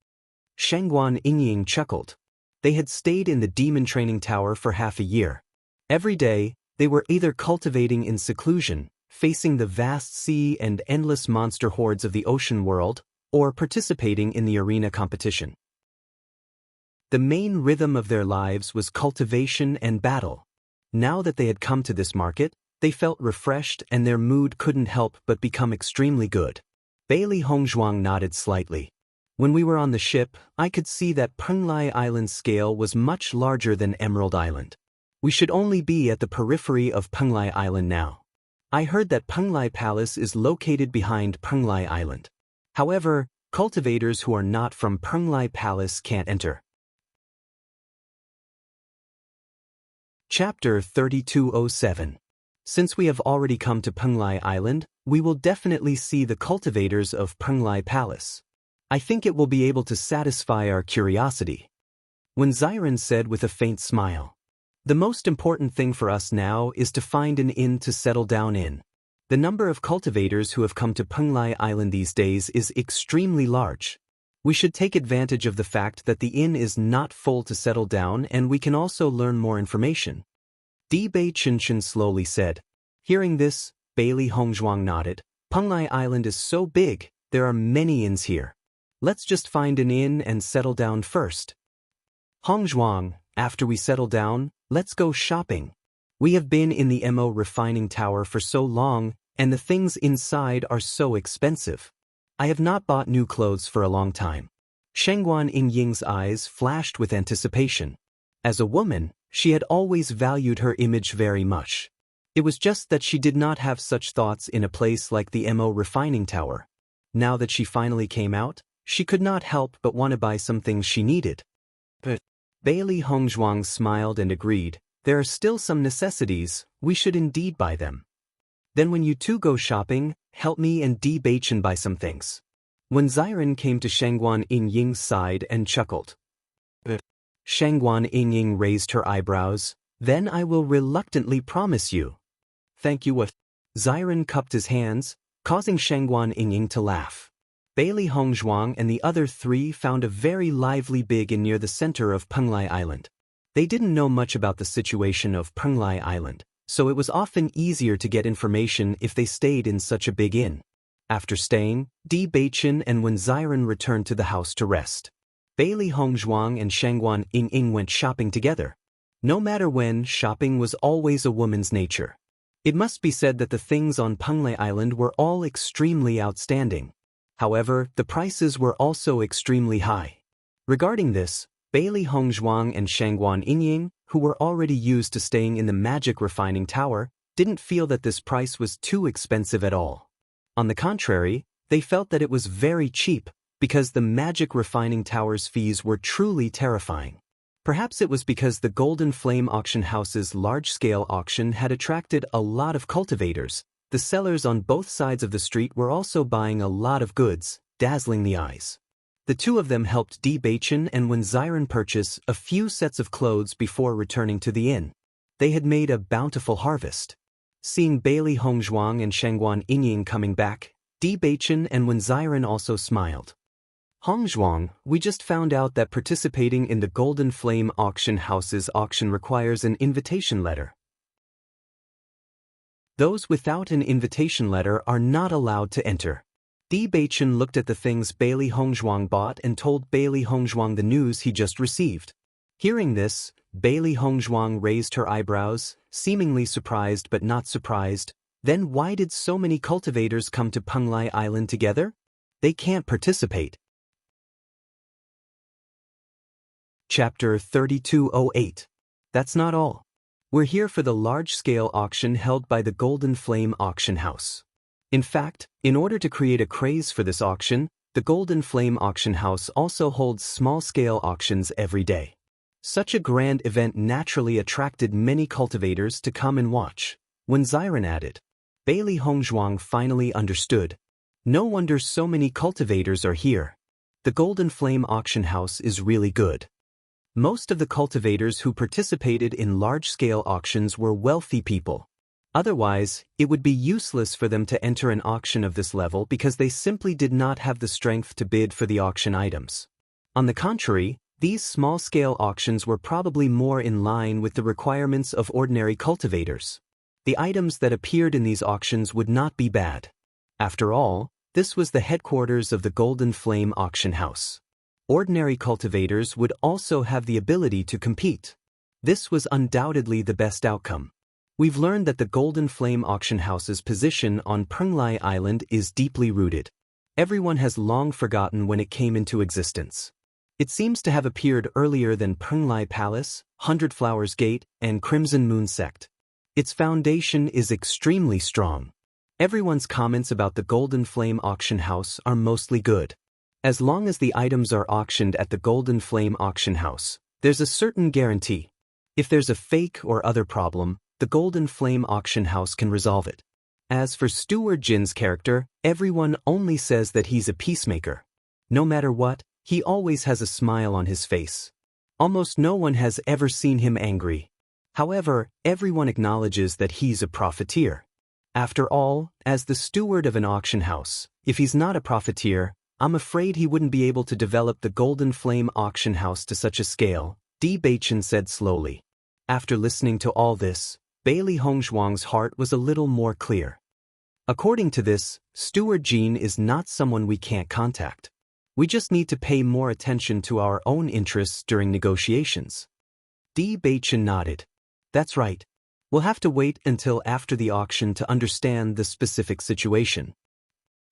Shengguan Yingying chuckled. They had stayed in the demon training tower for half a year. Every day, they were either cultivating in seclusion, facing the vast sea and endless monster hordes of the ocean world, or participating in the arena competition. The main rhythm of their lives was cultivation and battle. Now that they had come to this market, they felt refreshed and their mood couldn't help but become extremely good. Bailey Hongzhuang nodded slightly. When we were on the ship, I could see that Penglai Island's scale was much larger than Emerald Island. We should only be at the periphery of Penglai Island now. I heard that Penglai Palace is located behind Penglai Island. However, cultivators who are not from Penglai Palace can't enter. Chapter 3207. Since we have already come to Penglai Island, we will definitely see the cultivators of Penglai Palace. I think it will be able to satisfy our curiosity. When Xiren said with a faint smile, "The most important thing for us now is to find an inn to settle down in." The number of cultivators who have come to Penglai Island these days is extremely large. We should take advantage of the fact that the inn is not full to settle down and we can also learn more information. Bei Qinshan slowly said. Hearing this, Bailey Hongzhuang nodded. Penglai Island is so big, there are many inns here. Let's just find an inn and settle down first. Hongzhuang, after we settle down, let's go shopping. We have been in the Mo refining tower for so long, and the things inside are so expensive. I have not bought new clothes for a long time. Shengguan Yingying's eyes flashed with anticipation. As a woman, she had always valued her image very much. It was just that she did not have such thoughts in a place like the Mo refining tower. Now that she finally came out, she could not help but want to buy some things she needed. But Bailey Hongzhuang smiled and agreed. There are still some necessities, we should indeed buy them. Then when you two go shopping, help me and Bei Chen buy some things. When Xiren came to Shengguan Yingying's side and chuckled. Shengguan Yingying raised her eyebrows. Then I will reluctantly promise you. Thank you. Xiren cupped his hands, causing Shengguan Yingying to laugh. Bailey Hongzhuang and the other three found a very lively big inn near the center of Penglai Island. They didn't know much about the situation of Penglai Island, so it was often easier to get information if they stayed in such a big inn. After staying, Di Baichen and Wen Ziren returned to the house to rest. Bailey Hongzhuang and Shangguan Ying went shopping together. No matter when, shopping was always a woman's nature. It must be said that the things on Penglai Island were all extremely outstanding. However, the prices were also extremely high. Regarding this, Bailey Hongzhuang and Shangguan Ying, who were already used to staying in the magic refining tower, didn't feel that this price was too expensive at all. On the contrary, they felt that it was very cheap, because the magic refining tower's fees were truly terrifying. Perhaps it was because the Golden Flame Auction House's large-scale auction had attracted a lot of cultivators. The sellers on both sides of the street were also buying a lot of goods, dazzling the eyes. The two of them helped Di Baichen and Wen Ziren purchase a few sets of clothes before returning to the inn. They had made a bountiful harvest. Seeing Bailey Hongzhuang and Shangguan Ying coming back, Di Baichen and Wen Ziren also smiled. Hongzhuang, we just found out that participating in the Golden Flame Auction House's auction requires an invitation letter. Those without an invitation letter are not allowed to enter. Di Baichen looked at the things Bailey Hongzhuang bought and told Bailey Hongzhuang the news he just received. Hearing this, Bailey Hongzhuang raised her eyebrows, seemingly surprised but not surprised. Then why did so many cultivators come to Penglai Island together? They can't participate. Chapter 3208. That's not all. We're here for the large-scale auction held by the Golden Flame Auction House. In fact, in order to create a craze for this auction, the Golden Flame Auction House also holds small-scale auctions every day. Such a grand event naturally attracted many cultivators to come and watch. Wen Ziren added. Bailey Hongzhuang finally understood. No wonder so many cultivators are here. The Golden Flame Auction House is really good. Most of the cultivators who participated in large-scale auctions were wealthy people. Otherwise, it would be useless for them to enter an auction of this level because they simply did not have the strength to bid for the auction items. On the contrary, these small-scale auctions were probably more in line with the requirements of ordinary cultivators. The items that appeared in these auctions would not be bad. After all, this was the headquarters of the Golden Flame Auction House. Ordinary cultivators would also have the ability to compete. This was undoubtedly the best outcome. We've learned that the Golden Flame Auction House's position on Penglai Island is deeply rooted. Everyone has long forgotten when it came into existence. It seems to have appeared earlier than Penglai Palace, Hundred Flowers Gate, and Crimson Moon Sect. Its foundation is extremely strong. Everyone's comments about the Golden Flame Auction House are mostly good. As long as the items are auctioned at the Golden Flame Auction House, there's a certain guarantee. If there's a fake or other problem, the Golden Flame Auction House can resolve it. As for Steward Jin's character, everyone only says that he's a peacemaker. No matter what, he always has a smile on his face. Almost no one has ever seen him angry. However, everyone acknowledges that he's a profiteer. After all, as the steward of an auction house, if he's not a profiteer, I'm afraid he wouldn't be able to develop the Golden Flame Auction House to such a scale, Di Baichen said slowly. After listening to all this, Bailey Hongzhuang's heart was a little more clear. According to this, Steward Jin is not someone we can't contact. We just need to pay more attention to our own interests during negotiations. Di Baichen nodded. That's right. We'll have to wait until after the auction to understand the specific situation.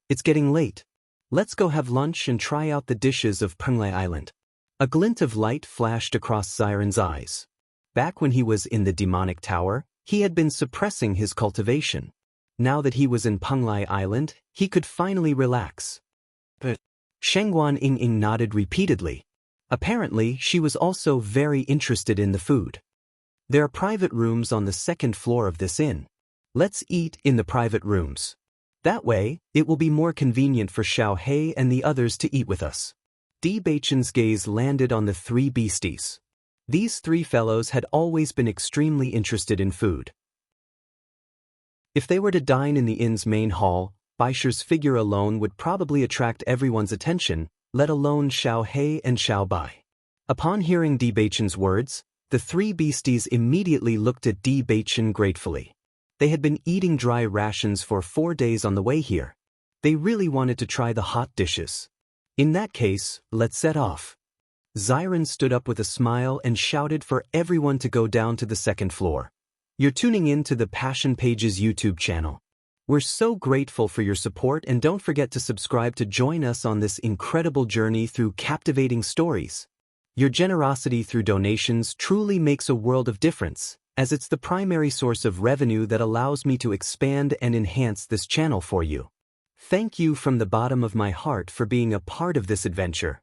It's getting late. Let's go have lunch and try out the dishes of Penglai Island. A glint of light flashed across Ziren's eyes. Back when he was in the demonic tower, he had been suppressing his cultivation. Now that he was in Penglai Island, he could finally relax. But Shangguan Ying nodded repeatedly. Apparently, she was also very interested in the food. There are private rooms on the second floor of this inn. Let's eat in the private rooms. That way, it will be more convenient for Xiao He and the others to eat with us. Di Baichen's gaze landed on the three beasties. These three fellows had always been extremely interested in food. If they were to dine in the inn's main hall, Baisher's figure alone would probably attract everyone's attention, let alone Xiao He and Xiao Bai. Upon hearing Di Baichen's words, The three beasties immediately looked at Bewitching gratefully. They had been eating dry rations for 4 days on the way here. They really wanted to try the hot dishes. In that case, let's set off. Zyron stood up with a smile and shouted for everyone to go down to the second floor. You're tuning in to the Passion Pages YouTube channel. We're so grateful for your support, and don't forget to subscribe to join us on this incredible journey through captivating stories. Your generosity through donations truly makes a world of difference, as it's the primary source of revenue that allows me to expand and enhance this channel for you. Thank you from the bottom of my heart for being a part of this adventure.